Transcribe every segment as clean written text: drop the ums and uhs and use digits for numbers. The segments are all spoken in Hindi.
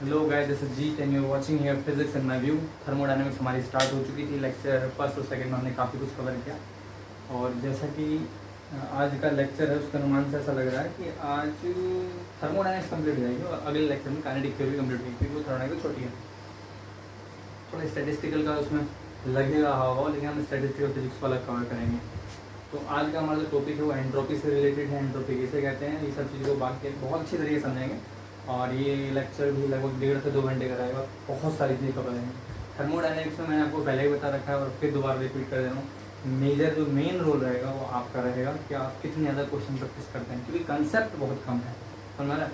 Hello guys, this is Jeet and you are watching here physics in my view. Thermodynamics हमारी स्टार्ट हो चुकी थी। लेक्चर फर्स्ट और सेकंड में हमने काफ़ी कुछ कवर किया और जैसा कि आज का लेक्चर है उसके अनुमान से ऐसा लग रहा है कि आज थर्मोडायनेमिक्स कंप्लीट हो जाएगी और अगले लेक्चर में काइनेटिक थ्योरी कंप्लीट होगी क्योंकि वो थर्मोडायनेमिक्स छोटी है। थोड़ा स्टैटिस्टिकल का उसमें लगेगा होगा, लेकिन हम स्टैटिस्टिकल फिजिक्स को अलग कवर करेंगे। तो आज का हमारा जो टॉपिक है वो एंट्रोपी से रिलेटेड है। एंट्रोपी किसे कहते हैं, ये सब चीज़ों को बाकी बहुत अच्छी तरीके से समझेंगे और ये लेक्चर भी लगभग 1.5 से 2 घंटे का रहेगा। बहुत सारी चीज़ें कवर करेंगे। थर्मोडायनेमिक्स में मैंने आपको पहले ही बता रखा है और फिर दोबारा रिपीट कर दे रहा हूँ। मेजर जो मेन रोल रहेगा वो आपका रहेगा कि आप कितने ज़्यादा क्वेश्चन प्रैक्टिस करते हैं, क्योंकि कंसेप्ट बहुत कम है। हमारा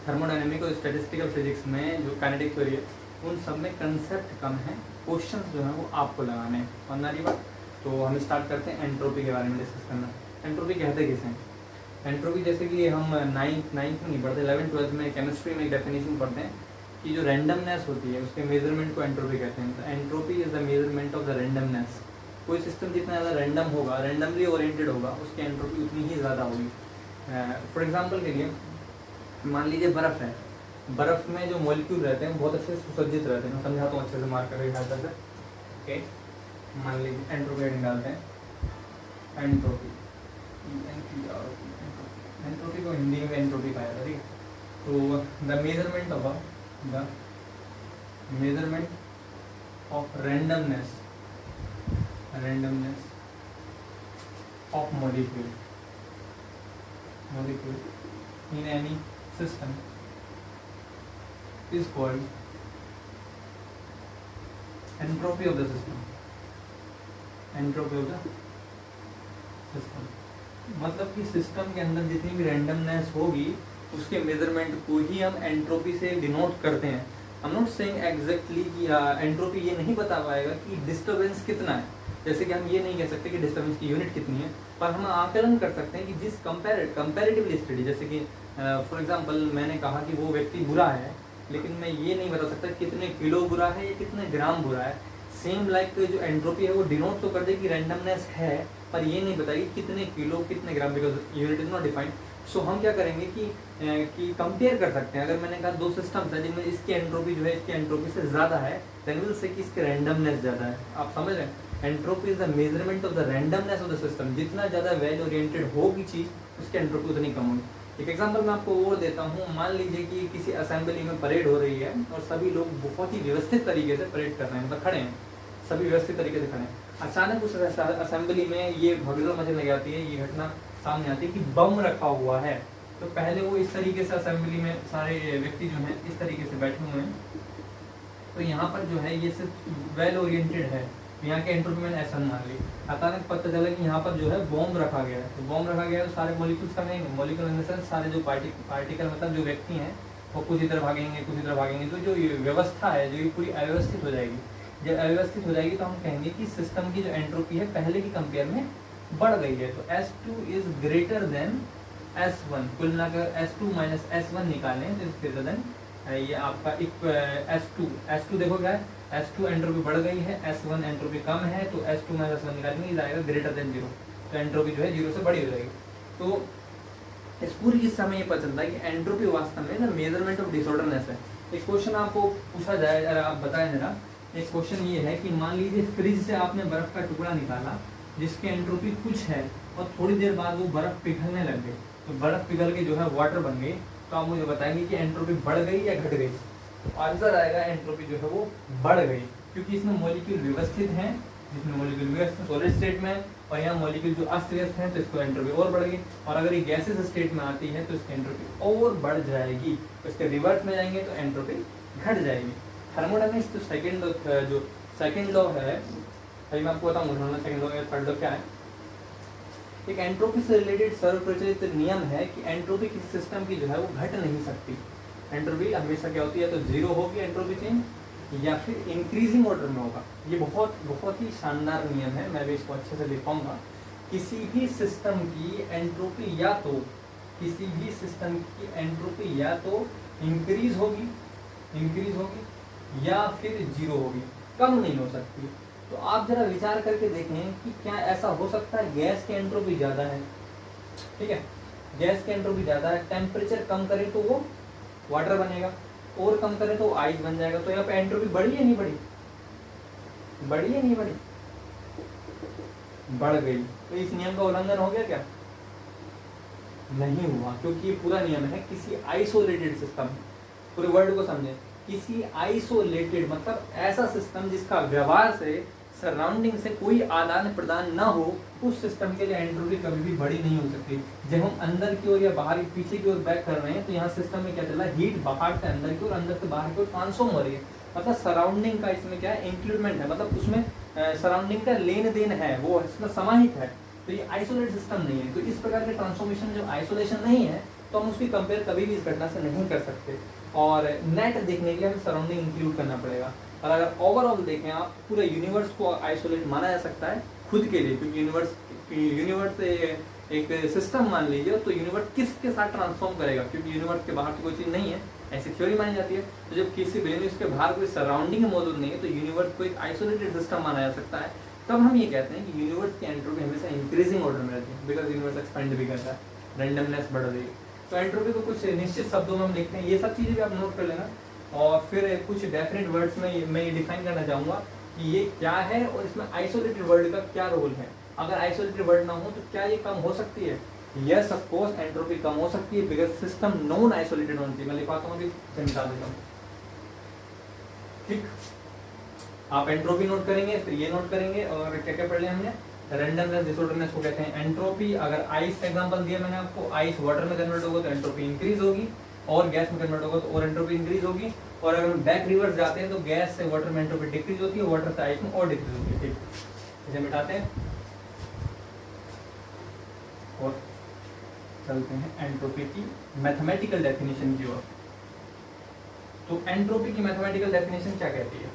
थर्मोडायनेमिक और स्टैटिस्टिकल फिजिक्स में जो काइनेटिक थ्योरी है उन सब में कंसेप्ट कम है, क्वेश्चन जो है वो आपको लगाने हैं। समझना रही बात। तो हम स्टार्ट करते हैं एंट्रोपी के बारे में डिस्कस करना। एंट्रोपी कहते किसे हैं? एंट्रोपी जैसे कि हम नाइन्थ में नहीं पढ़ते, 11th-12th में केमिस्ट्री में एक डेफिनेशन पढ़ते हैं कि जो रैंडमनेस होती है उसके मेजरमेंट को एंट्रोपी कहते हैं। तो entropy is the measurement of the randomness. कोई सिस्टम जितना ज़्यादा रैंडम होगा, रैंडमली ओरिएंटेड होगा, उसकी एंट्रोपी उतनी ही ज़्यादा होगी। फॉर एग्जाम्पल के लिए मान लीजिए बर्फ़ है। बर्फ़ में जो मॉलिक्यूल रहते हैं बहुत अच्छे से सुसज्जित रहते हैं। मैं समझाता हूँ अच्छे से मार्क करके ख्याल से। ओके, मान लीजिए एंट्रोपी निकालते हैं। एंट्रोपी एंट्रोपी को हिंदी में एंट्रोपी कहा जाता है, ठीक है। तो the measurement of randomness of molecule in any system is called entropy of the system. मतलब कि सिस्टम के अंदर जितनी भी रैंडमनेस होगी उसके मेजरमेंट को ही हम एंट्रोपी से डिनोट करते हैं। हम नॉट सेइंग एग्जैक्टली कि एंट्रोपी ये नहीं बता पाएगा कि डिस्टर्बेंस कितना है। जैसे कि हम ये नहीं कह सकते कि डिस्टर्बेंस की यूनिट कितनी है, पर हम आकलन कर सकते हैं कि जिस कंपैरेटिवली स्टडी, जैसे कि फॉर एग्जांपल मैंने कहा कि वो व्यक्ति बुरा है, लेकिन मैं ये नहीं बता सकता कितने किलो बुरा है या कितने ग्राम बुरा है। सेम लाइक जो एंट्रोपी है वो डिनोट तो कर दे कि रैंडमनेस है, पर ये नहीं बताएगी कितने किलो कितने gram, because unit is not defined. So हम क्या करेंगे कि कंपेयर कर सकते हैं। अगर मैंने कहा दो सिस्टम्स है जिनमें इसकी एंट्रोपी जो है इसकी एंट्रोपी से ज़्यादा है, देन विल से कि इसकी रैंडमनेस ज़्यादा है। आप समझ रहे हैं? Entropy is the measurement of the randomness of the system. जितना ज़्यादा वेल ओरिएंटेड होगी चीज़, उसकी एंट्रोपी उतनी कम होगी। एक एग्जांपल मैं आपको और देता हूँ। मान लीजिए कि किसी असेंबली में परेड हो रही है और सभी लोग बहुत ही व्यवस्थित तरीके से परेड कर रहे हैं, मतलब खड़े हैं, सभी व्यवस्थित तरीके से खड़े हैं। अचानक उस असेंबली में ये भगदड़ मचने लग जाती है, ये घटना सामने आती है कि बम रखा हुआ है। तो पहले वो इस तरीके से असेंबली में सारे व्यक्ति जो हैं इस तरीके से बैठे हुए हैं, तो यहाँ पर जो है ये सिर्फ वेल ओरिएंटेड है, यहाँ के एंट्रोपी मैंने ऐसा मान ली। अचानक पता चला कि यहाँ पर जो है बॉम्ब रखा गया है। तो बॉम्ब रखा गया है तो सारे मॉलिक्यूल्स का नहीं, मॉलिक्यूल इन द सेंस सारे जो पार्टिकल मतलब जो व्यक्ति हैं वो कुछ इधर भागेंगे कुछ इधर भागेंगे, तो जो व्यवस्था है जो ये पूरी अव्यवस्थित हो जाएगी। जब अव्यवस्थित हो जाएगी तो हम कहेंगे कि सिस्टम की जो एंट्रोपी है पहले की कंपेयर में बढ़ गई है। तो S2 is greater then S1। कुल मिलाकर S2 माइनस S1 निकालें तो ग्रेटर देन ये आपका S2 देखो क्या है, S2 एंट्रोपी बढ़ गई है, S1 एंट्रोपी कम है, तो S2 माइनस S1 निकालेंगे, ये आएगा ग्रेटर देन 0। तो एंट्रोपी जो है 0 से बड़ी हो जाएगी। तो इस पूरी चीज से हमें ये पता चलता है कि एंट्रोपी वास्तव में ना मेजरमेंट ऑफ डिसऑर्डरनेस है। एक क्वेश्चन आपको पूछा जाए, अगर आप बताएं जरा। एक क्वेश्चन ये है कि मान लीजिए फ्रिज से आपने बर्फ का टुकड़ा निकाला जिसकी एंट्रोपी कुछ है और थोड़ी देर बाद वो बर्फ पिघलने लग गई, तो बर्फ पिघल के जो है वाटर बन गई। तो आप मुझे बताएंगे कि एंट्रोपी बढ़ गई या घट गई? तो आंसर आएगा एंट्रोपी जो है वो बढ़ गई, क्योंकि इसमें मॉलिक्यूल व्यवस्थित हैं, जिसमें मॉलिक्यूल व्यवस्थित सॉलिड स्टेट में, और यहाँ मॉलिक्यूल जो अस्त व्यस्त हैं तो इसको एंट्रोपी और बढ़ गई। और अगर ये गैसेस स्टेट में आती है तो इसकी एंट्रोपी और बढ़ जाएगी। तो इसके रिवर्स में जाएंगे तो एंट्रोपी घट जाएगी। थर्मोडायनेमिक्स जो सेकंड लॉ है, अभी मैं आपको बताऊंगा सेकंड लॉ या थर्ड लॉ क्या है। एक एंट्रोपी से रिलेटेड सर्वप्रचलित नियम है कि एंट्रोपी किसी सिस्टम की जो है वो घट नहीं सकती। एंट्रोपी हमेशा क्या होती है, तो 0 होगी एंट्रोपी चेंज, या फिर इंक्रीजिंग ऑर्डर में होगा। ये बहुत ही शानदार नियम है, मैं भी इसको अच्छे से लिख पाऊंगा। किसी भी सिस्टम की एंट्रोपी या तो इंक्रीज होगी या फिर 0 होगी, कम नहीं हो सकती। तो आप जरा विचार करके देखें कि क्या ऐसा हो सकता है गैस की एंट्रोपी ज़्यादा है, ठीक है, गैस की एंट्रोपी ज़्यादा है, टेम्परेचर कम करें तो वो वाटर बनेगा, और कम करें तो आइस बन जाएगा। तो यहाँ पे एंट्रोपी बढ़ी है नहीं बढ़ी, बढ़ी है नहीं बढ़ी, बढ़ गई। तो इस नियम का उल्लंघन हो गया क्या? नहीं हुआ, क्योंकि ये पूरा नियम है किसी आइसोलेटेड सिस्टम, पूरे वर्ड को समझे, किसी आइसोलेटेड मतलब ऐसा सिस्टम जिसका व्यवहार से सराउंडिंग से कोई आदान प्रदान ना हो, उस सिस्टम के लिए एंट्रोपी कभी भी बड़ी नहीं हो सकती। जब हम अंदर की ओर या बाहर पीछे की ओर बैक कर रहे हैं तो यहाँ सिस्टम में क्या चल रहा है, हीट बाहर से अंदर की ओर, अंदर से बाहर की ओर ट्रांसफॉर्म हो रही है। मतलब सराउंडिंग का इसमें क्या है, इंक्लूडमेंट है, मतलब उसमें सराउंडिंग का लेन देन है, वो इसमें समाहित है। तो ये आइसोलेट सिस्टम नहीं है। तो इस प्रकार के ट्रांसफॉर्मेशन जब आइसोलेशन नहीं है तो हम उसकी कंपेयर कभी भी इस घटना से नहीं कर सकते। और नेट देखने के लिए हमें सराउंडिंग इंक्लूड करना पड़ेगा। और अगर ओवरऑल देखें आप, पूरे यूनिवर्स को आइसोलेट माना जा सकता है खुद के लिए, क्योंकि यूनिवर्स एक सिस्टम मान लीजिए, तो यूनिवर्स किसके साथ ट्रांसफॉर्म करेगा, क्योंकि यूनिवर्स के बाहर तो कोई चीज़ नहीं है, ऐसी थ्योरी मानी जाती है। तो जब किसी यूनिवर्स के बाहर कोई सराउंडिंग मौजूद नहीं है तो यूनिवर्स को एक आइसोलेटेड सिस्टम माना जा सकता है। तब हम ये कहते हैं कि यूनिवर्स की एंट्रोपी हमेशा इंक्रीजिंग ऑर्डर में रहती है, बिकॉज यूनिवर्स एक्सपेंड भी करता है, रैंडमनेस बढ़ रही है। तो एंट्रोपी को कुछ निश्चित शब्दों में हम लिखते हैं, ये सब चीज़ें भी आप नोट कर लेना। और फिर कुछ डेफिनेट वर्ड्स में मैं ये डिफाइन करना चाहूँगा कि ये क्या है और इसमें आइसोलेटेड वर्ड का क्या रोल है। अगर आइसोलेटेड वर्ड ना हो तो क्या ये कम हो सकती है? यस ऑफ कोर्स, एंट्रोपी कम हो सकती है बिकॉज सिस्टम नॉन आइसोलेटेड होनी चाहिए। मैं लिखवाता हूँ, अभी समझा देता हूँ, ठीक। आप एंट्रोपी नोट करेंगे, फिर ये नोट करेंगे, और क्या क्या पढ़ लिया हमने, रैंडमनेस, डिसऑर्डरनेस को कहते हैं एंट्रोपी। अगर आइस का एग्जांपल दिया मैंने आपको, आइस वाटर में कन्वर्ट होगा तो एंट्रोपी इंक्रीज होगी, और गैस में कन्वर्ट होगा तो और एंट्रोपी इंक्रीज होगी। और अगर हम बैक रिवर्स जाते हैं तो गैस से वाटर में एंट्रोपी डिक्रीज होती है, वाटर से आइस में और डिक्रीज होती है, ठीक। इसे मिटाते हैं और चलते हैं एंट्रोपी की मैथमेटिकल डेफिनेशन की ओर। तो एंट्रोपी की मैथमेटिकल डेफिनेशन क्या कहती है?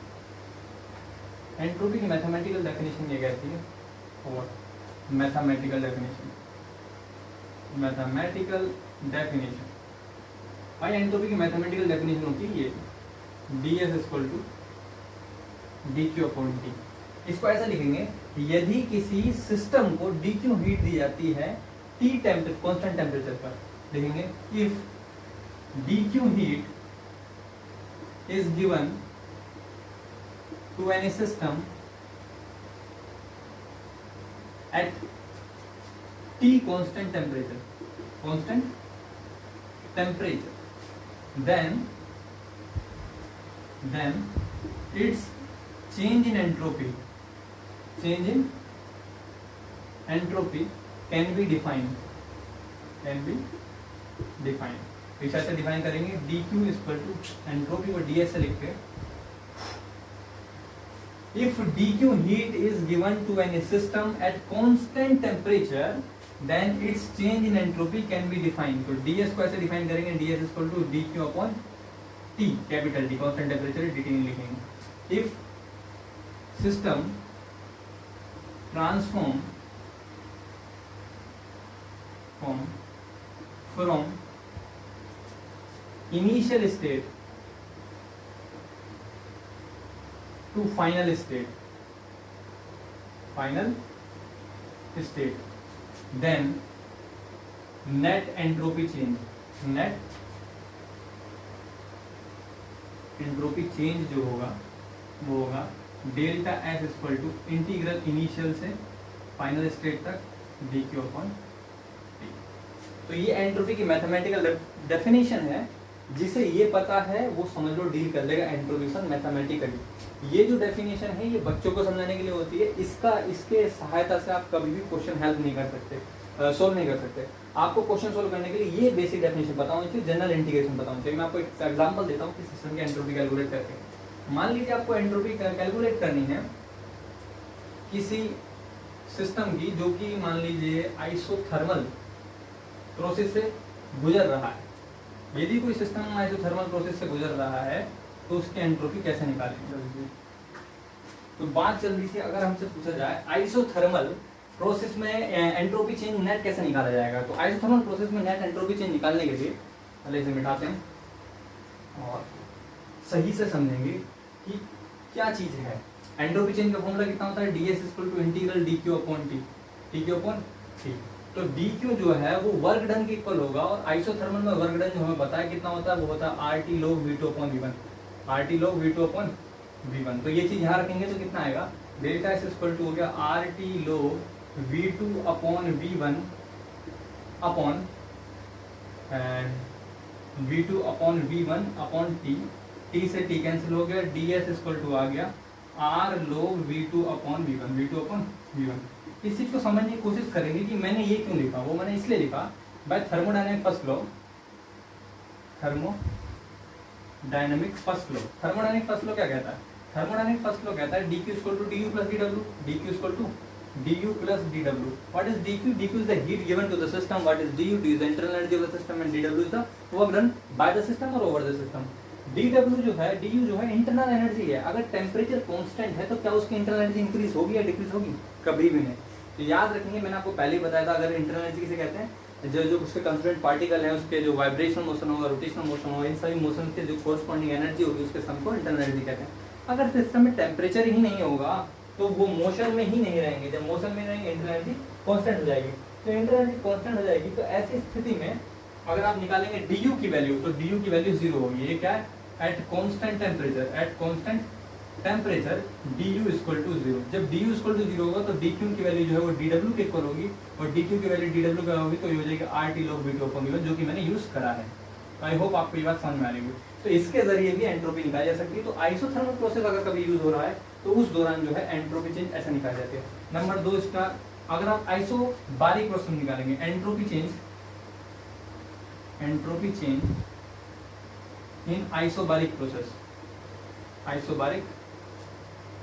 एंट्रोपी की मैथमेटिकल डेफिनेशन ये कहती है, और मैथमेटिकल डेफिनेशन भाई एंट्रोपी की मैथमेटिकल डेफिनेशन होती है ये, ds equal to dq upon t। इसको ऐसा लिखेंगे, यदि किसी सिस्टम को dq हीट दी जाती है t टेम्परेचर, कांस्टेंट टेम्परेचर पर, लिखेंगे if dq heat is given to any system at T constant temperature, then its change in entropy can be defined। इसे ऐसे डिफाइन करेंगे, dq इक्वल टू एंट्रोपी को ds से लिख के, if dq heat is given to any system at constant temperature then its change in entropy can be defined। तो ds को ऐसे डिफाइन करेंगे, ds equal to dq upon t, capital T, constant temperature dt नहीं लिखेंगे। if system transform from initial state to final state then net entropy change जो होगा वो होगा delta S equal to integral initial से फाइनल स्टेट तक dq अपॉन t। तो ये एंट्रोपी की मैथमेटिकल डेफिनेशन है, जिसे ये पता है वो समझ लो डील कर लेगा एंट्रोपी मैथमेटिकली। ये जो डेफिनेशन है ये बच्चों को समझाने के लिए होती है, इसके सहायता से आप कभी भी क्वेश्चन हेल्प नहीं कर सकते, सोल्व नहीं कर सकते। आपको क्वेश्चन सोल्व करने के लिए ये बेसिक डेफिनेशन पता होनी चाहिए, जनरल इंटीग्रेशन पता होनी चाहिए। मैं आपको एक एग्जांपल देता हूँ कि सिस्टम की एंट्रोपी कैलकुलेट करते हैं। मान लीजिए आपको एंट्रोपी कैलकुलेट करनी है किसी सिस्टम की, जो कि मान लीजिए आइसोथर्मल प्रोसेस से गुजर रहा है। यदि कोई सिस्टम आइसोथर्मल प्रोसेस से गुजर रहा है तो उसकी एंट्रोपी कैसे निकालेंगे? तो बात चल रही थी, अगर हमसे पूछा जाए आइसोथर्मल प्रोसेस में एंट्रोपी चेंज नेट कैसे निकाला जाएगा, तो आइसोथर्मल प्रोसेस में नेट एंट्रोपी चेंज निकालने के लिए पहले इसे मिटाते हैं और सही से समझेंगे कि क्या चीज़ है। एंट्रोपी चेंज का फॉर्मूला कितना होता है, ds equal to integral dq upon t, तो डी क्यू जो है वो वर्क डन के इक्वल होगा, और आइसोथर्मल में वर्क डन जो हमें पता है कितना होता है, वो होता है R T log V2 upon V1, R T log V2 upon V1। तो ये चीज यहाँ रखेंगे तो कितना आएगा, डेल्टा एस इक्वल टू हो गया R T log V2 upon V1 upon V2 upon V1 upon T से टी कैंसिल हो गया, डी एस इक्वल टू आ गया are log V2 upon V1, V2 upon V1। इस चीज को समझने की कोशिश करेंगे कि मैंने ये क्यों लिखा, वो मैंने इसलिए लिखा by thermodynamic first law, thermodynamic first law. Thermodynamic first law क्या कहता है, थर्मोडायनेमिक फर्स्ट लॉ कहता है D Q equal to D U plus D W, D Q equal to D U plus D W. What is D Q, D Q is the heat given to the system, what is D U, D is the internal energy of the system and D W is the work done by the system और over the system. D W जो है, डी यू जो है इंटरनल एनर्जी है, अगर टेम्परेचर कांस्टेंट है तो क्या उसकी इंटरनल एनर्जी इंक्रीज होगी या डिक्रीज होगी, कभी भी नहीं। तो याद रखेंगे, मैंने आपको पहले ही बताया था, अगर इंटरनल एनर्जी किसे कहते हैं, जो उसके कंस्टिट्यूएंट पार्टिकल है उसके जो वाइब्रेशनल मोशन होगा, रोटेशनल मोशन होगा, इन सभी मोशन के जो कोरस्पॉन्डिंग एनर्जी होगी उसके सम को इंटरनल एनर्जी कहते हैं। अगर सिस्टम में टेम्परेचर ही नहीं होगा तो वो मोशन में ही नहीं रहेंगे, जब मोशन में रहेंगे इंटरनल एनर्जी कांस्टेंट हो जाएगी। तो इंटरनल एनर्जी कांस्टेंट हो जाएगी, तो ऐसी स्थिति में अगर आप निकालेंगे डी यू की वैल्यू, तो डी यू की वैल्यू जीरो होगी। ये क्या है, at constant temperature, at constant temperature D U equal to zero. जब D U equal to zero होगा तो डी क्यू की वैल्यू जो है वो डी डब्ल्यू के इक्वल होगी, और डी क्यू की वैल्यू डी डब्ल्यू का होगी तो ये हो जाएगी R T log V2 upon V1, जो कि मैंने यूज करा है। आई होप आपको ये बात समझ में आ रही होगी। तो इसके जरिए भी एंट्रोपी निकाली जा सकती है। तो आइसोथर्मल प्रोसेस अगर कभी यूज हो रहा है तो उस दौरान जो है एंट्रोपी चेंज ऐसे निकाली जाती है। नंबर 2 इसका, अगर आप आइसोबारिक प्रोसेस निकालेंगे, entropy change in isobaric process, isobaric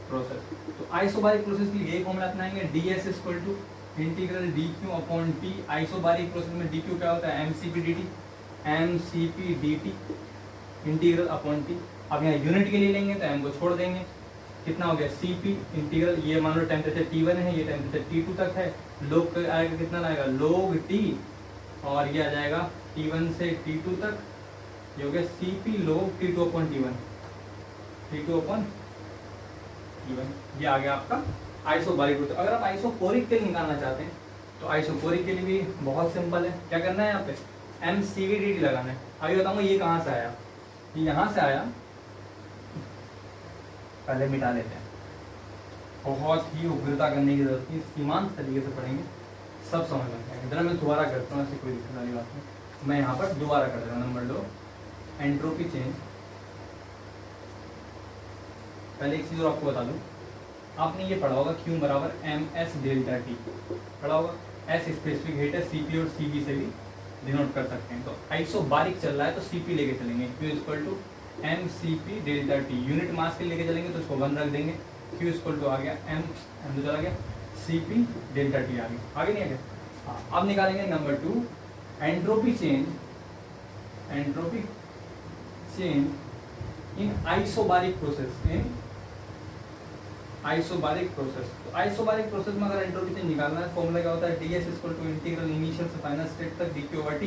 process. तो आइसोबारिक प्रोसेस के लिए एक फॉर्मूला अपनाएंगे, ds equal to integral dq upon t। Isobaric process में dq क्या होता है, mcp dt integral upon t। अब यहाँ यूनिट के लिए लेंगे तो m को छोड़ देंगे, कितना हो गया cp इंटीग्रल, ये मान लो टेम्परेचर T1 है, ये टेम्परेचर T2 तक है, log आएगा कितना आएगा log t, और ये आ जाएगा T1 से T2 तक, ये हो गया cp log T2 upon T1, T2 upon T1। ये आ गया आपका आइसोबारिक प्रोसेस। अगर आप आइसोकोरिक के लिए निकालना चाहते हैं तो आइसोकोरिक के लिए भी बहुत सिंपल है, क्या करना है यहाँ पे mcvdt लगाना है। अभी बताऊंगा ये कहाँ से आया, ये यहाँ से आया, पहले मिटा लेते हैं, बहुत ही उग्रता करने की जरूरत नहीं, सीमांत तरीके से पढ़ेंगे सब समझ में आएगा। जरा मैं दोबारा करता हूँ, ऐसी कोई दिक्कत वाली बात नहीं, मैं यहाँ पर दोबारा कर रहा हूँ। Number 2 entropy change. पहले एक चीज़ और आपको बता दूँ, आपने ये पढ़ा होगा Q बराबर ms डेल्टा टी पढ़ा होगा, S स्पेसिफिक हीट है, Cp और Cv से भी डिनोट कर सकते हैं। तो आइसोबारिक चल रहा है तो Cp लेके चलेंगे, Q equal to mCp delta T. Unit mass के लेके चलेंगे तो इसको 1 रख देंगे, Q इक्वल टू आ गया m तो चला गया, Cp डेल्टा टी आ गया, आगे नहीं आ गया। हाँ, अब निकालेंगे number 2 entropy change in isobaric process, in isobaric process. तो आइसोबारिक प्रोसेस में अगर एंट्रोपी चेंज निकालना है, फॉर्मूला क्या होता है, ds equal to integral initial से फाइनल स्टेट तक dq over t।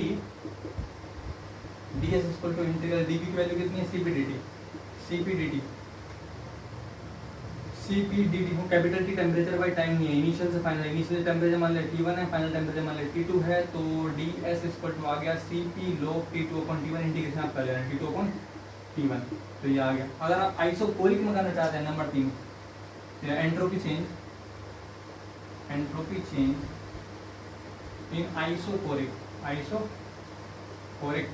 ds equal to integral dq की वैल्यू कितनी है, cp dt को capital T temperature by time नहीं है, इनिशियल से फाइनल, इनिशियल टेम्परेचर मान ले T1 है, फाइनल टेम्परेचर मान ले T2 है, तो ds इक्वल टू आ गया cp log T2 upon T1, integration आप कर लेना T2 अपॉन T1, तो ये आ गया। अगर आप आइसोकोरिक में करना चाहते हैं, number 3 entropy change in isochoric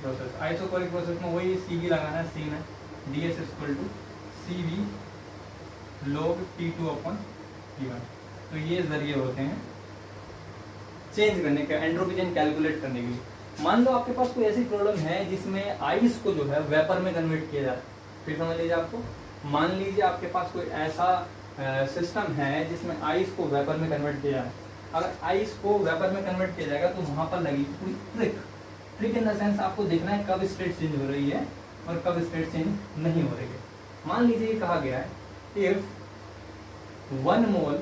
process. Isochoric process में वही Cv लगाना है, सेम है, ds equal to Cv log T2 upon T1। तो ये जरिए होते हैं चेंज करने के, एंट्रोपी चेंज कैलकुलेट करने के लिए। मान लो आपके पास कोई ऐसी प्रॉब्लम है जिसमें आइस को जो है वेपर में कन्वर्ट किया जाए, फिर समझ लीजिए आपको, मान लीजिए आपके पास कोई ऐसा सिस्टम है जिसमें आइस को वेपर में कन्वर्ट किया जाए। अगर आइस को वेपर में कन्वर्ट किया जाएगा तो वहां पर लगेगी कोई ट्रिक इन द सेंस आपको देखना है कब स्टेट चेंज हो रही है और कब स्टेट चेंज नहीं हो रही है। मान लीजिए कहा गया है इफ 1 मोल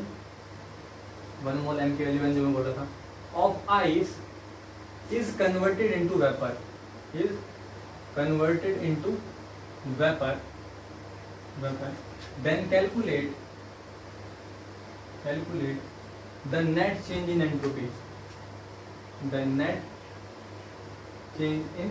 m की वैल्यू जो मैं बोला था of ice is converted into vapor, then calculate the net change in entropy, the net change in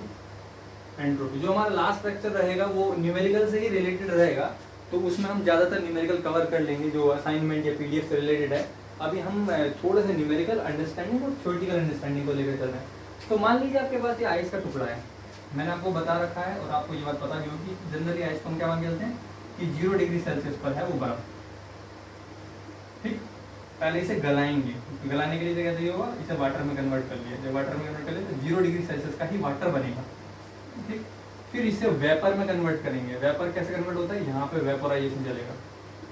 entropy. जो हमारा लास्ट लेक्चर रहेगा वो न्यूमेरिकल से ही रिलेटेड रहेगा, तो उसमें हम ज़्यादातर न्यूमेरिकल कवर कर लेंगे जो असाइनमेंट या पीडीएफ से रिलेटेड है। अभी हम थोड़े से न्यूमेरिकल अंडरस्टैंडिंग और थ्योरेटिकल अंडरस्टैंडिंग को लेकर चल रहे हैं। तो मान लीजिए आपके पास ये आइस का टुकड़ा है, मैंने आपको बता रखा है और आपको ये बात पता नहीं होगी, जनरली आइस को हम क्या मान के चलते हैं कि 0 डिग्री सेल्सियस पर है वो बर्फ। ठीक, पहले इसे गलाएंगे, गलाने के लिए क्या चाहिए होगा, इसे वाटर में कन्वर्ट कर लिया, जब वाटर में कन्वर्ट कर लिया तो 0 डिग्री सेल्सियस का ही वाटर बनेगा। ठीक, फिर इसे वेपर में कन्वर्ट करेंगे। वेपर कैसे कन्वर्ट होता है, यहाँ पे वेपोराइजेशन चलेगा,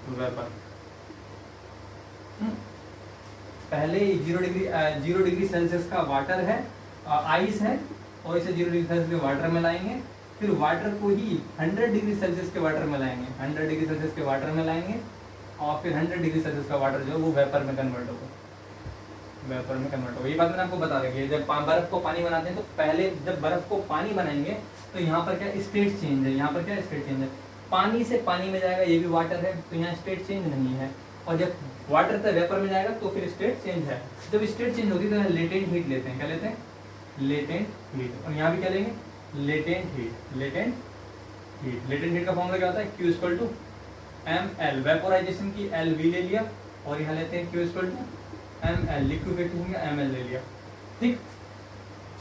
तो वेपर पहले 0 डिग्री सेल्सियस का वाटर है, आइस है, और इसे 0 डिग्री सेल्सियस के वाटर में लाएंगे, फिर वाटर को ही 100 डिग्री सेल्सियस के वाटर में लाएंगे, 100 डिग्री सेल्सियस के वाटर में लाएंगे, और फिर 100 डिग्री सेल्सियस का वाटर जो है वो वेपर में कन्वर्ट होगा, वेपर में कन्वर्ट होगा। ये बात मैंने आपको बता रखी है। जब बर्फ को पानी बनाते हैं तो पहले जब बर्फ को पानी बनाएंगे तो यहाँ पर क्या स्टेट चेंज है, यहाँ पर क्या स्टेट चेंज है, पानी से पानी में जाएगा, ये भी वाटर है, तो यहाँ स्टेट चेंज नहीं है। और जब वाटर से वेपर में जाएगा तो फिर स्टेट चेंज है। जब स्टेट चेंज होती है तो यहाँ लेटेंट हीट लेते हैं, क्या लेते हैं, लेटेंट हीट। और यहाँ भी क्या लेंगे, लेटेंट हीट। लेटेंट हीट का फॉर्मूला क्या होता है, Q equal to ml, vaporization की L V ले लिया, और यहाँ लेते हैं Q equal to ml, liquefaction का ml ले लिया। ठीक,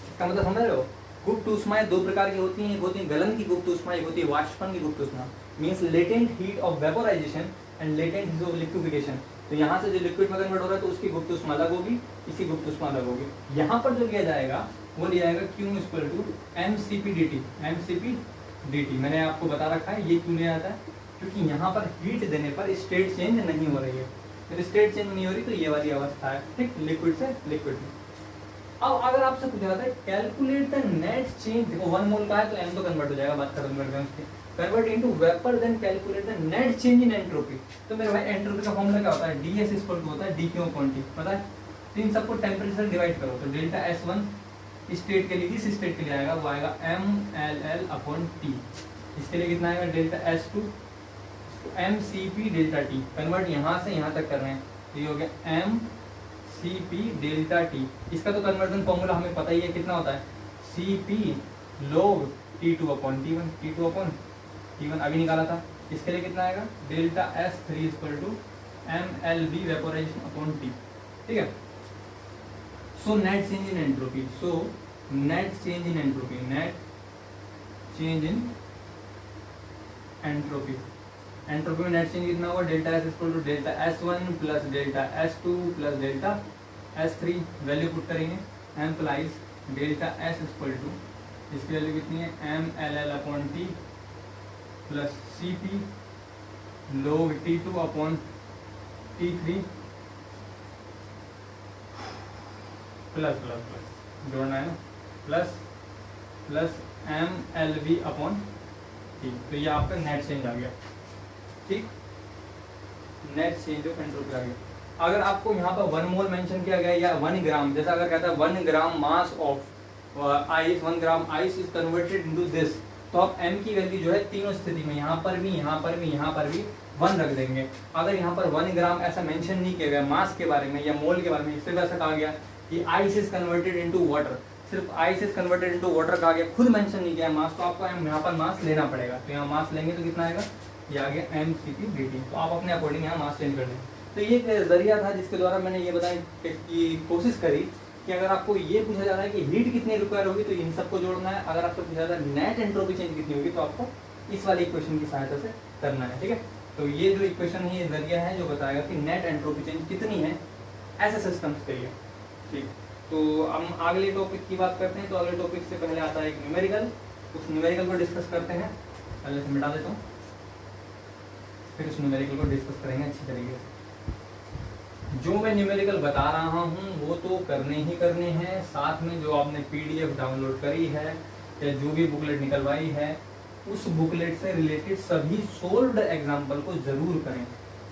इसका मतलब समझ रहे हो। गुप्त ऊष्माएं दो प्रकार की होती हैं, एक होती है गलन की गुप्त ऊष्मा, एक होती है वाष्पन की गुप्त ऊष्मा। Means latent heat of vaporisation and latent heat of liquefaction. तो यहाँ से जो लिक्विड में कन्वर्ट हो रहा है तो उसकी गुप्त ऊष्मा अलग होगी, इसी गुप्त ऊष्मा अलग होगी। यहाँ पर जो लिया जाएगा वो लिया जाएगा Q equal to mCp dt, mCp dt। मैंने आपको बता रखा है ये क्यों लिया जाता है, क्योंकि यहाँ पर हीट देने पर स्टेट चेंज नहीं हो रही है। फिर स्टेट चेंज नहीं हो रही तो ये वाली अवस्था है। ठीक, लिक्विड से लिक्विड में। अब अगर आपसे पूछा जाता है कैलकुलेट द नेट चेंज, देखो 1 मोल का है तो m तो कन्वर्ट हो जाएगा, बात खत्म करते हैं उसकी, convert into vapour, then calculate the net change in entropy. तो मेरे भाई एंट्रोपी का फॉर्मूला क्या होता है, ds इक्वल टू होता है dq अपॉन t, पता है। तो इन सबको टेंपरेचर डिवाइड करो तो डेल्टा S1 स्टेट के लिए, इस स्टेट के लिए आएगा वो आएगा mLL अपॉन t। इसके लिए कितना आएगा, delta S2 mCp delta t। Convert यहाँ से यहाँ तक कर रहे हैं तो ये हो गया mCp डेल्टा t। इसका तो कन्वर्जन फॉर्मूला हमें पता ही है, कितना होता है, Cp log T2 upon T1, T2 upon T1 अभी निकाला था। इसके लिए कितना आएगा, delta S3 equal to mLB vaporisation upon T। ठीक है। So net change in entropy, so net change in entropy, net change in entropy, entropy में नेट चेंज कितना होगा, delta S equal to delta S1 plus delta S2 plus delta S3। Value put करेंगे, implies delta S equal to, इसकी वैल्यू कितनी है, mLL upon T plus Cp log T2 upon T3 plus plus plus जोड़ना है ना, plus plus mLB upon T। तो ये आपका नेट चेंज आ गया। ठीक, नेट चेंज ऑफ एंट्रोपी आ गया। अगर आपको यहाँ पर 1 मोल मेंशन किया गया या 1 ग्राम, जैसा अगर कहता है 1 gram mass of ice, 1 gram ice is converted into this, तो आप m की वैल्यू जो है तीनों स्थिति में, यहाँ पर भी, यहाँ पर भी, यहाँ पर भी 1 रख देंगे। अगर यहाँ पर 1 ग्राम ऐसा मेंशन नहीं किया गया मास के बारे में या मोल के बारे में, सिर्फ ऐसा कहा गया कि ice is converted into water, सिर्फ ice is converted into water कहा गया, खुद मेंशन नहीं किया मास, तो आपको यहाँ पर मास लेना पड़ेगा। तो यहाँ मास लेंगे तो कितना आएगा, ये आ गया mCp dt। तो आप अपने अकॉर्डिंग यहाँ मास चेंज कर दें। तो ये एक जरिया था जिसके द्वारा मैंने ये बताने की कोशिश करी कि अगर आपको ये पूछा जा रहा है कि हीट कितनी रिक्वायर होगी तो इन सबको जोड़ना है, अगर आपको पूछा जा रहा है नेट एंट्रोपी चेंज कितनी होगी तो आपको इस वाली इक्वेशन की सहायता से करना है। ठीक है, तो ये जो इक्वेशन है ये जरिया है जो बताएगा कि नेट एंट्रोपी चेंज कितनी है ऐसे सिस्टम्स के लिए। ठीक, तो हम अगले टॉपिक की बात करते हैं। तो अगले टॉपिक से पहले आता है एक न्यूमेरिकल, उस न्यूमेरिकल को डिस्कस करते हैं। पहले से मिटा देता हूँ, फिर उस न्यूमेरिकल को डिस्कस करेंगे अच्छी तरीके से। जो मैं न्यूमेरिकल बता रहा हूँ वो तो करने ही करने हैं, साथ में जो आपने पीडीएफ डाउनलोड करी है या जो भी बुकलेट निकलवाई है उस बुकलेट से रिलेटेड सभी सोल्व्ड एग्जाम्पल को जरूर करें,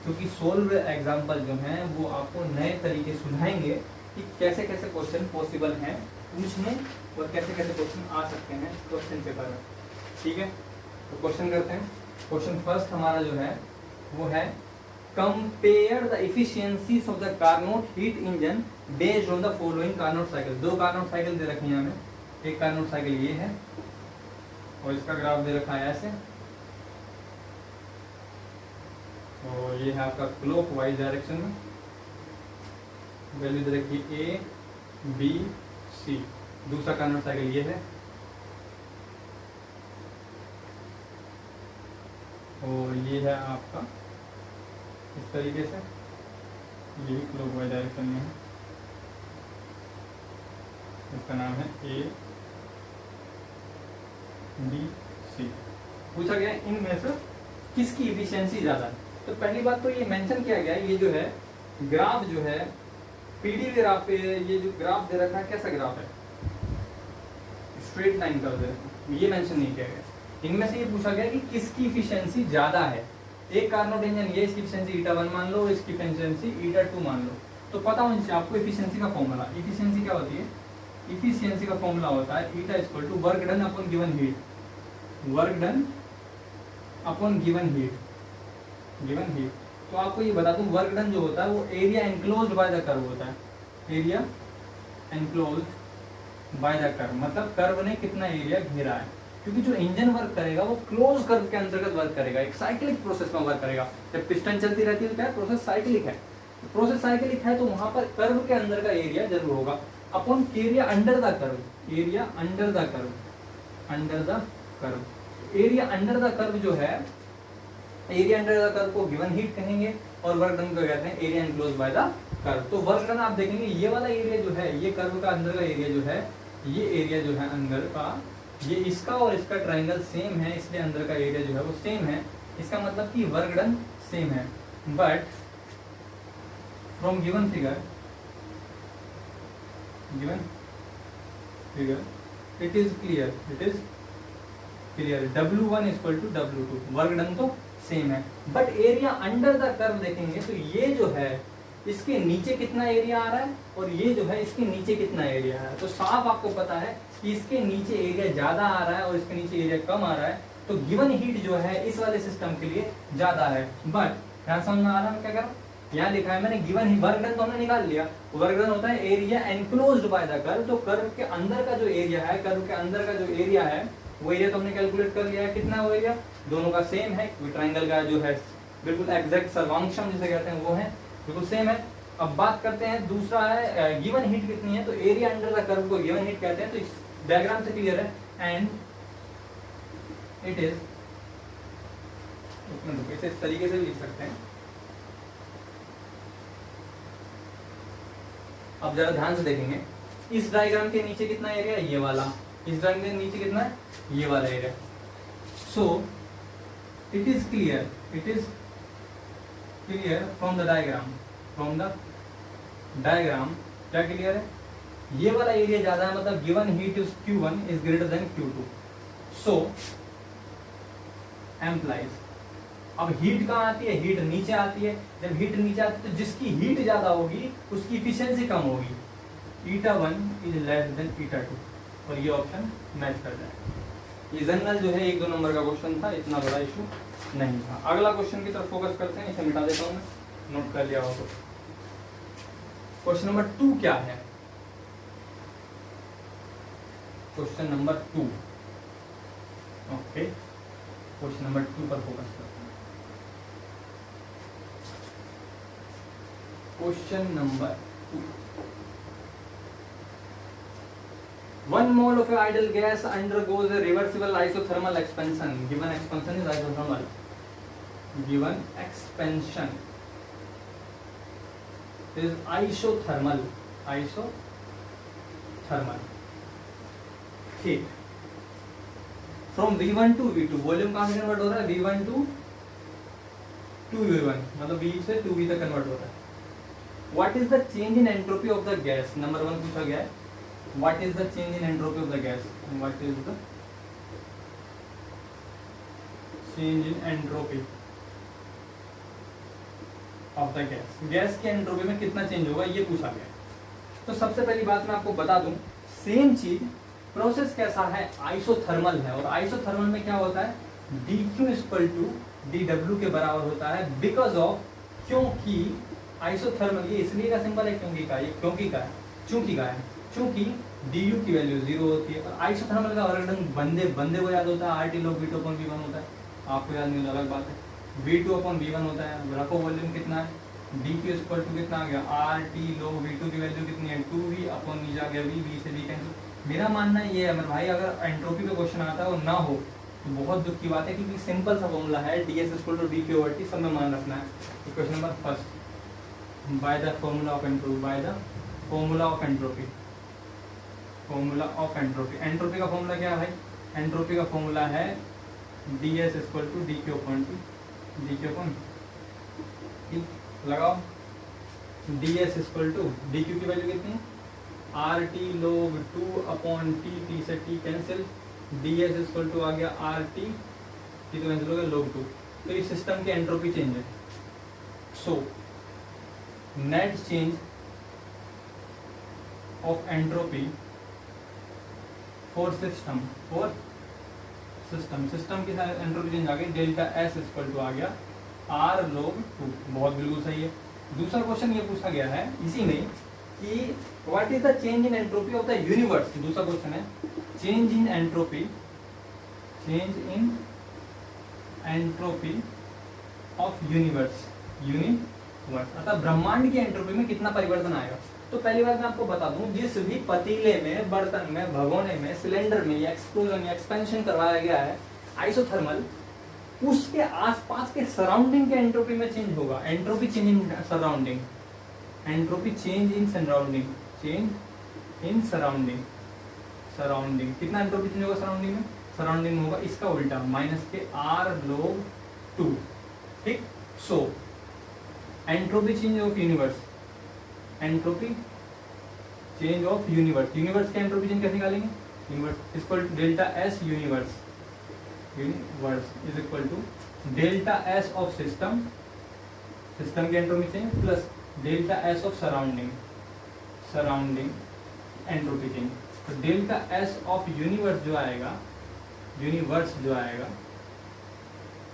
क्योंकि सोल्व्ड एग्जाम्पल जो हैं वो आपको नए तरीके सुझाएंगे कि कैसे कैसे क्वेश्चन पॉसिबल हैं पूछने और कैसे कैसे क्वेश्चन आ सकते हैं क्वेश्चन पेपर में। ठीक है, तो क्वेश्चन करते हैं। क्वेश्चन फर्स्ट हमारा जो है वो है compare the efficiencies of the Carnot heat engine based on the following Carnot cycle. दो कार्नोट साइकिल दे रखी है हमें, एक कार्नोट साइकिल ये है और इसका ग्राफ दे रखा है ऐसे, और ये है आपका क्लॉक वाइज डायरेक्शन में वैल्यू दे रखी ए बी सी। दूसरा कार्नोट साइकिल ये है और ये है आपका इस तरीके से, ये भी क्लॉक वाइज डायरेक्शन में है, इसका नाम है ए बी सी। पूछा गया इनमें से किसकी इफिशियंसी ज्यादा है। तो पहली बात तो ये मेंशन किया गया है, ये जो है ग्राफ जो है पीडी ग्राफ पे, ये जो ग्राफ दे रखा है कैसा ग्राफ है, स्ट्रेट लाइन का दे रखा है, ये मेंशन नहीं किया गया। इनमें से ये पूछा गया कि किसकी इफिशियंसी ज्यादा है। एक कार्नोट इंजन ये इसकी इफिशियंसी ईटा 1 मान लो, इसकी इफिशियंसी ईटा 2 मान लो। तो पता होना चाहिए आपको इफिशियंसी का फॉर्मूला। इफिशियंसी क्या होती है, इफिशियंसी का फॉर्मूला होता है eta equal to work done upon given heat, work done upon given heat, given heat. तो आपको ये बता दूं वर्क डन जो होता है वो area enclosed by the curve होता है, area enclosed by the curve, मतलब कर्व ने कितना एरिया घेरा है। क्योंकि जो इंजन वर्क करेगा वो क्लोज कर्व के अंतर्गत वर्क करेगा, एक साइक्लिक प्रोसेस में वर्क करेगा। जब पिस्टन चलती रहती है तो क्या है, प्रोसेस साइक्लिक है, प्रोसेस साइक्लिक है तो वहां पर कर्व के अंदर का एरिया जरूर होगा upon area under the curve, area under the curve, under the curve. Area under the curve जो है, एरिया अंडर द कर्व को गिवन हीट कहेंगे और वर्क डन को कहते हैं area enclosed by the curve. तो वर्क डन आप देखेंगे ये वाला एरिया जो है, ये कर्व का अंदर का एरिया जो है, ये एरिया जो है अंदर का, ये इसका और इसका ट्रायंगल सेम है, इसलिए अंदर का एरिया जो है वो सेम है। इसका मतलब कि वर्क डन सेम है। But from given figure it is clear, it is clear W1 equal to W2, work done तो सेम है। But area under the curve देखेंगे तो ये जो है इसके नीचे कितना एरिया आ रहा है और ये जो है इसके नीचे कितना एरिया है। तो साफ आपको पता है कि इसके नीचे एरिया ज्यादा आ रहा है और इसके नीचे एरिया कम आ रहा है, तो गिवन हीट जो है इस वाले सिस्टम के लिए ज्यादा है। बट ध्यान समझ में आ रहा है क्या करूं, यहाँ लिखा है मैंने गिवन हीट, वर्क डन तो हमने निकाल लिया, वर्क डन होता है area enclosed by the curve. तो कर्व के अंदर का जो एरिया है, कर्व के अंदर का जो एरिया है वो एरिया तो हमने कैलकुलेट कर लिया है, कितना वो एरिया दोनों का सेम है, ट्रायंगल का जो है बिल्कुल एग्जैक्ट सर्वांशम जिसे कहते हैं वो है, बिल्कुल सेम है। अब बात करते हैं दूसरा है गिवन हीट कितनी है, तो एरिया अंडर द कर्व को गिवन हीट कहते हैं। तो इस डायग्राम से क्लियर है एंड इट इज, इसे इस तरीके से भी लिख सकते हैं। अब जरा ध्यान से देखेंगे, इस डायग्राम के नीचे कितना एरिया है, ये वाला, इस डायग्राम के नीचे कितना है, ये वाला area. So it is clear, it is clear from the diagram, from the diagram क्या क्लियर है, ये वाला एरिया ज्यादा है, मतलब given heat is Q1 is greater than Q2। So implies, अब हीट कहाँ आती है, हीट नीचे आती है। जब हीट नीचे आती है तो जिसकी हीट ज्यादा होगी उसकी इफिशियंसी कम होगी, 𝜂1 इज लेस देन 𝜂2, और ये ऑप्शन मैच कर जाए। ये जनरल जो है 1-2 नंबर का क्वेश्चन था, इतना बड़ा इशू नहीं था। अगला क्वेश्चन की तरफ फोकस करते हैं, इसे मिटा देता हूं मैं, नोट कर लिया हो। क्वेश्चन नंबर 2 क्या है, question number 2, okay, question number 2 पर फोकस करते हैं। Question number 2, 1 mole of ideal gas undergoes a reversible isothermal expansion. Given expansion is isothermal. Given expansion is isothermal. Isothermal. ठीक। From V1 to V2, volume कहाँ से कन्वर्ट हो रहा है, V1 to 2V1, मतलब V से 2V तक कन्वर्ट हो रहा है। What is the change in entropy of the gas? Number 1 पूछा गया है, what is the change in entropy of the gas? What is the change in entropy of the gas? Gas की एंट्रोपी में कितना चेंज होगा ये पूछा गया है। तो सबसे पहली बात मैं आपको बता दूं, सेम चीज प्रोसेस कैसा है, आइसोथर्मल है, और आइसोथर्मल में क्या होता है, dQ = dW के बराबर होता है, बिकॉज ऑफ क्योंकि आइसोथर्मल, ये इसलिए का सिंपल है क्योंकि का, ये क्योंकि का है, चूंकि का है, चूंकि du की वैल्यू 0 होती है। और आइसोथर्मल का वर्णन बंदे को याद होता है, RT log V2 upon V1 होता है, आपको याद नहीं होता अलग बात है। V2 upon V1 होता है, रखो वॉल्यूम कितना है, dq इक्वल टू कितना आ गया, RT log V2 की वैल्यू कितनी है 2V अपॉन नीचे आ गया V से V कैंसिल। मेरा मानना ये है मेरे भाई, अगर एंट्रोपी पे क्वेश्चन आता है और ना हो तो बहुत दुख की बात है, क्योंकि सिंपल सा फॉर्मूला है ds इक्वल टू dq/t, सब में मान रखना है। Question number first, by the formula of entropy, by the formula of entropy, formula of entropy. Entropy का फॉर्मूला क्या है भाई, एंट्रोपी का फॉर्मूला है ds equal to dq/t, dq/t लगाओ, ds इक्वल टू dq की वैल्यू कितनी है, RT log 2 अपॉन t से t cancel, ds equal to आ गया RT, t तो कैंसिल हो गया log 2। तो इस सिस्टम की एंट्रोपी चेंज है। So net change of entropy for system, system की एंट्रोपी चेंज आ गई, डेल्टा S इक्वल टू आ गया R log 2, बहुत बिल्कुल सही है। दूसरा क्वेश्चन ये पूछा गया है इसी में कि what is the change in entropy of the universe. दूसरा क्वेश्चन है change in entropy, change in entropy of universe, अर्थात ब्रह्मांड की एंट्रोपी में कितना परिवर्तन आएगा। तो पहली बात मैं आपको बता दूं, जिस भी पतीले में, बर्तन में, भगोने में, सिलेंडर में या एक्सप्लोजन या एक्सपेंशन करवाया गया है आइसोथर्मल, उसके आसपास के सराउंडिंग के एंट्रोपी में चेंज होगा। Entropy change in surrounding, entropy change in surrounding, change in surrounding, surrounding कितना एंट्रोपी चेंज होगा सराउंडिंग में, सराउंडिंग में होगा इसका उल्टा माइनस के R log 2, ठीक। So entropy change of universe, entropy change of universe, universe के एंट्रोपी चेंज कैसे निकालेंगे, universe equal to delta S universe, universe is equal to delta S of system, system के entropy change plus delta S of surrounding, surrounding entropy change. तो डेल्टा S ऑफ यूनिवर्स जो आएगा, यूनिवर्स जो आएगा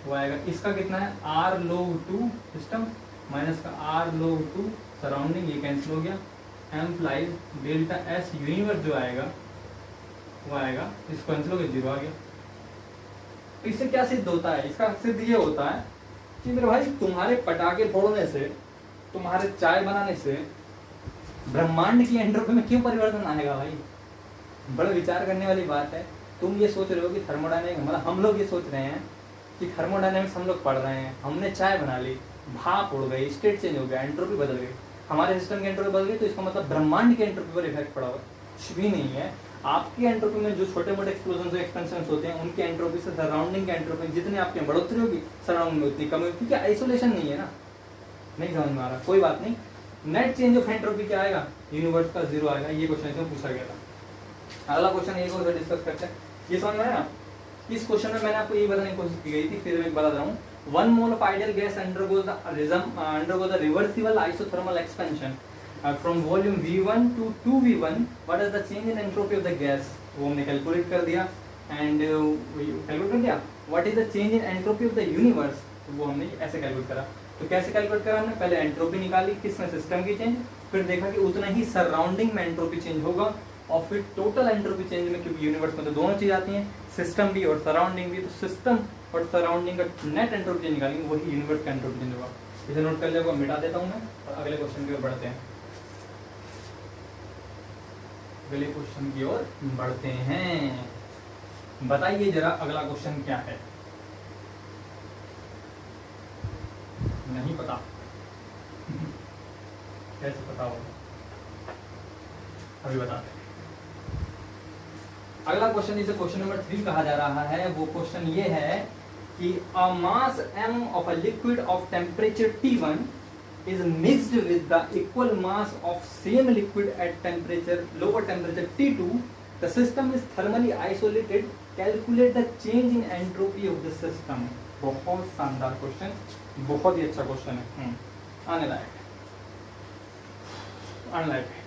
वो आएगा इसका कितना है R log 2 सिस्टम माइनस का R log 2 सराउंडिंग, ये कैंसिल हो गया, एम्प्लाइज डेल्टा S यूनिवर्स जो आएगा वो आएगा, इसको कैंसिल हो गया, 0 आ गया। तो इससे क्या सिद्ध होता है, इसका सिद्ध ये होता है कि मेरे भाई तुम्हारे पटाखे फोड़ने से, तुम्हारे चाय बनाने से ब्रह्मांड की एंट्रोपी में क्यों परिवर्तन आएगा भाई। बड़े विचार करने वाली बात है। तुम ये सोच रहे हो कि थर्मोडायनेमिक्स, मतलब हम लोग ये सोच रहे हैं कि थर्मोडायनेमिक्स हम लोग पढ़ रहे हैं, हमने चाय बना ली, भाप उड़ गई, स्टेट चेंज हो गया, एंट्रोपी बदल गई, हमारे सिस्टम की एंट्रोपी बदल गई, तो इसका मतलब ब्रह्मांड की एंट्रोपी पर इफेक्ट पड़ा हुआ। कुछ भी नहीं है। आपकी एंट्रोपी में जो छोटे मोटे एक्सप्लोजन और एक्सपेंशन होते हैं, उनकी एंट्रोपी से सराउंडिंग की एंट्रोपी जितनी आपकी बढ़ोतरी होगी, सराउंडिंग में उतनी कमी होगी, क्योंकि आइसोलेशन नहीं है ना। नहीं समझ में आ रहा, कोई बात नहीं। नेट चेंज ऑफ एंट्रोपी क्या आएगा, यूनिवर्स का 0 आएगा। ये क्वेश्चन इसमें पूछा गया था। अगला क्वेश्चन एक और डिस्कस करते हैं, ये समझ में आया। इस क्वेश्चन में मैंने आपको ये बताने की कोशिश की गई थी, फिर मैं बता रहा हूँ। 1 mole of ideal gas undergoes the reversible isothermal expansion from volume V1 to 2V1. What is the change in entropy of the gas? वो हमने कैलकुलेट कर दिया, एंड कैलकुलेट कर दिया। What is the change in entropy of the universe? वो हमने ऐसे कैलकुलेट करा। तो कैसे कैलकुलेट करा हमने, पहले एंट्रोपी निकाली, किसमें, सिस्टम की चेंज, फिर देखा कि उतना ही सराउंडिंग में एंट्रोपी चेंज होगा, और फिर टोटल एंट्रोपी चेंज में, क्योंकि यूनिवर्स में तो दोनों चीज आती हैं, सिस्टम भी और सराउंडिंग भी, तो सिस्टम और सराउंडिंग का नेट एंट्रोपी चेंज निकालेंगे, वही यूनिवर्स का एंट्रोपी चेंज होगा। इसे नोट कर लिया, मिटा देता हूं मैं, और अगले क्वेश्चन की ओर बढ़ते हैं। अगले क्वेश्चन की ओर बढ़ते हैं। बताइए जरा अगला क्वेश्चन क्या है। नहीं पता कैसे पता होगा, अभी बताते हैं। अगला क्वेश्चन, जिसे क्वेश्चन नंबर 3 कहा जा रहा है, वो क्वेश्चन ये है कि अ मास m of a liquid of temperature T1 is mixed with the equal mass of same liquid at lower temperature T2. The system is thermally isolated. Calculate the change in entropy of the system. बहुत शानदार क्वेश्चन, बहुत ही अच्छा क्वेश्चन है, आने लायक है।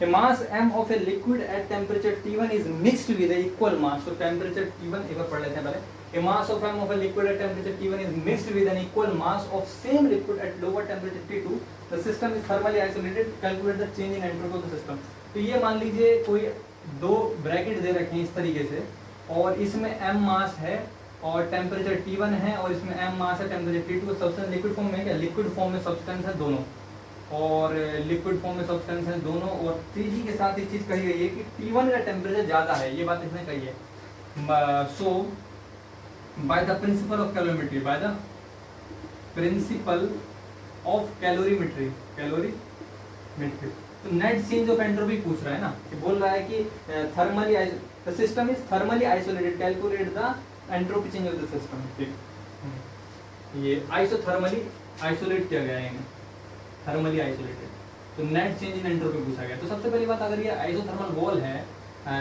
A mass m of a liquid at temperature T1 is mixed with a equal mass. तो temperature T1 एक बार पढ़ लेते हैं पहले। A mass of m of a liquid at temperature T1 is mixed with an equal mass of same liquid at lower temperature T2. The system is thermally isolated. Calculate the change in entropy of the system. तो ये मान लीजिए कोई दो ब्रैकेट दे रखे हैं इस तरीके से, और इसमें m मास है और टेम्परेचर T1 है, और इसमें m मास है, temperature T2। Substance liquid form में, क्या लिक्विड फॉर्म में सब्सटेंस है दोनों, और लिक्विड फॉर्म में सब्सटेंस है दोनों, और 3G के साथ एक चीज कही गई है कि T1 का टेम्परेचर ज्यादा है, ये बात इसने कही है। So by the principle of calorimetry, by the principle of calorimetry, तो नेट चेंज ऑफ एंट्रोपी पूछ रहा है ना, कि बोल रहा है कि thermally the system is thermally isolated, calculate the entropy change of the system. ठीक, ये आइसोथर्मली आइसोलेट किया गया है, थर्मली आइसोलेटेड, तो नेट चेंज इन एंट्रोपी पूछा गया। तो सबसे पहली बात, अगर ये आइसोथर्मल वॉल है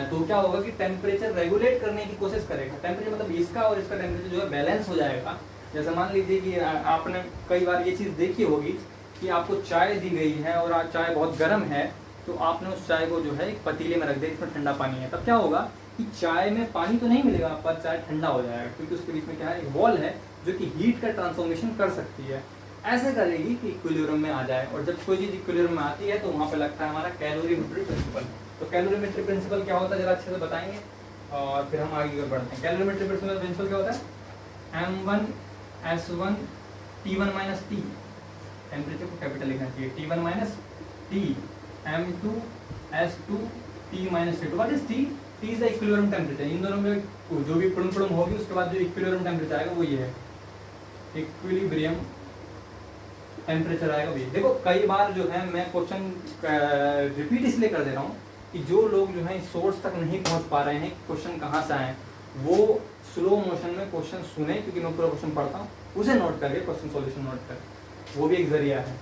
तो क्या होगा कि टेम्परेचर रेगुलेट करने की कोशिश करेगा। टेम्परेचर मतलब इसका और इसका टेम्परेचर जो है बैलेंस हो जाएगा। जैसे मान लीजिए कि आपने कई बार ये चीज़ देखी होगी कि आपको चाय दी गई है और आज चाय बहुत गर्म है, तो आपने उस चाय को जो है एक पतीले में रख दिया जिसमें ठंडा पानी है, तब क्या होगा कि चाय में पानी तो नहीं मिलेगा पर चाय ठंडा हो जाएगा, क्योंकि उसके बीच में क्या है, एक वॉल है जो कि हीट का ट्रांसफॉर्मेशन कर सकती है। ऐसे करेगी कि इक्विलिब्रियम में आ जाए, और जब कोई चीज़ इक्विलिब्रियम में आती है तो वहाँ पे लगता है हमारा कैलोरीमेट्री प्रिंसिपल। तो कैलोरीमेट्री प्रिंसिपल क्या होता है जरा अच्छे से बताएंगे, और फिर हम आगे बढ़ते हैं। कैलोरीमेट्री प्रिंसिपल क्या होता है, M1 S1 T1 minus T, temperature को कैपिटल लिखना चाहिए, T1 minus T, M2 S2 T minus T2। What is T? T is the equilibrium temperature. इन दोनों में जो भी पुड़म होगी उसके बाद जो इक्विलिब्रियम टेम्परेचर आएगा वो ये है, इक्विलिब्रियम टेम्परेचर आएगा भी। देखो कई बार जो है मैं क्वेश्चन रिपीट इसलिए कर दे रहा हूँ कि जो लोग जो है सोर्स तक नहीं पहुँच पा रहे हैं क्वेश्चन कहाँ से आए, वो स्लो मोशन में क्वेश्चन सुने, क्योंकि मैं पूरा क्वेश्चन पढ़ता हूँ, उसे नोट करके क्वेश्चन सॉल्यूशन नोट कर, वो भी एक जरिया है।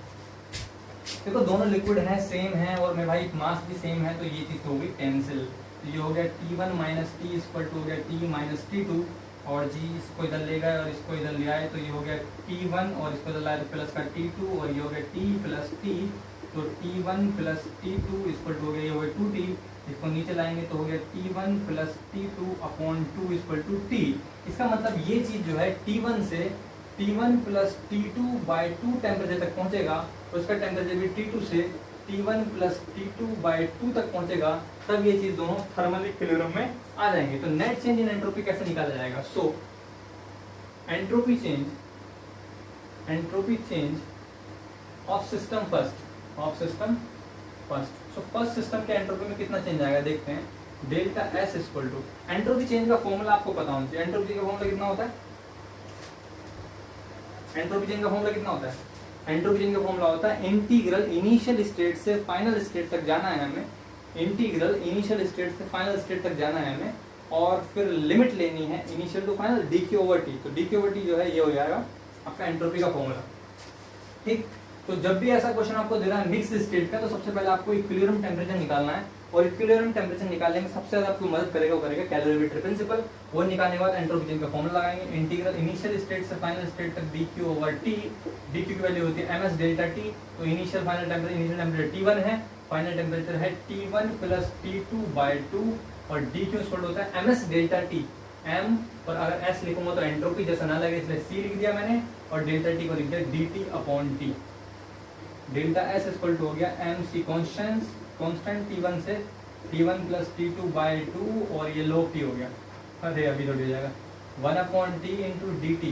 देखो दोनों लिक्विड है, सेम है, और मैं भाई मास भी सेम है, तो ये चीज़ हो गई कैंसिल। तो ये हो गया T1 minus T equal to हो गया T माइनस T2, और जी इसको इधर ले गए और इसको इधर ले आए, तो ये हो गया T1 और इसको इधर लाए तो प्लस का T2, और ये हो गया T प्लस T, तो T1 plus T2 equal to हो गया, ये हो गया 2T, इसको नीचे लाएंगे तो हो गया T1 plus T2 upon 2 equal to T। इसका मतलब ये चीज़ जो है T1 से T1 plus T2 by 2 temperature तक पहुँचेगा, और उसका टेम्परेचर भी T2 से T1 प्लस T2 बाई 2 तक पहुँचेगा, तब ये चीज़ दोनों थर्मल इक्विलिब्रियम में आ जाएंगे। तो नेट चेंज इन एंट्रोपी कैसे निकाला जाएगा? So entropy change of system first, so first system के एंट्रोपी में कितना चेंज आएगा देखते हैं। Delta S equal to, entropy change का फॉर्मूला आपको पता होना चाहिए। एंट्रोपी चेंज का फॉर्मूला कितना होता है? एंट्रोपी चेंज का फॉर्मूला कितना होता है? एंट्रोपी चेंज का फॉर्मूला होता है इंटीग्रल इनिशियल स्टेट से फाइनल स्टेट तक जाना है हमें, इंटीग्रल इनिशियल स्टेट से फाइनल स्टेट तक जाना है हमें, और फिर लिमिट लेनी है initial to final dq over T. तो dq ओवर टी जो है ये हो जाएगा आपका एंट्रोपी का फॉर्मूला। ठीक, तो जब भी ऐसा क्वेश्चन आपको दे रहा है मिक्स स्टेट का, तो सबसे पहले आपको इक्विलिब्रियम टेम्परेचर निकालना है, और इक्विलिब्रियम टेम्परेचर निकालने में सबसे ज्यादा आपको मदद करेगा वो करेगा कैलोरीमेट्री प्रिंसिपल। वो निकालने के बाद एंट्रोपी चेंज का फॉर्मूला लगाएंगे, इंटीग्रल इनिशियल स्टेट से फाइनल स्टेट तक dq ओवर टी, dq की वैल्यू होती है ms डेल्टा t। तो इनिशियल फाइनल टेम्परेचर T1 है, फाइनल टेम्परेचर है T1 प्लस T2 बाई 2, और dq स्क्वायर होता है ms डेल्टा t, m और अगर s लिखूंगा तो एंट्रोपी जैसा ना लगे इसलिए c लिख दिया मैंने, और डेल्टा t को लिख दिया dt upon t। Delta s equal to हो गया mc कांस्टेंट T1 से T1 प्लस T2 बाई 2, और ये log t हो गया, अरे अभी थोड़ी हो जाएगा 1 upon t into D T,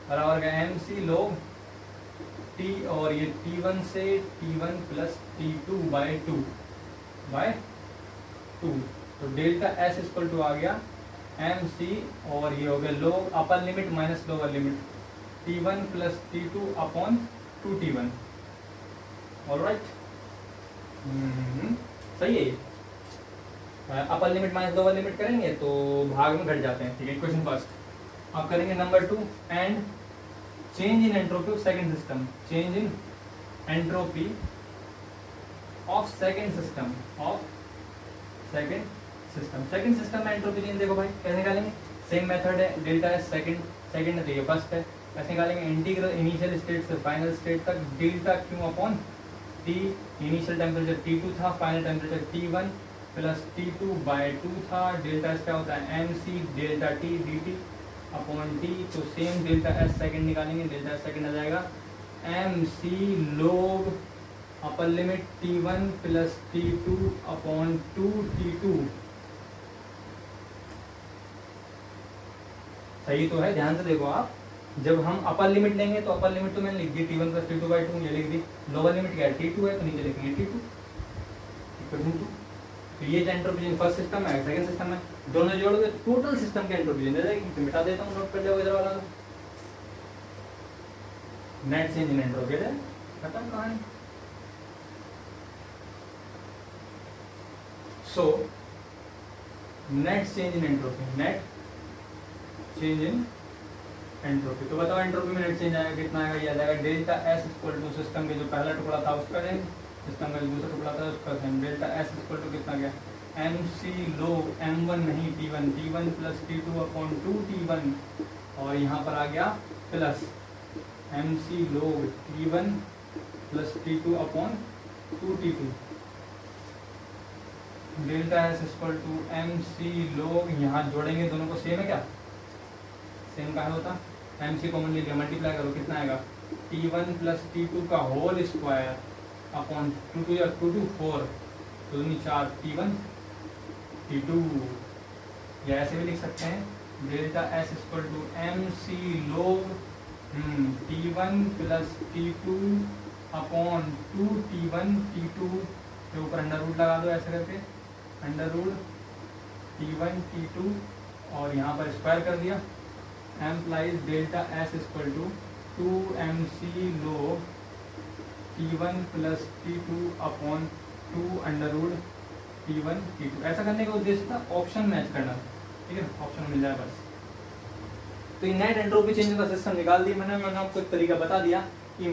बराबर गया mc log t, और ये T1 से T1 plus T2 by 2 by 2। तो डेल्टा s इक्वल टू आ गया mc, और ये हो गया log upper limit minus lower limit T1 plus T2 upon 2T1। Alright, सही है। Upper limit minus lower limit करेंगे तो भाग में घट जाते हैं। ठीक है, क्वेश्चन फर्स्ट आप करेंगे number 2, and change in entropy of second system, change in entropy of second system, second system में एंट्रोपी चेंज देखो भाई कैसे निकालेंगे। सेम मेथड है, डेल्टा एस सेकंड है तो ये फर्स्ट है, कैसे निकालेंगे इंटीग्रल इनिशियल स्टेट से फाइनल स्टेट तक delta Q upon T, initial temperature T2 था, final temperature T1 plus T2 by 2 था, डेल्टा क्या होता है mc delta t dt, upon T, तो सेम डेल्टा एस सेकंड निकालेंगे, डेल्टा एस सेकंड आ जाएगा एम सी लोग upper limit T1 plus T2 upon 2T2। सही तो है, ध्यान से देखो आप, जब हम अपर लिमिट लेंगे तो अपर लिमिट तो मैंने लिख दी T1 प्लस T2 बाई 2, ये लिख दी। लोअर लिमिट क्या है, T2 है, तो नीचे लिखेंगे T2 इक्वल टू 2। तो ये जो एंट्रोपी चेंज फर्स्ट सिस्टम है, सेकंड सिस्टम है, दोनों जोड़ोगे टोटल सिस्टम की एंट्रोपी चेंज हो जाएगी। तो मिटा देता हूँ, नोट कर जाओगे इधर वाला, नेट चेंज इन एंट्रोपी है, खत्म कहानी। सो net change in entropy, net change in entropy, तो बताओ एंट्रोपी में नेट चेंज आएगा कितना आएगा, ये आ जाएगा delta S equal to system के जो पहला टुकड़ा था उसका देंगे, सिस्टम का जो दूसरा टुकड़ा था उसका देंगे, डेल्टा एस इक्वल टू कितना गया एम सी लोग M1 नहीं T1, T1 plus T2 upon 2T1, और यहाँ पर आ गया plus M C log T1 plus T2 upon 2T2, delta S equal to M C log, यहाँ जोड़ेंगे दोनों को, सेम है क्या, सेम कहाँ होता, एम सी कॉमन ले लिया, मल्टीप्लाई करो कितना आएगा T1 प्लस T2 का होल स्क्वायर अपॉन 2 या 2 2 4, तो 4 T1 T2, या ऐसे भी लिख सकते हैं delta S equal to M C log T1 plus T2 upon 2T1 T2 के ऊपर अंडर रूट लगा दो ऐसे करके, अंडर रूट T1 T2 और यहाँ पर स्क्वायर कर दिया, implies delta S equal to 2MC log T1 plus T2 upon 2 under root T1 T2। ऐसा करने का उद्देश्य था ऑप्शन मैच करना, ठीक है, ऑप्शन मिल जाए बस। तो ये नेट एंट्रोपी चेंज का सिस्टम निकाल दिया मैंने आपको एक तरीका बता दिया कि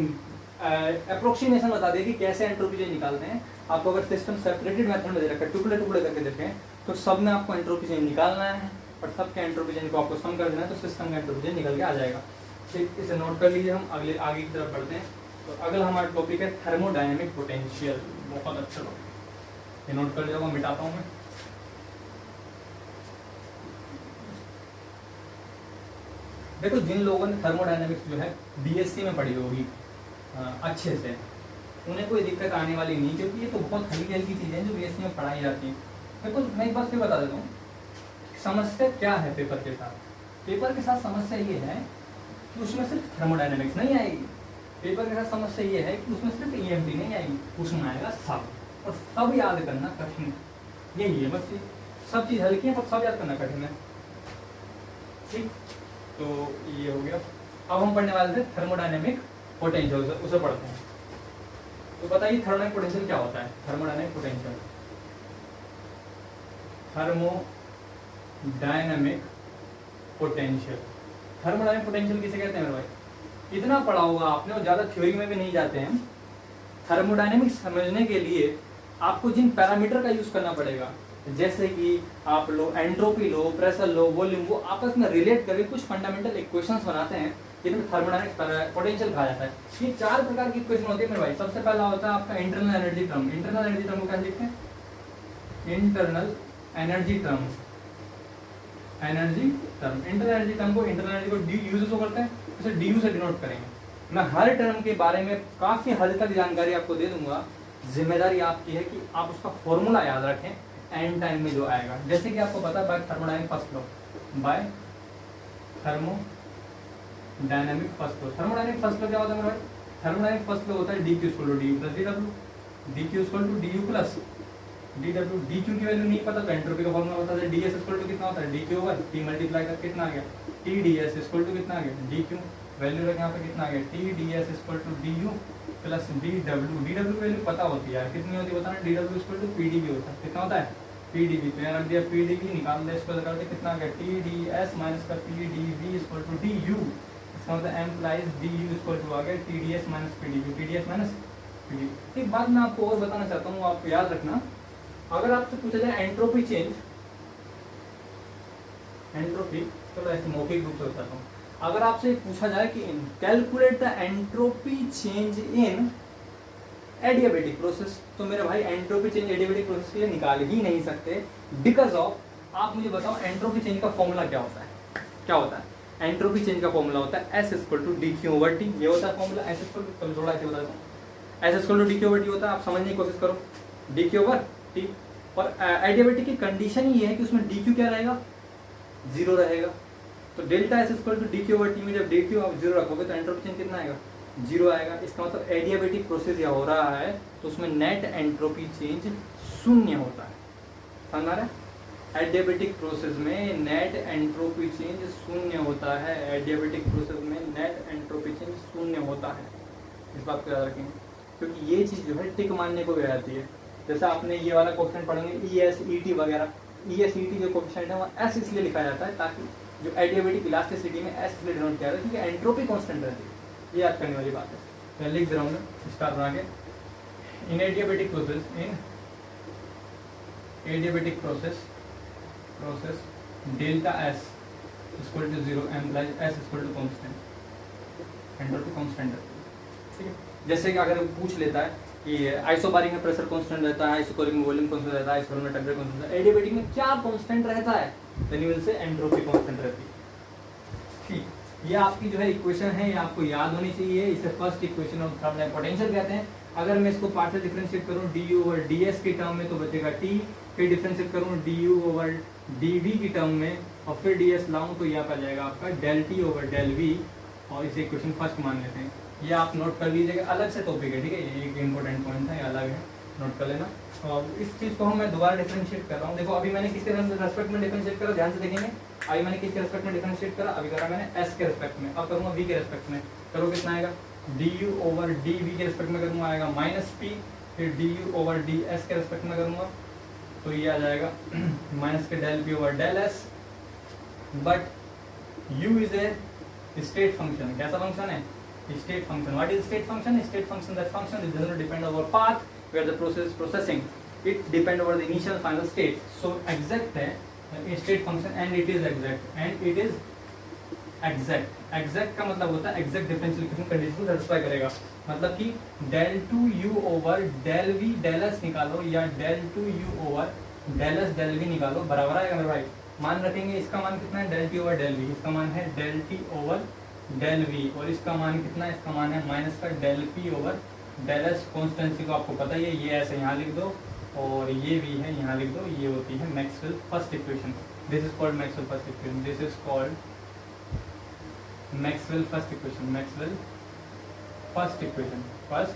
अप्रोक्सीमेशन बता दिया कि कैसे एंट्रोपी चेंज निकालते हैं। आपको अगर सिस्टम सेपरेटेड मेथड में दे रखा है, टुकड़े टुकड़े करके देखें, तो सब में आपको एंट्रोपी चेंज निकालना है और सबके एंट्रोपी चेंज को आपको सम कर देना है, तो सिस्टम का एंट्रोपी चेंज निकल के आ जाएगा। ठीक, इसे नोट कर लीजिए, हम अगले आगे की तरफ बढ़ते हैं। तो अगला हमारा टॉपिक है थर्मोडायनेमिक पोटेंशियल, बहुत अच्छा टॉपिक, ये नोट कर लीजिएगा, मिटाता हूँ मैं। देखो, जिन लोगों ने थर्मोडायनेमिक्स जो है बीएससी में पढ़ी होगी अच्छे से, उन्हें कोई दिक्कत आने वाली नहीं, क्योंकि ये तो बहुत हल्की हल्की चीज़ें हैं जो बीएससी में पढ़ाई जाती हैं। देखो, मैं एक बात फिर बता देता हूँ, समस्या क्या है पेपर के साथ। पेपर के साथ समस्या ये है कि उसमें सिर्फ थर्मोडायनेमिक्स नहीं आएगी, पेपर के साथ समस्या ये है कि उसमें सिर्फ ईएमटी नहीं आएगी, उसमें आएगा सब, और सब याद करना कठिन, यही है बस। सब चीज़ हल्की है पर सब याद करना कठिन है। ठीक, तो ये हो गया। अब हम पढ़ने वाले थे थर्मोडायनेमिक पोटेंशियल, उसे पढ़ते हैं। तो बताइए थर्मोडायनेमिक पोटेंशियल क्या होता है। Thermodynamic potential, thermodynamic potential, thermodynamic potential किसे कहते हैं मेरे भाई, इतना पढ़ा होगा आपने और ज़्यादा थ्योरी में भी नहीं जाते हैं। थर्मोडायनेमिक्स समझने के लिए आपको जिन पैरामीटर का यूज़ करना पड़ेगा, जैसे कि आप लो एंट्रोपी लो, प्रेशर लो, वॉल्यूम, वो आपस में रिलेट करके कुछ फंडामेंटल इक्वेशंस बनाते हैं, जिनमें थर्मोडायनेमिक पोटेंशियल कहा जाता है। ये 4 प्रकार की इक्वेशन होती है मेरे भाई। सबसे पहला होता है आपका internal energy term. Internal energy term को क्या लिखते हैं, internal energy term, energy term. Internal energy term को, इंटरनल एनर्जी को डी यू से करते हैं, उसे डी यू से डिनोट करेंगे। मैं हर टर्म के बारे में काफ़ी हद तक जानकारी आपको दे दूंगा, जिम्मेदारी आपकी है कि आप उसका फॉर्मूला याद रखें एंड टाइम में जो आएगा। जैसे कि आपको पता है by thermodynamic first law, by thermodynamic first law. Thermodynamic first law क्या होता है मेरे भाई, थर्मोडायनेमिक फर्स्ट लॉ होता है D Q equal to D U plus D W, D Q equal to D U plus D W. D Q की वैल्यू नहीं पता तो एंट्रोपी का फॉर्मूला बता दे, डी एस इक्वल टू कितना होता है, D Q over T multiply कर कितना आ गया, T D S equal to कितना आ गया, डी क्यू वैल्यू रख यहाँ पे कितना आ गया, T D S equal to D U plus D W. D W value पता होती है कितनी होती है बताना, D W equal to P D B होता है, कितना होता है पीडीबी। तो यहाँ रख दिया पीडीबी, निकाल दिया, इसको करते कितना आ गया, टी डी एस माइनस का P D V equal to D U, इसका मतलब implies D U equal to आ गया T D S minus P D V, T D S minus P D. एक बात मैं आपको और बताना चाहता हूँ, आप याद रखना, अगर आपसे पूछा जाए एंट्रोपी चेंज, एंट्रोपी, चलो ऐसे मौखिक रूप से बताता हूँ, अगर आपसे पूछा जाए कि calculate the entropy change in adiabatic process, तो मेरे भाई एंट्रोपी चेंज एडियाबेटिक प्रोसेस के लिए निकाल ही नहीं सकते, बिकॉज ऑफ, आप मुझे बताओ एंट्रोपी चेंज का फॉर्मूला क्या होता है, क्या होता है। एंट्रोपी चेंज का फॉर्मूला होता है S equal to D Q over T, ये होता है फॉर्मूला S इक्वल टू, थोड़ा ऐसे बता देता हूँ, S equal to D Q over T होता है, आप समझने की कोशिश करो, डी क्यू ओवर टी। और एडियाबेटिक की कंडीशन ही है कि उसमें डी क्यू क्या रहेगा, जीरो रहेगा। तो delta S equal to D Q over T में जब डी क्यू आप जीरो रखोगे तो एंट्रोपी चेंज कितना आएगा, जीरो आएगा। इसका मतलब एडियाबेटिक प्रोसेस या हो रहा है तो उसमें नेट एंट्रोपी चेंज शून्य होता है, समझ आ रहा है। एडियाबेटिक प्रोसेस में नेट एंट्रोपी चेंज शून्य होता है, एडियाबेटिक प्रोसेस में नेट एंट्रोपी चेंज शून्य होता है, इस बात को याद रखेंगे, क्योंकि ये चीज़ जो है टिक मानने को भी आ जाती है। जैसा आपने ये वाला क्वेश्चन पढ़ेंगे ES ET वगैरह, ES ET जो क्वेश्चन है वो S इसलिए लिखा जाता है ताकि जो एडियाबेटिक इलास्टिसिटी में S इसलिए डिनोट किया जाता है क्योंकि एंट्रोपी कांस्टेंट रहती है, ये याद करने वाली बात है। मैं लिख दे रहा हूँ स्टार बना के, in adiabatic process, in adiabatic process delta S equal to zero implies S equal to constant, entropy constant है, ठीक है। जैसे कि अगर पूछ लेता है कि आइसोबारिक में प्रेशर कांस्टेंट रहता है, आइसोकोरिक में वॉल्यूम कांस्टेंट रहता है, आइसोकोरिक में टेम्परेचर कांस्टेंट रहता है, एडियाबेटिक में क्या कांस्टेंट रहता है, then you will say entropy constant रहती है, ठीक। ये आपकी जो है इक्वेशन है, ये आपको याद होनी चाहिए, इसे first equation of thermal potential कहते हैं। अगर मैं इसको पार्शियल डिफरेंशिएट करूं du ओवर ds के टर्म में तो बचेगा t, फिर डिफरेंशिएट करूं du ओवर dv की टर्म में और फिर ds लाऊं तो यह आ जाएगा आपका del t over del v, और इसे इक्वेशन फर्स्ट मान लेते हैं। ये आप नोट कर लीजिएगा, अलग से टॉपिक है, ठीक है, ये एक इंपॉर्टेंट पॉइंट है, ये अलग है, नोट कर लेना। और इस चीज़ को मैं दोबारा डिफरेंशिएट कर रहा हूँ। देखो अभी मैंने किसके रेस्पेक्ट में डिफरेंशिएट करा, ध्यान से देखेंगे, अभी मैंने किसके रेस्पेक्ट में डिफरेंशिएट करा, अभी करा मैंने s के रेस्पेक्ट में, अब करूँगा v के रेस्पेक्ट में, करो कितना आएगा, du ओवर dv के रेस्पेक्ट में करूँगा आएगा माइनस p, फिर du ओवर ds के रेस्पेक्ट में करूँगा तो ये आ जाएगा माइनस के del p over del s, but u is a state function, कैसा फंक्शन है, state function. What is state function, state function that function is doesn't depend over path where the process processing, it depend over the initial final state. So exact है state function and it is exact, and it is exact. Exact का मतलब होता है एग्जैक्ट डिफरेंशियल इक्वेशन कंडीशन को सेटिस्फाई करेगा, मतलब कि del two U over del V del S निकालो या del two U over del S del V निकालो, बराबर आएगा मेरे भाई। मान रखेंगे इसका मान कितना है, del T over del V, इसका मान है del T over del V, और इसका मान कितना है, इसका मान है माइनस का del P over del S. Constancy को आपको पता ही है, ये ऐसे यहाँ लिख दो और ये भी है यहाँ लिख दो, ये होती है Maxwell first equation. This is called Maxwell first equation, this is called Maxwell first equation, Maxwell first equation, first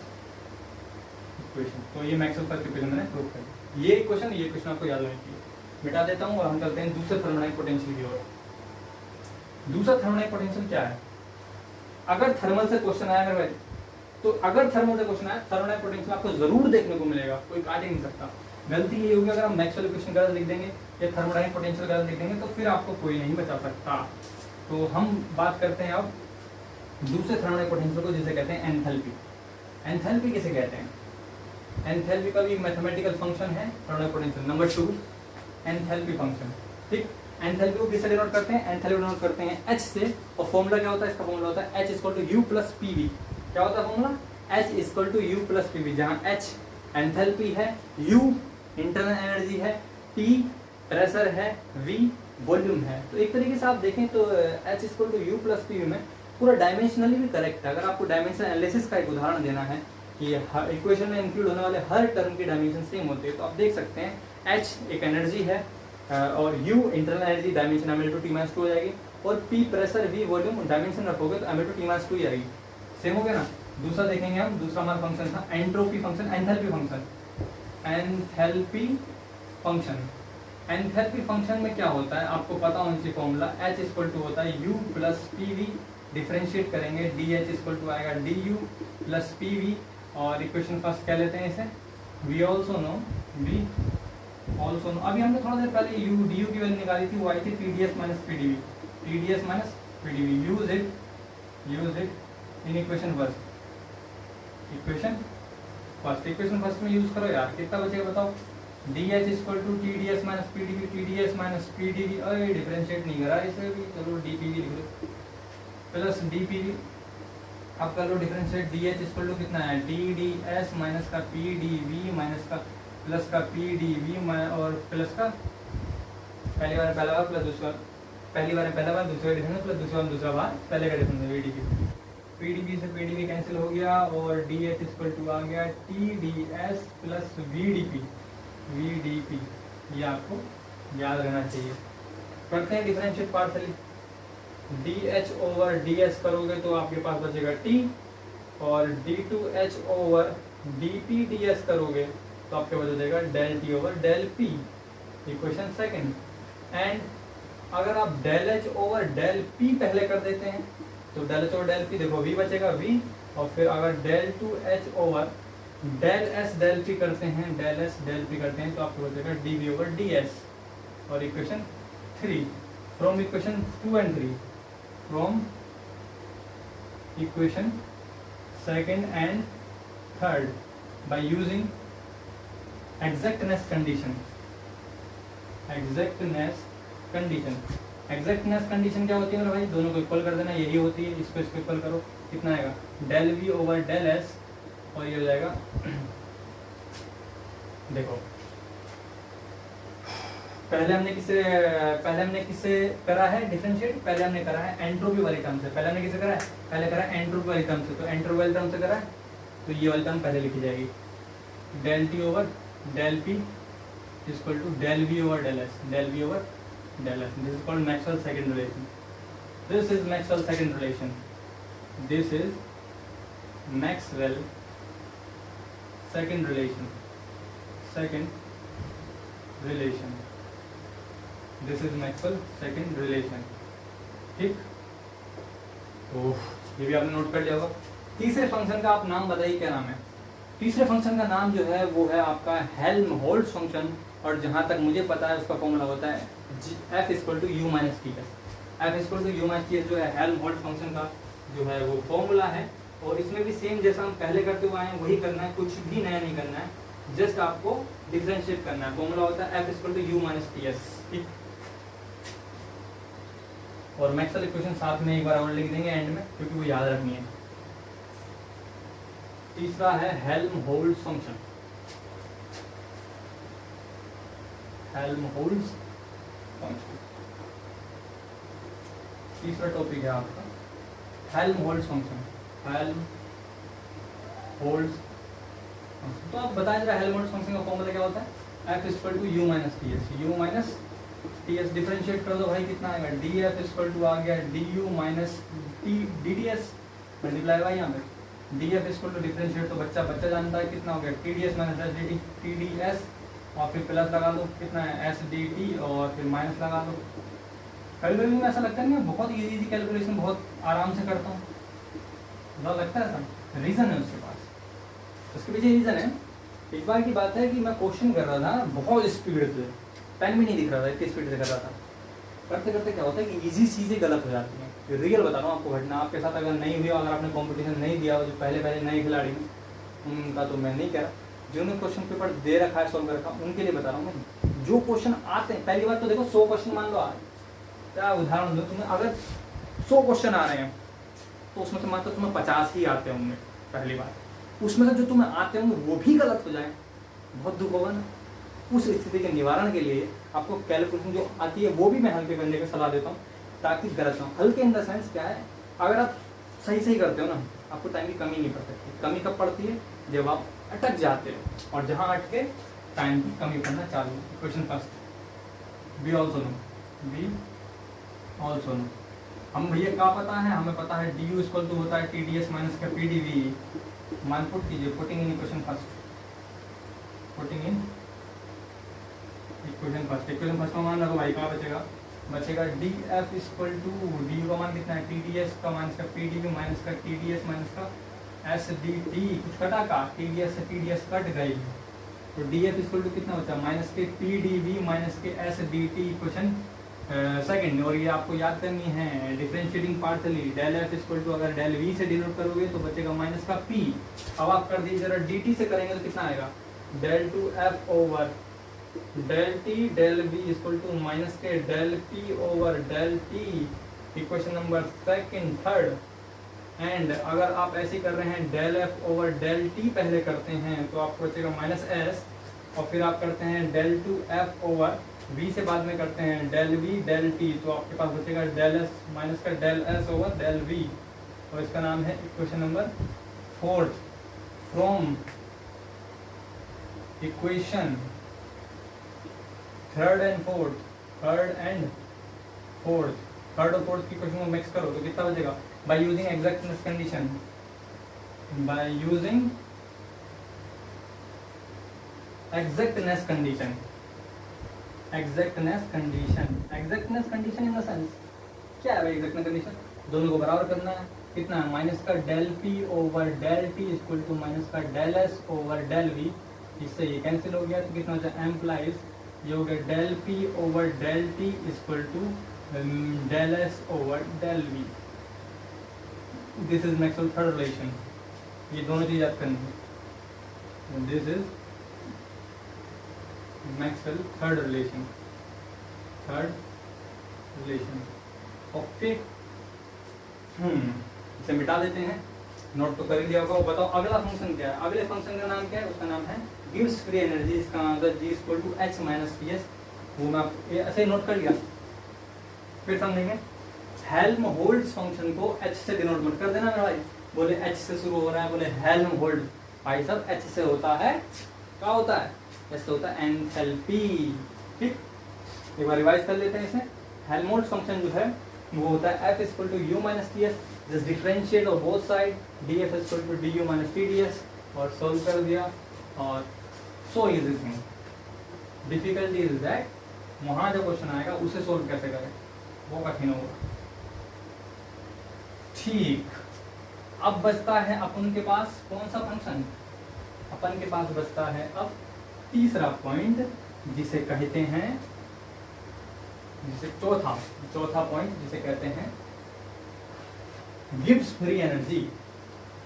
equation. तो ये मैक्सवेल फर्स्ट इक्वेशन मैंने प्रूव कर दी। ये इक्वेशन आपको याद होनी चाहिए। मिटा देता हूँ और हम चलते हैं दूसरे थर्मोडायनामिक पोटेंशियल की ओर। दूसरा थर्मोडायनामिक पोटेंशियल क्या है, अगर थर्मल से क्वेश्चन आया मेरे भाई, तो अगर थर्मल से क्वेश्चन आया, थर्मोडायनामिक पोटेंशियल आपको जरूर देखने को मिलेगा, कोई काट ही नहीं सकता। गलती ये होगी अगर हम मैक्सवेल इक्वेशन गलत लिख देंगे या थर्मोडायनामिक पोटेंशियल गलत लिख देंगे, तो फिर आपको कोई नहीं बचा सकता। तो हम बात करते हैं अब दूसरे थर्मोडायनामिक पोटेंशियल को, जिसे कहते हैं एंथैल्पी। एंथैल्पी किसे कहते हैं, एंथैल्पी का भी मैथमेटिकल फंक्शन है thermodynamic potential. Number 2 enthalpy function, ठीक। एंथैल्पी को किससे डिनोट करते हैं, एंथैल्पी डिनोट करते हैं H से, और फॉर्मूला क्या होता है, इसका फॉर्मूला होता है H equal to U plus PV। क्या होता है formula, H equal to U plus PV, जहाँ H एंथैल्पी है, U इंटरनल एनर्जी है, T प्रेशर है, V वॉल्यूम है। तो एक तरीके से आप देखें तो H equal to U plus PV में पूरा डायमेंशनली भी करेक्ट है। अगर आपको डायमेंशन एनालिसिस का एक उदाहरण देना है कि इक्वेशन में इंक्लूड होने वाले हर टर्म की डायमेंशन सेम होती है, तो आप देख सकते हैं H एक एनर्जी है और U internal energy dimension mL/T-2 हो जाएगी, और P pressure, V volume dimension रखोगे तो mL/T-2 ही आएगी। सेम हो गया ना। दूसरा देखेंगे हम, दूसरा हमारा फंक्शन था entropy function, enthalpy function. Enthalpy function, enthalpy function में क्या होता है आपको पता होना चाहिए फॉर्मूला, H इक्वल टू होता है U प्लस PV, डिफरेंशिएट करेंगे DH इक्वल टू आएगा DU प्लस PV, और इक्वेशन फर्स्ट क्या लेते हैं इसे, वी ऑल्सो नो, अभी हमने थोड़ा देर पहले du की वैल्यू निकाली थी, वो आई थी TDS minus PDV, TDS minus PDV। Use it in equation first में यूज करो यार। कितना बचेगा बताओ, DH equal to TDS minus PDV, TDS minus PDV, अरे डिफरेंशिएट नहीं करा इसे भी, चलो DPV लिख लो प्लस DPV। अब कर लो डिफरेंशिएट, DH इक्वल टू कितना है, TDS माइनस का PDV माइनस का प्लस का PDV और प्लस का पहला वाला प्लस दूसरा पहली बार में पहला बार, दूसरे का डिफरेंस प्लस दूसरा में दूसरा बार पहले का डिफरेंस है VDP। PDP से PDP कैंसिल हो गया और DH इक्वल टू आ गया TDS प्लस VDP। ये आपको याद रहना चाहिए। करते हैं differentiate partially. DH over DS करोगे तो आपके पास बचेगा T, और D2H ओवर DP DS करोगे तो आपके पास बचेगा del T over del P। Equation second. And अगर आप del H over del P पहले कर देते हैं तो del H over del P, देखो V बचेगा V, और फिर अगर del 2H over del S del P करते हैं, डेल S डेल P करते हैं तो आपको बचेगा dV ओवर DS। और equation 3 from equation 2 and 3, from equation second and third by using exactness condition. Exactness condition क्या होती है मेरे भाई? दोनों को इक्वल कर देना, यही होती है। इसको इक्वल करो, कितना आएगा? Del V over del S, और ये हो जाएगा देखो पहले हमने किससे करा है डिफरेंशिएट? पहले हमने करा है एंट्रोपी वाली टर्म से। पहले हमने किससे करा है? पहले करा है एंट्रोपी वाली टर्म से। तो एंट्रोपी वाली टर्म से करा है तो ये वाली टर्म पहले लिखी जाएगी, del T over del P equal to del V over del S, del V over del S। This is called Maxwell second relation. This is Maxwell second relation. This is Maxwell second relation. This is Maxwell second relation. ठीक, तो ये भी आपने नोट कर लिया होगा। तीसरे फंक्शन का आप नाम बताइए, क्या नाम है? तीसरे फंक्शन का नाम जो है वो है आपका हेल्महोल्ट्ज फंक्शन, और जहां तक मुझे पता है उसका फॉर्मूला होता है F equal to U minus T S. F equal to U minus T S जो है हेल्महोल्ट्ज फंक्शन का जो है वो फॉर्मूला है। और इसमें भी सेम जैसा हम पहले करते हुए आए हैं वही करना है, कुछ भी नया नहीं करना है, जस्ट आपको डिफरेंशिएट करना है। फॉर्मूला होता है F equal to U minus T S. ठीक, और मैक्सवेल इक्वेशन साथ में एक बार और लिख देंगे एंड में, क्योंकि वो याद रखनी है। तीसरा है हेल्महोल्ट्ज फंक्शन। हेल्महोल्ट्ज फंक्शन तीसरा टॉपिक है आपका, हेल्महोल्ट्ज फंक्शन। हेल्महोल्ट्ज फंक्शन, तो आप बताएं जरा हेल्महोल्ट्ज फंक्शन का फॉर्मूला क्या होता है? F equal to U minus T S. U minus T S differentiate कर दो भाई, कितना आएगा? DF इक्वल टू आ गया DU माइनस DTS मल्टीप्लाई भाई यहाँ पे DF इक्वल टू डिफरेंशिएट तो बच्चा जानता है कितना हो गया? TDS माइनस SDT, TDS और फिर प्लस लगा दो, कितना है? SDT और फिर माइनस लगा दो। कैलकुलेशन में ऐसा लगता नहीं है, बहुत इजी कैलकुलेशन बहुत आराम से करता हूँ, बहुत लगता है ऐसा। रीज़न है उसके पास, उसके पीछे रीज़न है। एक बार की बात है कि मैं क्वेश्चन कर रहा था बहुत स्पीड से, पेन भी नहीं दिख रहा था, इतनी स्पीड से कर रहा था। करते करते क्या होता है कि इजी चीज़ें गलत हो जाती हैं। रियल बता रहा हूँ आपको घटना, आपके साथ अगर नहीं हुई, अगर आपने कंपटीशन नहीं दिया हो, जो पहले नए खिलाड़ी हैं उनका तो मैं नहीं कह रहा, जिन्होंने क्वेश्चन पेपर दे रखा है, सॉल्व कर रखा, उनके लिए बता रहा हूँ मैं। जो क्वेश्चन आते हैं पहली बार तो देखो 100 क्वेश्चन मान लो आ, क्या उदाहरण दो तुम्हें, अगर 100 क्वेश्चन आ रहे हैं तो उसमें से मात्र तुम्हें 50 ही आते होंगे पहली बार, उसमें से जो तुम्हें आते होंगे वो भी गलत हो जाए, बहुत दुख होगा ना। उस स्थिति के निवारण के लिए आपको कैलकुलेशन जो आती है वो भी मैं हल्के करने की सलाह देता हूँ, ताकि गलत ना हो। हल्के इन द सेंस क्या है, अगर आप सही करते हो ना, आपको टाइम की कमी नहीं पड़ सकती। कमी कब पड़ती है? जब आप अटक जाते हो, और जहाँ अटके टाइम की कमी पड़ना चालू। Question first, be also know. हम भैया क्या पता है? हमें पता है डी यू इक्वल टू होता है TDS माइनस का PDV। मान पुट कीजिए, putting in equation first, putting in equation first का मान रखो भाई, क्या बचेगा DF इक्वल टू डी का मान कितना है? TDS का माइनस का PDV माइनस का TDS माइनस का SDT, कुछ कटा का TDS से TDS कट गई, तो DF इक्वल टू कितना बचा? माइनस के PDV माइनस के SDT इक्वेशन सेकंड। और ये आपको याद करनी है differentiating partially, del F equal to अगर डेल V से डिनोट करोगे तो बचेगा माइनस का P। अब आप कर दीजिए जरा DT से करेंगे तो कितना आएगा? Del two F over del T del V equal to minus के del P over del T, equation number second third. And अगर आप ऐसे कर रहे हैं del F over del T पहले करते हैं तो आपको बचेगा माइनस S, और फिर आप करते हैं del two F over v से बाद में करते हैं डेल v डेल t, तो आपके पास बचेगा डेल s माइनस का del s over del v, और इसका नाम है equation number 4 from equation third and fourth की इक्वेशन को मिक्स करो तो कितना बचेगा, by using exactness condition, by using exactness condition in the sense क्या है भाई एग्जैक्टनेस कंडीशन, दोनों को बराबर करना है, कितना है माइनस का del p over del t equal to minus का del s over del v, इससे ये कैंसिल हो गया तो कितना हो जाए एम्प्लाइज ये हो गया del p over del t equal to del s over del v, this is Maxwell third relation, ये दोनों चीज याद करनी है, this is Maxwell third relation okay. इसे मिटा देते हैं, नोट तो कर लिया होगा। बताओ अगला फंक्शन क्या है, अगले फंक्शन का नाम क्या है, उसका नाम है गिव्स फ्री एनर्जी, इसका नाम है g equal to h minus T S, वो मैं ऐसे नोट कर लिया, फिर समझेंगे। हेल्महोल्ट्ज फंक्शन को h से डिनोट मत कर देना मेरा भाई, बोले h से शुरू हो रहा है, बोले हेल्महोल्ट्ज, भाई साहब h से होता है, क्या होता है, ऐसे होता है एंथैल्पी, ठीक। एक बार रिवाइज कर लेते हैं इसे। हेल्महोल्ट्ज फंक्शन जो है वो होता है f equal to u minus T S, just differentiate of both side, df equal to du minus T D S, और सोल्व कर दिया, और so easy thing. Difficulty is that वहाँ जो क्वेश्चन आएगा उसे सोल्व कैसे करें, वो कठिन होगा, ठीक। अब बचता है अपन के पास कौन सा फंक्शन, अपन के पास बचता है अब तीसरा पॉइंट, जिसे कहते हैं, जिसे चौथा पॉइंट जिसे कहते हैं Gibbs free energy.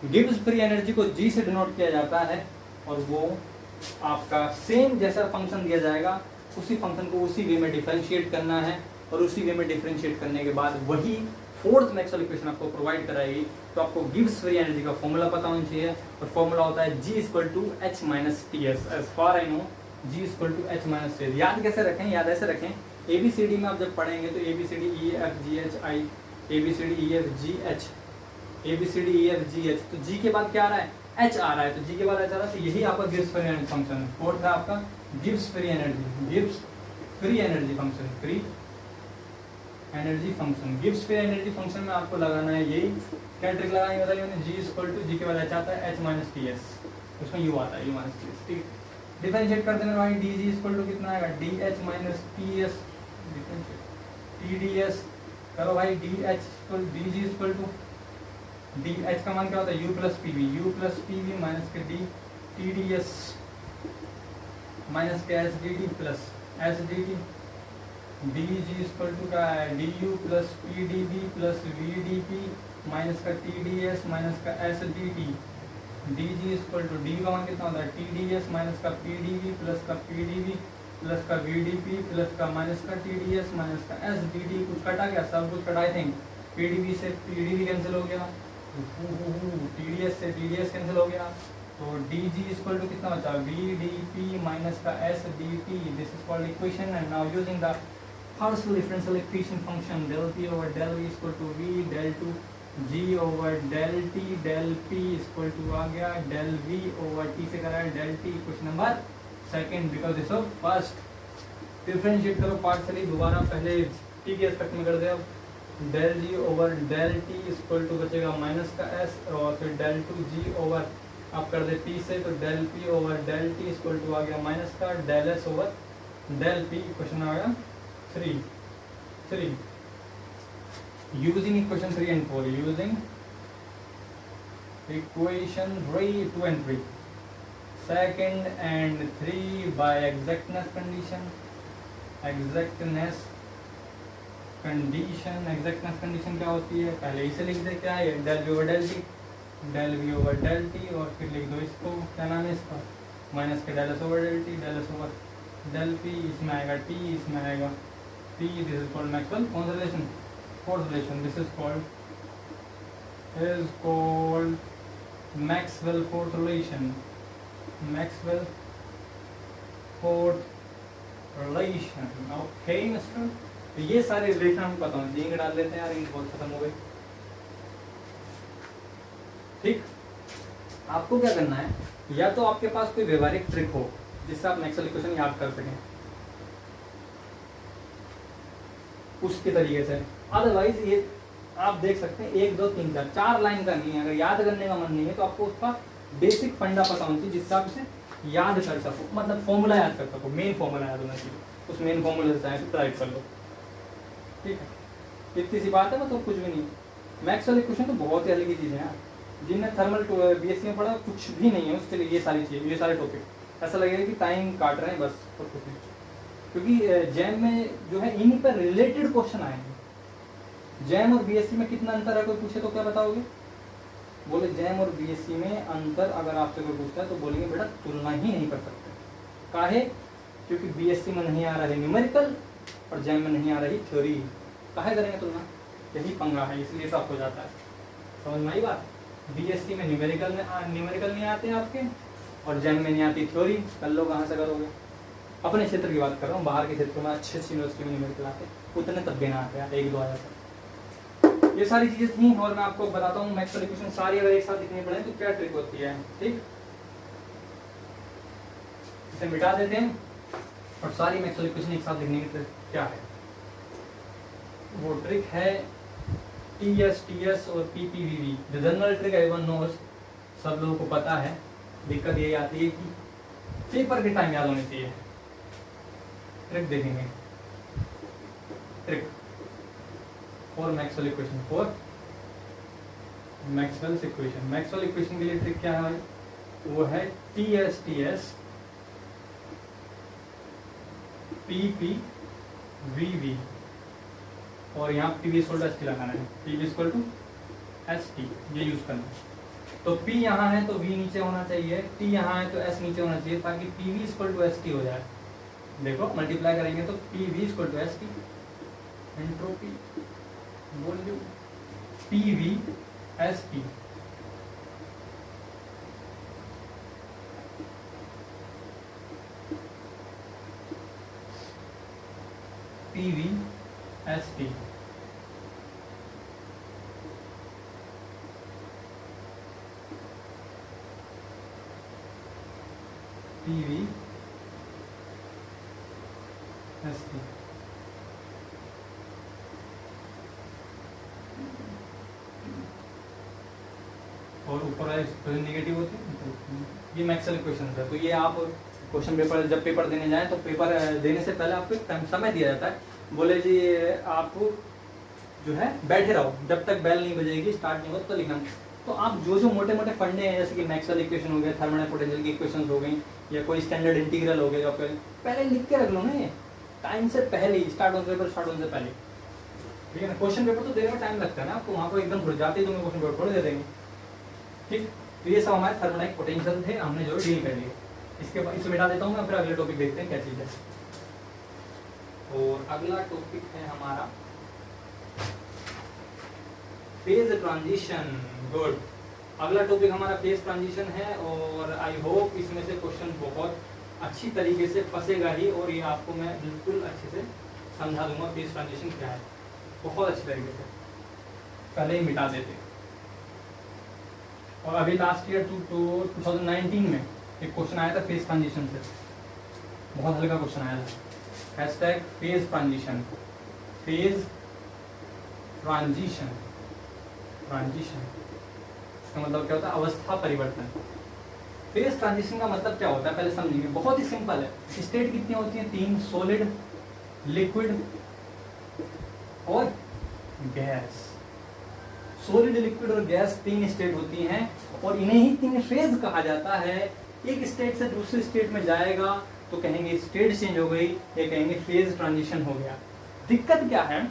Gibbs free energy को g से डिनोट किया जाता है, और वो आपका सेम जैसा फंक्शन दिया जाएगा उसी फंक्शन को उसी वे में डिफरेंशिएट करना है, और उसी वे में डिफरेंशिएट करने के बाद वही फोर्थ मैक्सवेल इक्वेशन आपको प्रोवाइड कराएगी। तो आपको गिब्स फ्री एनर्जी का फॉर्मूला पता होना चाहिए, और फॉर्मूला होता है g equal to h minus T S, as far I know g equal to h minus T S. याद कैसे रखें, याद ऐसे रखें, ABCD में आप जब पढ़ेंगे तो ABCD EFGH I, ABCD EFGH, ABCD EFGH, तो G के बाद क्या आ रहा है, H आ रहा है, तो G के बाद H आ रहा है, तो यही आपका गिब्स फ्री एनर्जी फंक्शन है। फोर्थ है आपका Gibbs free energy function. Gibbs free energy function में आपको लगाना है यही, क्या ट्रिक लगाएंगे बताइए, g इक्वल टू g के बाद H आता है h माइनस टी एस, उसमें u आता है u माइनस टी एस, ठीक। डिफरेंशिएट कर देना भाई, dg इक्वल टू कितना आएगा, dh minus T S, TDS करो भाई, dg इक्वल टू dh का मान क्या होता है u प्लस पीवी माइनस के d TDS माइनस के SDT plus SDT, dg equal to क्या है, du plus PDB plus VDP minus का TDS माइनस का SDT, dg equal to d का मान कितना होता है, TDS माइनस का PDB प्लस का PDB प्लस का VDP प्लस का माइनस का TDS माइनस का SDT, कुछ कटा गया, सब कुछ कटा, आई थिंक PDB से PDB कैंसिल हो गया, TDS से TDS कैंसिल हो गया, तो dg इक्वल टू कितना बचा, VDP माइनस का SDT, this is called equation. And now using the partial differential equation function del p over del v equal to v del two g over del t del p equal to आ गया del v ओवर t से करा है del t, equation number second, because this of first. Differentiate करो पार्शियली, दोबारा पहले t के एस्पेक्ट में कर दे, अब del g over del t equal to बचेगा माइनस का s, और फिर del टू g ओवर आप कर दे p से, तो del p over del t equal to आ गया माइनस का del s over del p, equation आ गया 3। Using equation 3 and 4, using equation 3, 2 and 3, second and 3 by exactness condition क्या होती है, पहले इसे लिख दे, क्या है del v over del t, और फिर लिख दो इसको, क्या नाम है इसका, माइनस के del s over del p, इसमें आएगा t, इसमें आएगा p, this is called Maxwell कौन सा relation, fourth relation, this is called Maxwell fourth relation, Maxwell fourth relation. Okay mister, तो ये सारे रिलेशन हमको पता होने चाहिए। डाल लेते हैं यार, इंक बहुत खत्म हो गई। ठीक, आपको क्या करना है, या तो आपके पास कोई व्यवहारिक ट्रिक हो जिससे आप मैक्सवेल इक्वेशन याद कर सकें उसके तरीके से, अदरवाइज ये आप देख सकते हैं 1 2 3 4 4 लाइन का नहीं है। अगर याद करने का मन नहीं है तो आपको उसका बेसिक फंडा पता होना चाहिए जिससे आप इसे याद कर सको, मतलब फॉर्मूला याद कर सको, मेन फॉर्मूला याद होना चाहिए। उस मेन फॉर्मूले से चाहे तो टाइप कर लो। ठीक है, इतनी सी बात है, मतलब कुछ भी नहीं। मैक्सवेल इक्वेशन तो बहुत ही अलग ही चीज़ है यार, जिनने थर्मल बीएससी में पढ़ा कुछ भी नहीं है उसके लिए ये सारी चीज़, ये सारे टॉपिक ऐसा लगेगा कि टाइम काट रहे हैं बस, और कुछ नहीं। क्योंकि जैम में जो है इन्हीं पर रिलेटेड क्वेश्चन आएंगे। जैम और बीएससी में कितना अंतर है, कोई पूछे तो क्या बताओगे? बोले जैम और बीएससी में अंतर अगर आपसे कोई पूछता है तो बोलेंगे बेटा तुलना ही नहीं कर सकते। काहे? क्योंकि बीएससी में नहीं आ रहा है न्यूमेरिकल और जैम में नहीं आ रही थ्योरी। काहे करेंगे तुलना? यही पंगा है, इसलिए सब हो जाता है। समझ में आई बात? बीएससी में न्यूमेरिकल नहीं आते हैं आपके, और जैम में नहीं आती थ्योरी। कर लो, कहाँ से करोगे? अपने क्षेत्र की बात कर रहा हूँ, बाहर के क्षेत्र में अच्छी यूनिवर्सिटी में न्यूमेरिकल आते, उतने तब भी ना आते हैं, 1 2 आ जाते। ये सारी चीजें थी, और मैं आपको बताता हूँ मैथ्स इक्वेशन सारी अगर एक साथ लिखनी पड़े तो क्या ट्रिक होती है। ठीक, इसे मिटा देते हैं और सारी मैथ्स इक्वेशन एक साथ लिखने की ट्रिक क्या है? वो ट्रिक है TS और PPVV, जो जनरल ट्रिक एवरीवन नोस, सब लोगों को पता है। दिक्कत यही आती है कि पेपर के टाइम याद होनी चाहिए। ट्रिक देखेंगे, trick for Maxwell equation, for Maxwell equation. Maxwell equation के लिए ट्रिक क्या है भाई? वो है TS PPVV, और यहाँ PV इक्वल टू ST लगाना है। PV इक्वल टू ST, ये यूज करना है। तो P यहाँ है तो V नीचे होना चाहिए, T यहाँ है तो S नीचे होना चाहिए, ताकि PV इक्वल टू ST हो जाए। देखो मल्टीप्लाई करेंगे तो PV equal to ST, entropy volume PV ST। PV ST PV ST। और ऊपर वाले नेगेटिव होते हैं। ये मैक्सवेल इक्वेशन है। तो ये आप क्वेश्चन पेपर जब पेपर देने जाएं तो पेपर देने से पहले आपको एक टाइम समय दिया जाता है। बोले जी आप जो है बैठे रहो, जब तक बेल नहीं बजेगी, स्टार्ट नहीं हो तो लिखना। तो आप जो जो मोटे मोटे फंडे हैं, जैसे कि मैक्सवेल इक्वेशन हो गए, थर्मल पोटेंशियल की इक्वेशंस हो गई, या कोई स्टैंडर्ड इंटीग्रल हो गया, जो आपके पहले लिख के रख लो ना, ये टाइम से पहले ही, स्टार्ट होने से पहले। ठीक है ना? क्वेश्चन पेपर तो देने में टाइम लगता है ना आपको, वहाँ को एकदम घुस जाते ही तुम्हें क्वेश्चन पेपर थोड़े दे देंगे। ठीक, तो ये सब हमारे थर्मोडाइनमिक पोटेंशियल थे, हमने जो डील कर लिए। इसके बाद इसे मिटा देता हूँ मैं, फिर अगले टॉपिक देखते हैं क्या चीज़ है। और अगला टॉपिक है हमारा फेज ट्रांजिशन। गुड, अगला टॉपिक हमारा फेज ट्रांजिशन है, और आई होप इसमें से क्वेश्चन बहुत अच्छी तरीके से फंसेगा ही, और ये आपको मैं बिल्कुल अच्छे से समझा दूंगा फेज ट्रांजिशन क्या है, बहुत अच्छी तरीके से। पहले ही मिटा देते। और अभी लास्ट ईयर 2019 में एक क्वेश्चन आया था फेज ट्रांजिशन से, बहुत हल्का क्वेश्चन आया था। Hashtag phase transition, phase transition, transition इसका मतलब क्या होता है? अवस्था परिवर्तन। फेज ट्रांजिशन का मतलब क्या होता है पहले समझेंगे। बहुत ही सिंपल है। स्टेट कितनी होती है? 3, सॉलिड, लिक्विड और गैस। सॉलिड, लिक्विड और गैस 3 स्टेट होती हैं, और इन्हें ही 3 फेज कहा जाता है। एक स्टेट से दूसरे स्टेट में जाएगा तो कहेंगे स्टेट चेंज हो गई, या कहेंगे फेज ट्रांजिशन हो गया। दिक्कत क्या है?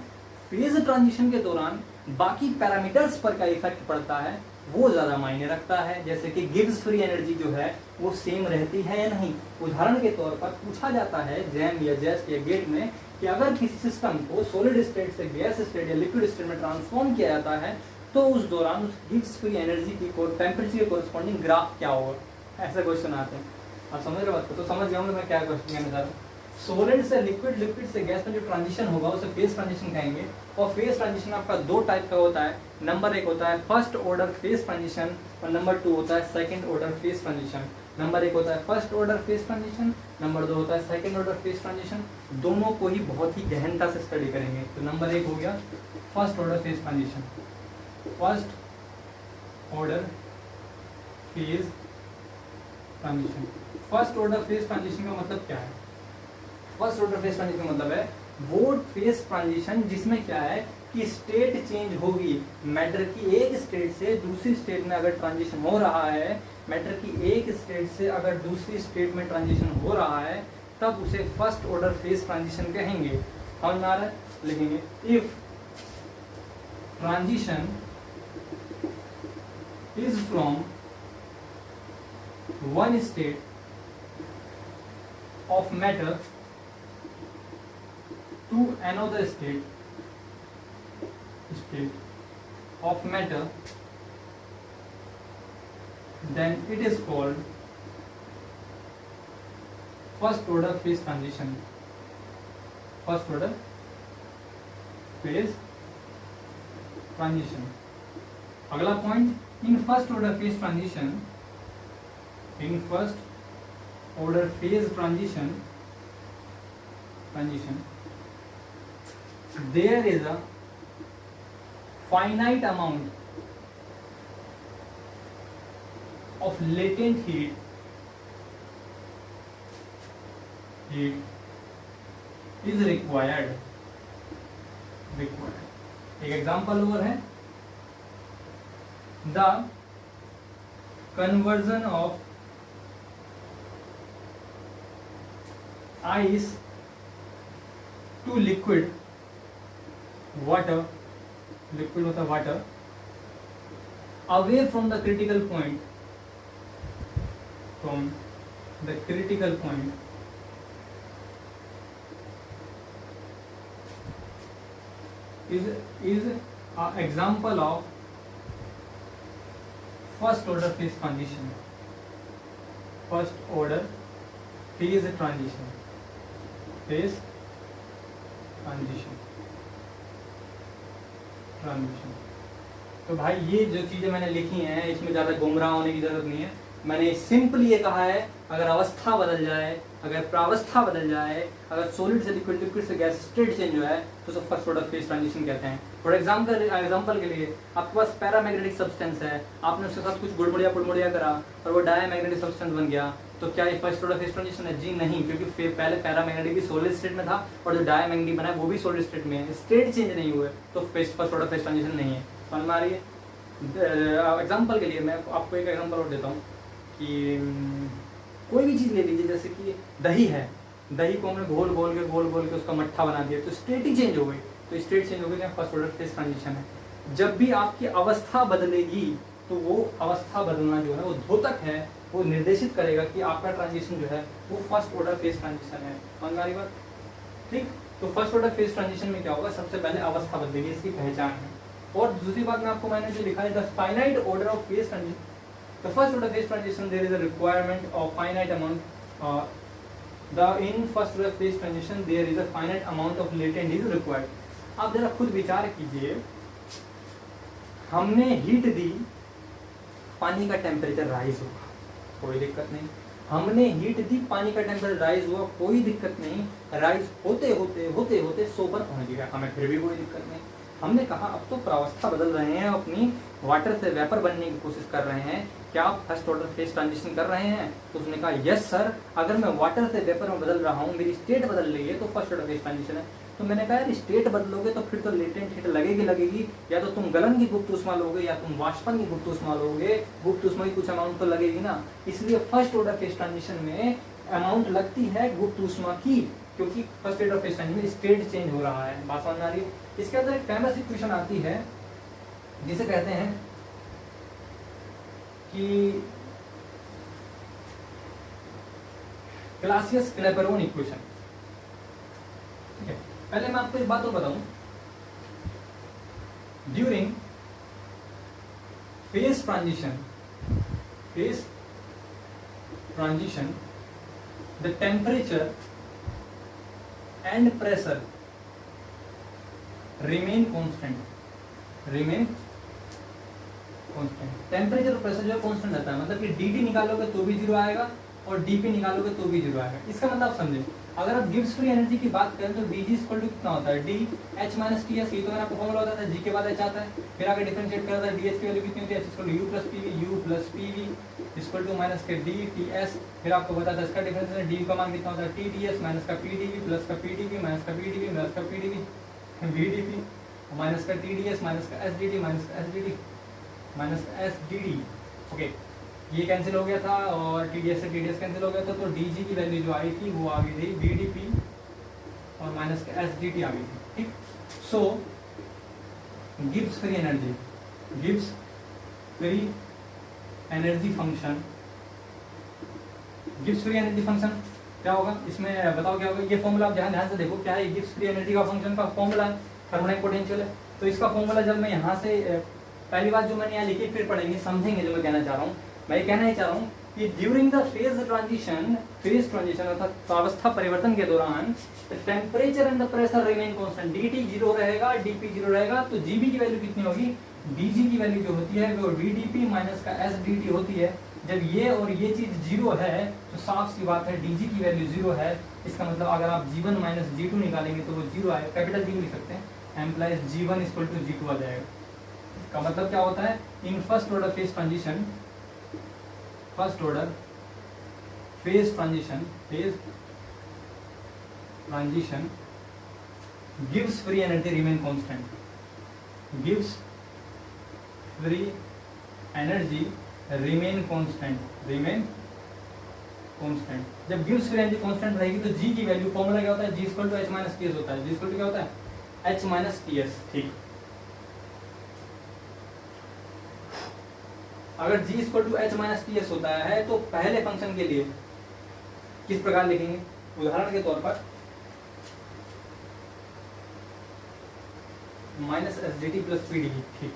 फेज ट्रांजिशन के दौरान बाकी पैरामीटर्स पर का इफेक्ट पड़ता है, वो ज्यादा मायने रखता है। जैसे कि गिब्स फ्री एनर्जी जो है वो सेम रहती है या नहीं। उदाहरण के तौर पर पूछा जाता है जैम या जेस्ट या गेट में कि अगर किसी सिस्टम को सॉलिड स्टेट से गैस स्टेट या लिक्विड स्टेट में ट्रांसफॉर्म किया जाता है तो उस दौरान उस गिब्स फ्री एनर्जी की टेम्परेचर के कोरस्पॉन्डिंग ग्राफ क्या होगा। ऐसे क्वेश्चन आते हैं। आप समझ रहे बात को? तो समझ जाऊंगे मैं क्या क्वेश्चन कहना चाह रहा हूँ। सॉलिड से लिक्विड, लिक्विड से गैस में जो ट्रांजिशन होगा उसे फेज ट्रांजिशन कहेंगे। और फेज ट्रांजिशन आपका दो टाइप का होता है। नंबर एक होता है फर्स्ट ऑर्डर फेज ट्रांजिशन और नंबर टू होता है second order phase transition. Number एक होता है first order phase transition, number दो होता है सेकंड ऑर्डर फेज ट्रांजिशन। दोनों को ही बहुत ही गहनता से स्टडी करेंगे। तो नंबर एक हो गया first order phase transition. First order phase transition. First order phase transition का मतलब क्या है? फर्स्ट ऑर्डर फेज ट्रांजिशन का मतलब है वो फेज ट्रांजिशन जिसमें क्या है कि स्टेट चेंज होगी। मैटर की एक स्टेट से दूसरी स्टेट में अगर ट्रांजिशन हो रहा है, मैटर की एक स्टेट से अगर दूसरी स्टेट में ट्रांजिशन हो रहा है, तब उसे फर्स्ट ऑर्डर फेज ट्रांजिशन कहेंगे। समझ में आ रहा है? लिखेंगे if transition is from one state of matter to another state of matter, then it is called first order phase transition. First order phase transition. अगला point, in first order phase transition, in first order phase transition there is a finite amount of latent heat is required. एक एग्जांपल और है, the conversion of ice to liquid water, liquid होता water, away from the critical point, from the critical point is an example of first order phase transition. First order phase transition. Phase transition. तो भाई ये जो चीजें मैंने लिखी हैं इसमें ज्यादा गुमराह होने की जरूरत नहीं है। मैंने सिंपली ये कहा है अगर अवस्था बदल जाए, अगर प्रावस्था बदल जाए, अगर सॉलिड से लिक्विड, लिक्विड से गैस स्टेट चेंज हुआ है तो उसे फर्स्ट ऑर्डर फेज ट्रांजिशन कहते हैं। फॉर एग्जांपल के लिए आपके पास पैरामैग्नेटिक सब्सटेंस है, आपने उसके साथ कुछ गुड़मुड़िया पुड़मुड़िया करा और वो डायमैग्नेटिक सब्सटेंस बन गया, तो क्या ये फर्स्ट ऑर्डर फेज ट्रांजिशन है? जी नहीं, क्योंकि पहले पैरामैग्नेटिक भी सॉलिड स्टेट में था और जो डायमैग्नेटिक बना है वो भी सॉलिड स्टेट में है, स्टेट चेंज नहीं हुए तो फर्स्ट ऑर्डर फेज ट्रांजिशन नहीं है। समझ में आ रही है? एग्जांपल के लिए मैं आपको एक एग्जांपल और देता हूँ कि कोई भी चीज़ ले लीजिए, जैसे कि दही है, दही को हमने घोल घोल के उसका मट्ठा बना दिया तो स्टेट ही चेंज हो गई, तो स्टेट चेंज हो गई, फर्स्ट ऑर्डर फेज ट्रांजिशन है। जब भी आपकी अवस्था बदलेगी तो वो अवस्था बदलना जो है वो द्योतक है, वो निर्देशित करेगा कि आपका ट्रांजिशन जो है वो फर्स्ट ऑर्डर फेज ट्रांजिशन है। समझ में आ रही बात? ठीक, तो फर्स्ट ऑर्डर फेज ट्रांजिशन में क्या होगा, सबसे पहले अवस्था बदलेगी, इसकी पहचान है। और दूसरी बात में आपको मैंने जो लिखा है, the finite order of phase transition, the first order phase transition there is a requirement of finite amount, in first order phase transition there is a finite amount of latent is required. आप जरा खुद विचार कीजिए, हमने हीट दी, पानी का टेम्परेचर राइज हुआ, कोई दिक्कत नहीं। हमने हीट दी, पानी का टेम्परेचर राइज हुआ, कोई दिक्कत नहीं। राइज होते होते होते होते 100 पर पहुंच गया, हमें फिर भी कोई दिक्कत नहीं। हमने कहा अब तो प्रावस्था बदल रहे हैं, अपनी वाटर से वेपर बनने की कोशिश कर रहे हैं, क्या आप फर्स्ट ऑर्डर फेज ट्रांजिशन कर रहे हैं? तो उसने कहा यस सर, अगर मैं वाटर से वेपर में बदल रहा हूँ, मेरी स्टेट बदल रही है तो फर्स्ट ऑर्डर फेज ट्रांजिशन है। तो मैंने कहा यार स्टेट बदलोगे तो फिर तो लेटेंट हीट लगेगी, या तो तुम गलन की गुप्त ऊष्मा लोगे या तुम वाष्पन की गुप्त ऊष्मा लोगे, गुप्त ऊष्मा की कुछ अमाउंट तो लगेगी ना। इसलिए फर्स्ट ऑर्डर फेज ट्रांजिशन में अमाउंट लगती है गुप्त ऊष्मा की, क्योंकि फर्स्ट ऑर्डर फेज ट्रांजिशन में स्टेट चेंज हो रहा है। बात समझ आ रही है? इसके अंदर एक फेमस इक्वेशन आती है जिसे कहते हैं कि क्लासियस-क्लैपेरॉन इक्वेशन। ठीक है, पहले मैं आपको एक बात और बताऊं, during phase transition the temperature and pressure remain constant, remain constant. Temperature और प्रेशर जो है कांस्टेंट रहता है, मतलब कि dt निकालोगे तो भी जीरो आएगा और dp निकालोगे तो भी जीरो आएगा। इसका मतलब आप समझे, अगर आप गिब्स फ्री एनर्जी की बात करें तो dg इक्वल टू कितना होता है, d h minus T S, ये तो मेरा फॉर्मूला होता था, g के बाद h आता है, फिर आगे डिफरेंशिएट करता है, dh की वैल्यू कितनी होती है, h equal to u plus pv equal to minus के dts, फिर आपको बताता है इसका डिफरेंस d का मान कितना होता है, tds माइनस का pdv प्लस का pdv माइनस का pdv माइनस का pdv vdp माइनस का tds माइनस का sdt माइनस का sdt माइनस का sdd। ओके, ये कैंसिल हो गया था और TDS से TDS कैंसिल हो गया था, तो DG की वैल्यू जो आई थी वो आ गई थी VDP और माइनस का SDT आ गई थी। ठीक, so Gibbs free energy, Gibbs free energy function, Gibbs free energy function क्या होगा, इसमें बताओ क्या होगा। ये फॉर्मूला आप ध्यान से देखो, क्या है, गिब्स फ्री एनर्जी का फंक्शन का फॉर्मूला है, थर्मोडायनामिक पोटेंशियल है। तो इसका फॉर्मूला जब मैं यहाँ से पहली बात जो मैंने यहाँ लिखी, फिर पढ़ेंगे, समझेंगे जो मैं कहना चाह रहा हूँ। मैं ये कहना ही चाह रहा हूँ कि ड्यूरिंग द फेज ट्रांजिशन अर्थात अवस्था परिवर्तन के दौरान temperature and the pressure remain constant, dt zero रहेगा, dp जीरो रहेगा, तो gb की वैल्यू कितनी होगी, dg की वैल्यू जो होती है वो vdp माइनस का sdt होती है। जब ये और ये चीज जीरो है तो साफ सी बात है dg की वैल्यू जीरो है। इसका मतलब अगर आप g1 माइनस g2 निकालेंगे तो वो जीरो आएगा, कैपिटल G लिख सकते हैं, employees g1 equal to g2 आ जाएगा। का मतलब क्या होता है, in first order phase transition, first order phase transition gives free energy remain constant, gives free energy remain constant, remain constant. जब गिव्स फ्री एनर्जी कांस्टेंट रहेगी तो जी की वैल्यू, फॉर्मूला क्या होता है, जी equal to H minus T S होता है, जी इक्वल टू क्या होता है, एच माइनस टी एस। ठीक, अगर g equal to H minus T S होता है तो पहले फंक्शन के लिए किस प्रकार लिखेंगे, उदाहरण के तौर पर minus S D T plus P D. ठीक,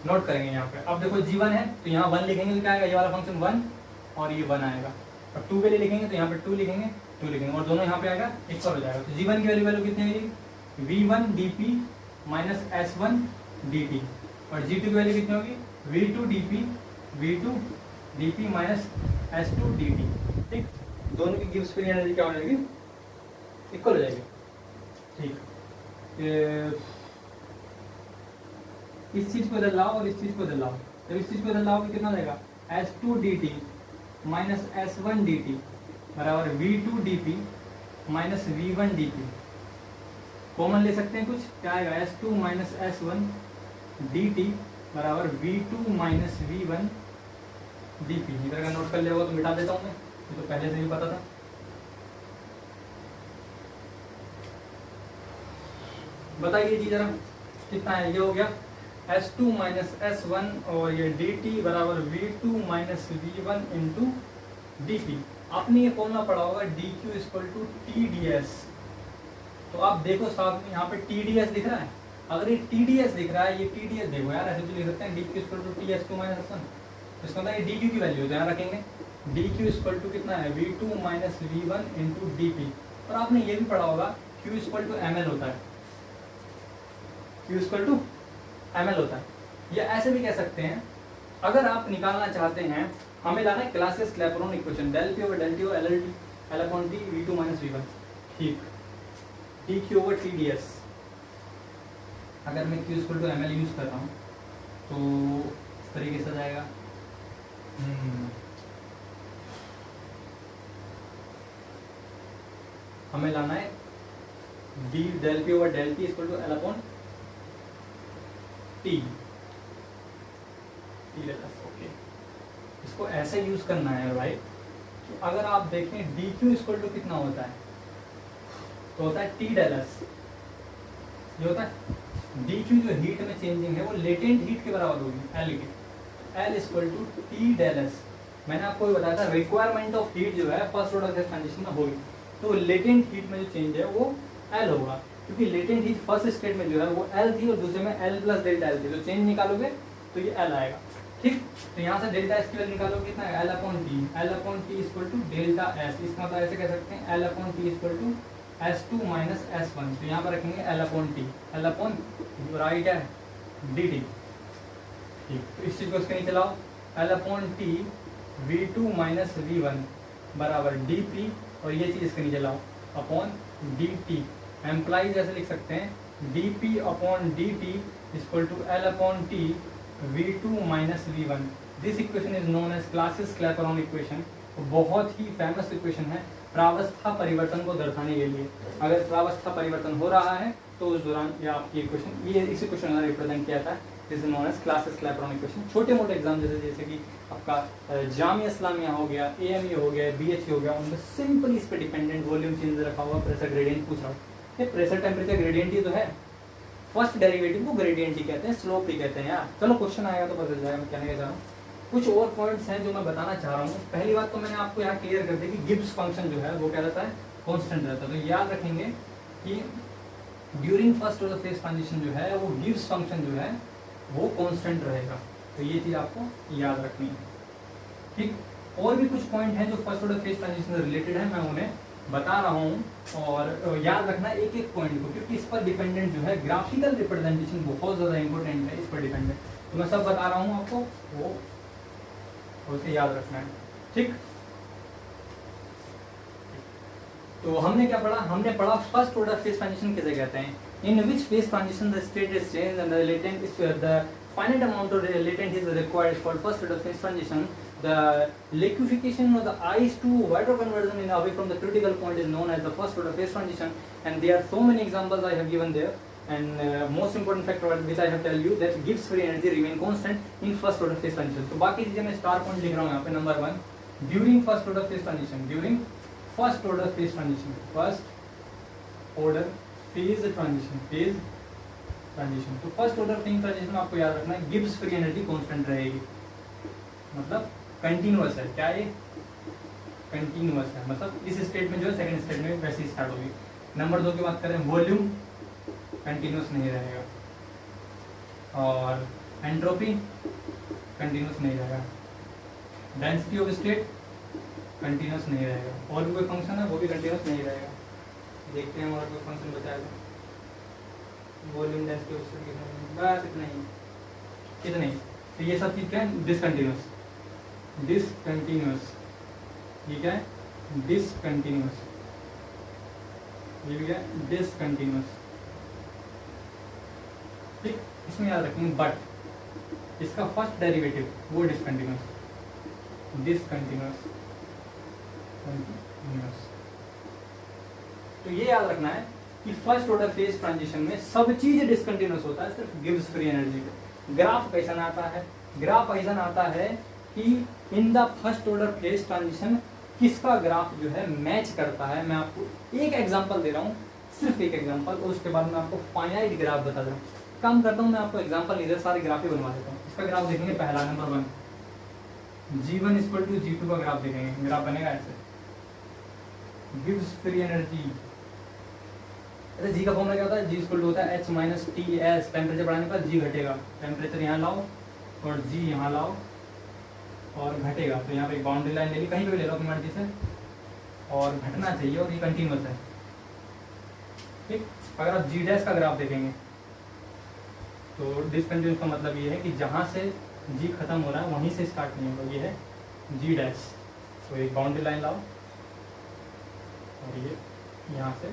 नोट करेंगे यहाँ पे। अब देखो g1 है तो यहाँ 1 लिखेंगे तो क्या आएगा, ये वाला फंक्शन 1 और ये 1 आएगा, और 2 के लिए लिखेंगे तो यहाँ पे 2 लिखेंगे, 2 लिखेंगे, और दोनों यहाँ पे आएगा इक्वल हो जाएगा। तो g1 की वैल्यू कितनी आएगी, v1 dp minus s1 dt, और g2 की वैल्यू कितनी होगी, v2 dp minus s2 dt। ठीक, दोनों की गिब्स फ्री एनर्जी क्या हो जाएगी, इक्वल हो जाएगी। ठीक, इस चीज को इधर लाओ और इस चीज को इधर लाओ, तो इस चीज को इधर लाओ कितना जाएगा, s2 dt minus s1 dt बराबर v2 dp minus v1 dp। Common ले सकते हैं कुछ, क्या आएगा, s2 माइनस s1 dt बराबर v2 माइनस v1 dp। इधर का नोट कर लिया होगा तो मिटा देता हूँ मैं, ये तो पहले से ही पता था। बताइए जी जरा कितना है, ये हो गया s2 माइनस s1 और ये dt बराबर v2 minus v1 into dp। आपने ये फॉर्मूला पढ़ा होगा dq इक्वल टू tds। तो आप देखो साहब में यहाँ पे tds दिख रहा है, अगर ये tds दिख रहा है, ये tds देखो यार, ऐसे तो लिख सकते हैं dq equal to ts2 minus s1, तो इसका मतलब ये dq की वैल्यू ध्यान रखेंगे, dq इक्वल टू कितना है, v2 minus v1 into dp। और आपने ये भी पढ़ा होगा q इक्वल टू ml होता है, q इक्वल टू ml होता है। या ऐसे भी कह सकते हैं, अगर आप निकालना चाहते हैं, हमें लाना है Clausius Clapeyron equation, del P over del T over L L upon T v2 minus v1। ठीक, dq ओवर tds, अगर मैं q equal to ml use कर रहा हूँ तो इस तरीके से जाएगा। हमें लाना है d del P over del T equal to L upon T, okay. इसको ऐसे यूज करना है भाई कि अगर आप देखें dq इक्वल टू कितना होता है, तो होता है t डेल एस। ये होता है dq जो हीट में चेंजिंग है वो लेटेंट हीट के बराबर होगी, L की, L equal to T del S. मैंने आपको ये बताया था रिक्वायरमेंट ऑफ हीट जो है फर्स्ट ऑर्डर कंडीशन में होगी, तो लेटेंट हीट में जो चेंज है वो L होगा, क्योंकि लेटेंट हीट फर्स्ट स्टेट में जो है वो L थी और दूसरे में L प्लस डेल्टा L थी, तो चेंज निकालोगे तो ये L आएगा। ठीक। ठीक। तो यहाँ से डेल्टा एस की वैल्यू निकालो कितना है, L upon T, L upon T equal to delta S, इसका मतलब ऐसे कह सकते हैं L upon T equal to S2 minus S1। तो यहाँ पर रखेंगे L upon T, L upon right है डी टी। ठीक, तो इस चीज़ को इसके नीचे लाओ, L upon T V2 minus V1 बराबर डी पी, और ये चीज़ इसके नीचे लाओ अपॉन डी टी। एम्प्लाइज ऐसे लिख सकते हैं D P upon D T equal to L upon T V2 minus V1। This equation is known as Clausius Clapeyron equation. बहुत ही फेमस इक्वेशन है प्रावस्था परिवर्तन को दर्शाने के लिए। अगर प्रावस्था परिवर्तन हो रहा है तो उस दौरान ये आपकी इक्वेशन, ये इस इक्वेशन में रिप्रेजेंट किया था, this is known as Clausius Clapeyron equation. छोटे मोटे एग्जाम जैसे कि आपका जामिया इस्लामिया हो गया, AME हो गया, BHE हो गया, उनमें सिंपली इस पर डिपेंडेंट वॉल्यूम चेंज रखा हुआ, प्रेशर ग्रेडियंट पूछ रहा हूँ। ये प्रेशर टेम्परेचर ग्रेडियंट ही तो है, फर्स्ट डेरिवेटिव को ग्रेडियंट ही कहते हैं, स्लोप ही कहते हैं यार। चलो क्वेश्चन आएगा तो पता चल जाएगा मैं कहने का चाह रहा हूँ। कुछ और पॉइंट्स हैं जो मैं बताना चाह रहा हूँ। पहली बात तो मैंने आपको यहाँ क्लियर कर दी कि गिब्स फंक्शन जो है वो क्या रहता है, कांस्टेंट रहता है। तो याद रखेंगे कि during first order phase transition जो है वो गिब्स फंक्शन जो है वो कांस्टेंट रहेगा। तो ये चीज़ आपको याद रखनी है, ठीक। और भी कुछ पॉइंट हैं जो फर्स्ट ऑर्डर फेज ट्रांजिशन से रिलेटेड है, मैं उन्हें बता रहा हूँ, और याद रखना एक एक पॉइंट को, क्योंकि इस पर डिपेंडेंट जो है ग्राफिकल रिप्रेजेंटेशन बहुत ज़्यादा इंपॉर्टेंट है, इस पर डिपेंडेंट। तो मैं सब बता रहा हूँ आपको, वो उसे याद रखना है, ठीक। तो हमने क्या पढ़ा, हमने पढ़ा फर्स्ट ऑर्डर फेज ट्रांजिशन किसे कहते हैं, in which phase transition the state is change and the latent is the finite amount of latent heat is required for first order phase transition. The liquefaction of the ice to water conversion in away from the critical point is known as the first order phase transition, and there are so many examples I have given there. And most important factor which I have tell you that Gibbs free energy remain constant in first order phase transition. तो बाकी चीजें मैं स्टार पॉइंट लिख रहा हूँ यहाँ पे। Number 1 during first order phase transition, during first order phase transition, first order phase transition, phase transition. तो फर्स्ट ऑर्डर फेज ट्रांजिशन में आपको याद रखना है गिब्स फ्री एनर्जी कांस्टेंट रहेगी, मतलब कंटिन्यूअस है। क्या ये कंटिन्यूअस है, मतलब इस स्टेट में जो है सेकंड स्टेट में वैसे ही स्टार्ट होगी। नंबर 2 की बात करें, वॉल्यूम कंटिन्यूअस नहीं रहेगा, और एंट्रोपी कंटिन्यूअस नहीं रहेगा, डेंसिटी ऑफ स्टेट कंटिन्यूअस नहीं रहेगा, और भी कोई फंक्शन है वो भी कंटिन्यूअस नहीं रहेगा। देखते हैं और कोई फंक्शन बताया तो वॉल्यूम डेंसिटी ऑफ स्टेट कितना, बस इतना ही, कितना ही। तो ये सब चीज़ क्या है, डिसकंटिन्यूअस, डिसकंटिन्यूअस, ये क्या है डिसकंटिन्यूअस, ये भी क्या है डिसकंटिन्यूअस, ठीक। इसमें याद रखेंगे बट इसका फर्स्ट डेरिवेटिव वो डिसकंटिन्यूअस, डिसकंटिन्यूअस, कंटिन्यूअस। तो ये याद रखना है कि फर्स्ट ऑर्डर फेज ट्रांजिशन में सब चीज डिसकंटिन्यूअस होता है, सिर्फ गिब्स फ्री एनर्जी का। ग्राफ कैसा आता है, ग्राफ ऐसा आता है कि in the first order phase transition किसका ग्राफ जो है मैच करता है। मैं आपको एक एग्जांपल दे रहा हूँ, सिर्फ एक एग्जांपल, और उसके बाद मैं आपको फाइनाइट ग्राफ बता रहा हूँ। काम करता हूँ मैं आपको एग्जांपल इधर सारे ग्राफ ही बनवा देता हूँ। इसका ग्राफ देखेंगे, पहला number 1 G1 equal to G2 का ग्राफ देखेंगे, ग्राफ बनेगा ऐसे, गिब्स फ्री एनर्जी। अच्छा, जी का फॉर्मूला क्या होता है, जी इक्वल टू होता है H minus T S, temperature बढ़ाने पर जी घटेगा, टेम्परेचर यहाँ लाओ और जी यहाँ लाओ और घटेगा। तो यहाँ पे एक बाउंड्री लाइन ले ली, कहीं भी ले लो अपनी मर्जी से, और घटना चाहिए, और ये कंटिन्यूअस है, ठीक। अगर आप जी डैश का ग्राफ देखेंगे तो डिसकंटिन्यूअस का मतलब ये है कि जहाँ से जी खत्म हो रहा है वहीं से स्टार्ट नहीं होगा, ये है जी डैश। तो एक बाउंड्री लाइन लाओ और ये यहाँ से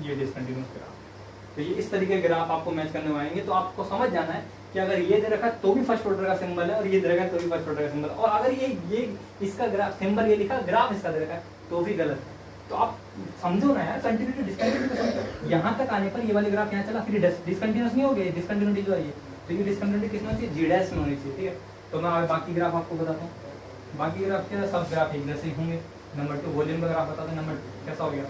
ये डिसकंटिन्यूअस ग्राफ। तो ये इस तरीके के ग्राफ आपको मैच करने आएंगे। तो आपको समझ जाना है कि अगर ये दे रखा है तो भी फर्स्ट ऑर्डर का सिंबल है, और ये दे रखा है तो भी फर्स्ट ऑर्डर का सिंबल, और अगर ये इसका ग्राफ सिंबल ये लिखा, ग्राफ इसका दे रखा है तो भी गलत है। तो आप समझो ना यार, कंटिन्यूटी डिसकंटिन्यूटी यहाँ तक आने पर ये वाली ग्राफ यहाँ चला, फिर डिसकंटिन्यूअस नहीं हो गया, डिसकंटिन्यूटी जो है ये, तो ये डिसकंटिन्यूटी किस में होनी चाहिए, जी डैश में होनी चाहिए, ठीक है। तो मैं बाकी ग्राफ आपको बताता हूँ। बाकी ग्राफ क्या है, सब ग्राफ एक जैसे ही होंगे। नंबर 2 वॉल्यूम का ग्राफ बताते हैं। नंबर कैसा हो गया,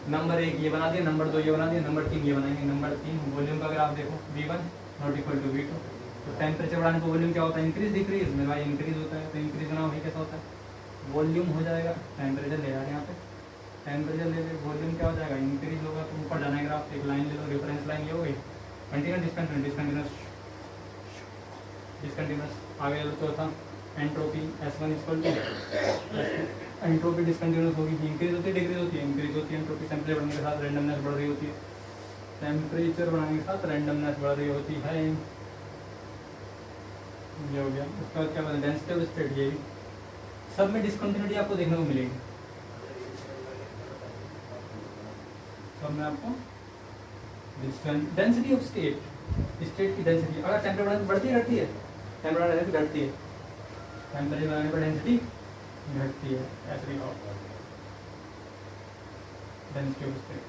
नंबर 1 ये बना दिया, नंबर 2 ये बना दिया, नंबर 3 ये बनाएंगे। नंबर 3 वॉल्यूम का ग्राफ देखो, V1 not equal to V2। तो टेम्परेचर बढ़ाने पर वॉल्यूम क्या होता है, इंक्रीज डिक्रीज में, भाई इंक्रीज होता है, तो इंक्रीज ना वही कैसा होता है, वॉल्यूम हो जाएगा। टेम्परेचर ले रहा है यहाँ पे, टेम्परेचर ले ले, वॉल्यूम क्या हो जाएगा, इंक्रीज होगा, तो ऊपर जाना है ग्राफ, एक लाइन ले लो, रेफरेंस लाइन ये हो गई, कंटिन्यूअस डिसकंटिन्यूअस, डिसकंटिन्यूअस डिसकंटिन्यूस। आगे चलो चौथा entropy S1 equal to entropy discontinuous होगी, इंक्रीज होती है डिक्रीज होती है, इंक्रीज होती है एंट्रोपी टेम्परेचर बढ़ने के साथ रैंडमनेस बढ़ रही होती है, टेम्परेचर बढ़ने के साथ रैंडमनेस बढ़ रही होती है। ये हो गया। उसके बाद क्या बोलते हैं डेंसिटी ऑफ स्टेट, ये सब में डिसकंटिन्यूटी आपको देखने को मिलेगी, सब में आपको डेंसिटी ऑफ स्टेट, स्टेट की डेंसिटी अगर टेम्परेचर बढ़ती है घटती है, टेम्परेचर घटती है, टेम्परेचर बढ़ने पर डेंसिटी घटती है, ऐसे लिखा होगा डेंसिटी ऑफ स्टेट।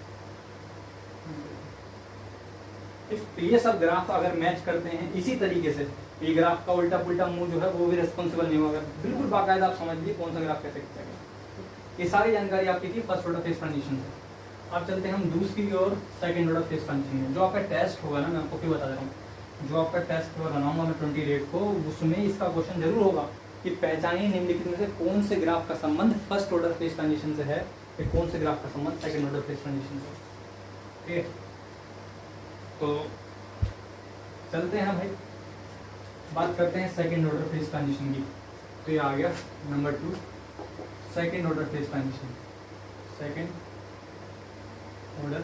ये सब ग्राफ अगर मैच करते हैं इसी तरीके से, ये ग्राफ का उल्टा पुल्टा मुंह जो है वो भी रिस्पॉन्सिबल नहीं होगा, बिल्कुल बाकायदा आप समझ लीजिए कौन सा ग्राफ कैसे खींचेगा। ये सारी जानकारी आपकी थी फर्स्ट ऑर्डर फेज ट्रांजिशन से। अब चलते हैं हम दूसरी और सेकंड ऑर्डर फेज ट्रांजिशन में। जो आपका टेस्ट होगा ना, मैं आपको क्यों बता रहा हूँ, जो आपका टेस्ट बनाऊंगा मैं 20 डेट को, उसमें इसका क्वेश्चन जरूर होगा कि पहचानिए निम्नलिखित में से कौन से ग्राफ का संबंध फर्स्ट ऑर्डर फेज ट्रांजिशन से है, या कौन से ग्राफ का संबंध सेकंड ऑर्डर फेज ट्रांजिशन से। ठीक है, तो चलते हैं भाई, बात करते हैं सेकंड ऑर्डर फेज ट्रांजिशन की। तो ये आ गया number 2 second order phase transition, second order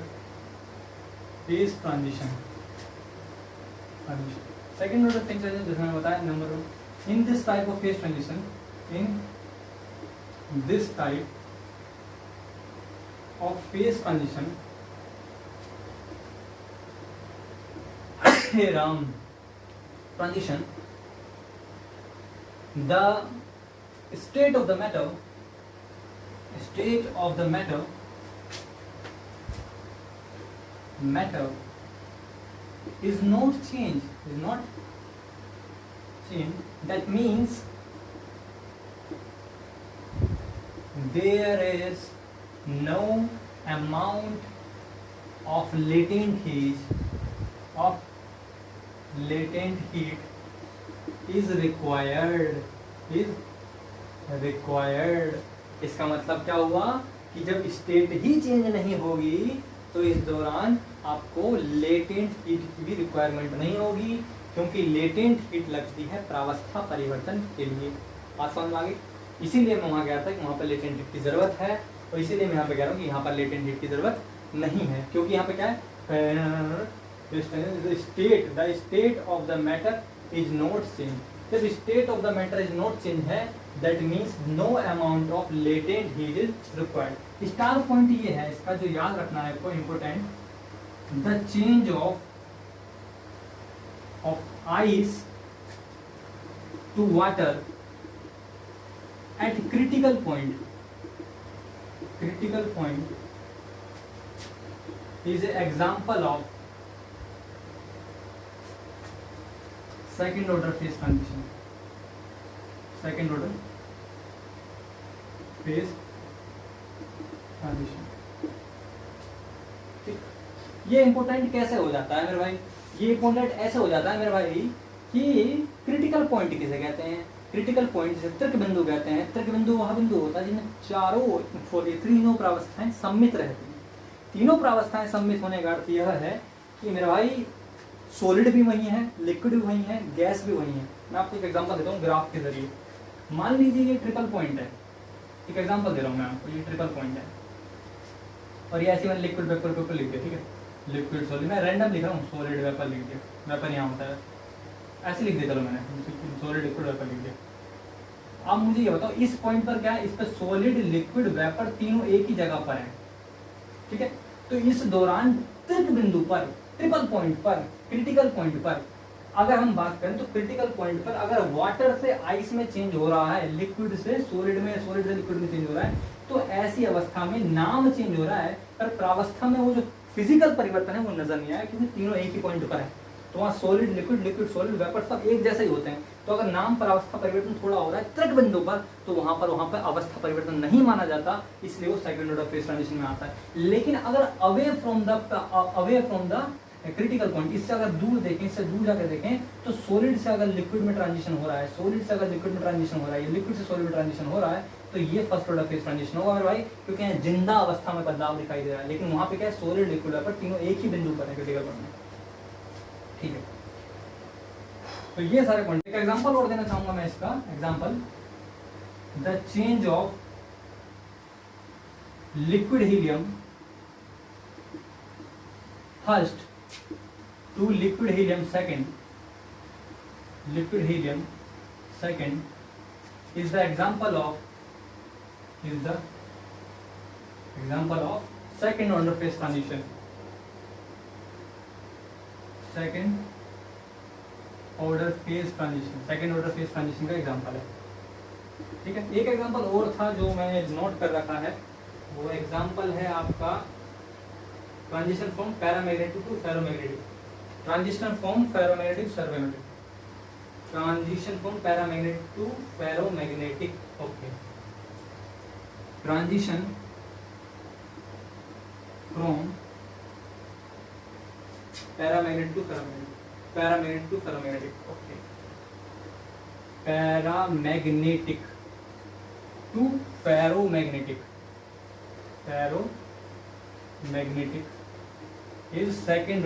phase transition, second order phase transition जैसे मैंने बताया number 1, in this type of phase transition, in this type of phase transition Ram transition, the state of the matter is not changed, that means there is no amount of latent heat is required। इसका मतलब क्या हुआ कि जब स्टेट ही चेंज नहीं होगी तो इस दौरान आपको लेटेंट हीट की भी रिक्वायरमेंट नहीं होगी, क्योंकि लेटेंट हीट लगती है प्रावस्था परिवर्तन के लिए। बात समझ में आ गई? इसीलिए मैं वहाँ गया था कि वहाँ पर लेटेंट हीट की जरूरत है, और इसीलिए मैं यहाँ पे कह रहा हूँ कि यहाँ पर लेटेंट हीट की जरूरत नहीं है, क्योंकि यहाँ पे क्या है, the state of the matter is not changed। जब state of the matter is not changed है, that means no amount of latent heat is required। Star point ये है, इसका जो याद रखना है आपको important, the change of ice to water at critical point is an example of second order phase transition। ठीक, ये इंपॉर्टेंट कैसे हो जाता है मेरे भाई, ये इंपॉर्टेंट ऐसे हो जाता है मेरे भाई कि क्रिटिकल पॉइंट किसे कहते हैं, क्रिटिकल पॉइंट जिसे तर्क बिंदु कहते हैं। तर्क बिंदु वह बिंदु होता है जिनमें तीनों प्रावस्थाएं सम्मित रहती हैं। तीनों प्रावस्थाएं सम्मित होने का अर्थ यह है कि मेरे भाई सॉलिड भी वही है, लिक्विड भी वही है, गैस भी वही है। मैं आपको एक एग्जांपल देता हूँ ग्राफ के जरिए। मान लीजिए ये ट्रिपल पॉइंट है, एक एग्जांपल दे रहा हूँ मैं आपको, ये ट्रिपल पॉइंट है और ये ऐसे मैंने लिक्विड वेपर के ऊपर लिख दिया। ठीक है, लिक्विड सॉलिड, मैं रैंडम लिख रहा हूँ, सॉलिड वेपर लिख दिया, वेपर यहाँ होता है ऐसे लिख दिया, चलो मैंने सॉलिड लिक्विड वेपर लिख दिया। अब मुझे ये बताओ इस पॉइंट पर क्या है, इस पर सॉलिड लिक्विड वेपर तीनों एक ही जगह पर है। ठीक है, तो इस दौरान तर्क बिंदु पर, ट्रिपल पॉइंट पर, क्रिटिकल पॉइंट पर अगर हम बात करें तो क्रिटिकल पॉइंट पर अगर वाटर से आइस में चेंज हो रहा है, लिक्विड से सॉलिड में, सॉलिड से लिक्विड में चेंज हो रहा है, तो ऐसी अवस्था में नाम चेंज हो रहा है पर प्रावस्था में वो जो फिजिकल परिवर्तन है वो नजर नहीं आया, क्योंकि तीनों एक ही पॉइंट पर है। तो वहाँ solid liquid, liquid solid vapour सब एक जैसे ही होते हैं। तो अगर नाम पर अवस्था परिवर्तन थोड़ा हो रहा है तर्क बिंदु पर, तो वहाँ पर अवस्था परिवर्तन नहीं माना जाता, इसलिए वो सेकंड ऑर्डर फेज ट्रांजिशन में आता है। लेकिन अगर away from the critical point, इससे अगर दूर देखें, इससे दूर जाकर देखें, तो सॉलिड से अगर लिक्विड में ट्रांजिशन हो रहा है, सॉलिड से अगर लिक्विड में ट्रांजिशन हो रहा है, लिक्विड से सॉलिड में ट्रांजिशन हो रहा है, तो ये फर्स्ट ऑर्डर फेज ट्रांजिशन होगा मेरे भाई, क्योंकि यहाँ जिंदा अवस्था में बदलाव दिखाई दे रहा है। लेकिन वहाँ पे क्या है, सॉलिड लिक्विड पर तीनों एक ही बिंदु पर है क्रिटिकल पॉइंट में। ठीक है, तो ये सारे पॉइंट, एक एग्जांपल और देना चाहूंगा मैं इसका example, the change of liquid helium first to liquid helium second, liquid helium second is the example of second order phase transition, second order phase transition का एग्जांपल है। ठीक है, एक एग्जांपल और था जो मैंने नोट कर रखा है, वो एग्जांपल है आपका transition from paramagnetic to ferromagnetic, transition from paramagnetic ferromagnetic, transition from paramagnetic to ferromagnetic. Okay, transition from paramagnetic to ferromagnetic, paramagnetic to ferromagnetic. Okay, paramagnetic to ferromagnetic, ferromagnetic is second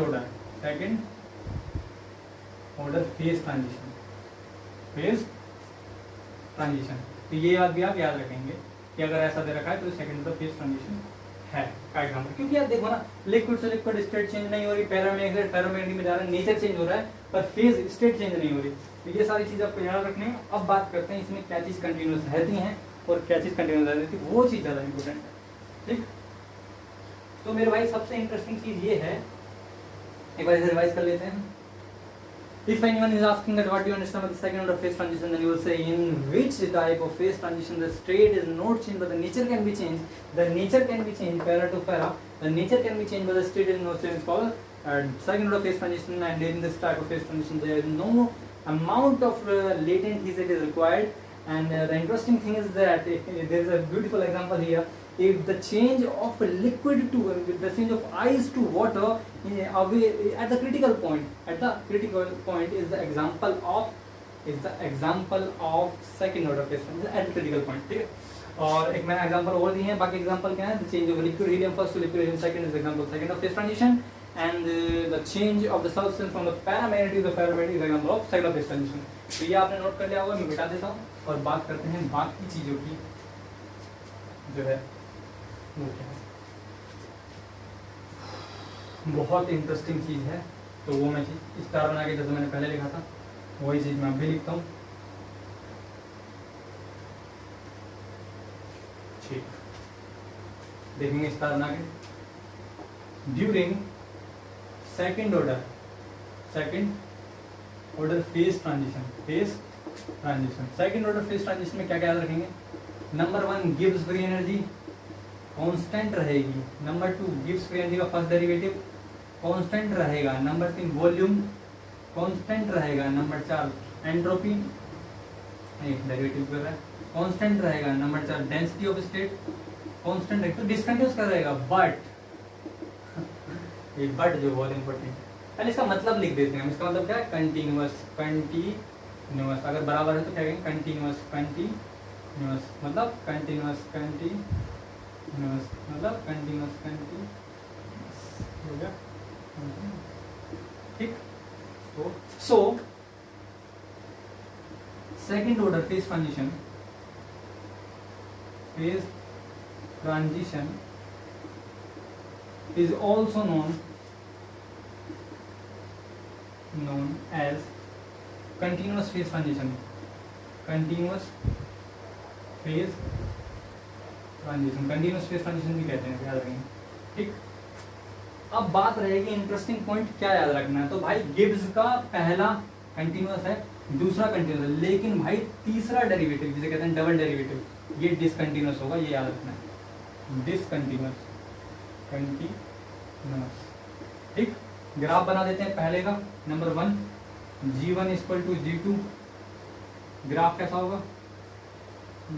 order phase transition, तो ये बात भी आप याद रखेंगे कि अगर ऐसा दे रखा है तो सेकंड ऑर्डर फेज ट्रांजिशन है का एग्जांपल। क्योंकि यार देखो ना, लिक्विड से लिक्विड स्टेट चेंज नहीं हो रही, पैरामैग्नेटिक फेरोमैग्नेटिक में जा रहा है, नेचर चेंज हो रहा है पर फेज स्टेट चेंज नहीं हो रही। तो ये सारी चीज आपको याद रखनी है। अब बात करते हैं इसमें क्या चीज कंटिन्यूस रहती है और क्या चीज कंटिन्यूस रहती है, वो चीज ज्यादा इंपॉर्टेंट है। ठीक, तो मेरे भाई सबसे इंटरेस्टिंग चीज ये है, एक बार इसे रिवाइज कर लेते हैं। If anyone is asking that what do you understand about the second order phase transition, then you will say in which type of phase transition the state is not changed but the nature can be changed. The nature can be changed para to para. The nature can be changed but the state is not changed. It's called second order phase transition, and in this type of phase transition there is no amount of latent heat that is required. And the interesting thing is that there is a beautiful example here. If the change of liquid to the change of ice to water at the critical point is the example of second order phase transition at the critical point. ठीक है, और एक मैंने एग्जांपल और दिए हैं, बाकी एग्जांपल क्या है, the change of liquid helium first to liquid helium second is example second of phase transition, and the change of the substance from the paramagnetic to the ferromagnetic is example of second of phase transition. तो ये आपने नोट कर लिया होगा, मैं मिटा देता हूँ और बात करते हैं बाकी चीजों की जो है वो क्या है। बहुत इंटरेस्टिंग चीज है, तो वो मैं चीज स्टार बना के जैसे मैंने पहले लिखा था वही चीज मैं अभी लिखता हूँ। ठीक, देखेंगे स्टार बना के। During second order phase transition, second order phase transition में क्या क्या याद रखेंगे। Number 1 Gibbs free energy constant रहेगी, नंबर 2 गिब्स फ्री एनर्जी का फर्स्ट डेरिवेटिव कांस्टेंट रहेगा, नंबर 3 वॉल्यूम कांस्टेंट रहेगा, नंबर 4 एंट्रोपी डेरिवेटिव कर रहा है कांस्टेंट रहेगा, number 4 density of state constant रहेगा। तो डिसकंटिन्यूअस कर रहेगा, बट ये बट जो बहुत इंपॉर्टेंट है, पहले इसका मतलब लिख देते हैं। इसका मतलब क्या है, कंटिन्यूअस अगर बराबर है तो क्या कहेंगे, कंटिन्यूअस मतलब कंटिन्यूअस मतलब कंटिन्यूअस हो गया। ठीक, so second order phase transition is also known as continuous phase transition, continuous phase transition भी कहते हैं, याद रखेंगे। ठीक, अब बात रहेगी इंटरेस्टिंग पॉइंट क्या याद रखना है। तो भाई गिब्स का पहला कंटिन्यूअस है, दूसरा कंटिन्यूअस है, लेकिन भाई तीसरा डेरिवेटिव जिसे कहते हैं डबल डेरिवेटिव, ये डिसकंटिन्यूअस होगा, ये याद रखना है, डिसकंटिन्यूअस। ठीक, ग्राफ बना देते हैं पहले का। नंबर 1 G1 = G2, ग्राफ कैसा होगा,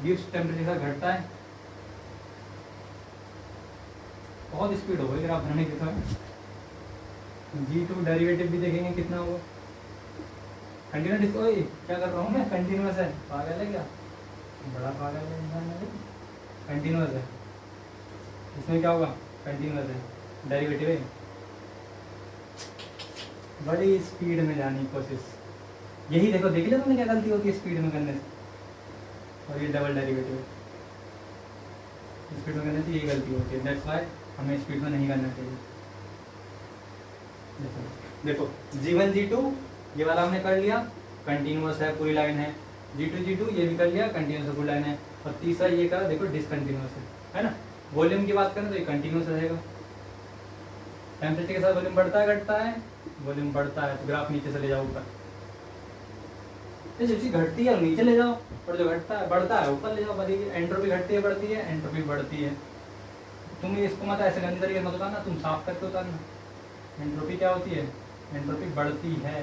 गिब्स टेम्परेचर घटता है, बहुत स्पीड होगा ग्राफ बनाने के साथ। G2 डेरिवेटिव भी देखेंगे कितना होगा, कंटिन्यूअस। ओए क्या कर रहा हूँ मैं, कंटिन्यूअस है, पागल है क्या, बड़ा पागल है इंसान, कंटिन्यूअस है, इसमें क्या होगा, कंटिन्यूअस है, डेरिवेटिव है, बड़ी स्पीड में जाने की कोशिश, यही देखो, देख लिया तुमने क्या गलती होती है स्पीड में करने से, और ये डबल डेरिवेटिव स्पीड में करने से यही गलती होती है। दैट्स वाई हमें स्पीड में नहीं करना चाहिए। देखो G1 G2 ये वाला हमने कर लिया, कंटिन्यूअस है, पूरी लाइन है। G2 G2 ये भी कर लिया, कंटिन्यूअस है, पूरी लाइन है। और तीसरा ये का देखो डिसकंटिन्यूअस है ना। वॉल्यूम की बात करें तो ये कंटिन्यूअस रहेगा। टेम्परेचर के साथ वॉल्यूम बढ़ता है घटता है, वॉल्यूम बढ़ता है तो ग्राफ नीचे से ले जाओ ऊपर, जो चीज घटती है नीचे ले जाओ, और जो घटता है बढ़ता है ऊपर ले जाओ। बताइए एंट्रोपी घटती है बढ़ती है, एंट्रोपी बढ़ती है। तुम इसको मत ऐसे गंदी तरीके मत उतारना, तुम साफ करके उतारना। एंट्रोपी क्या होती है? एंट्रोपी बढ़ती है।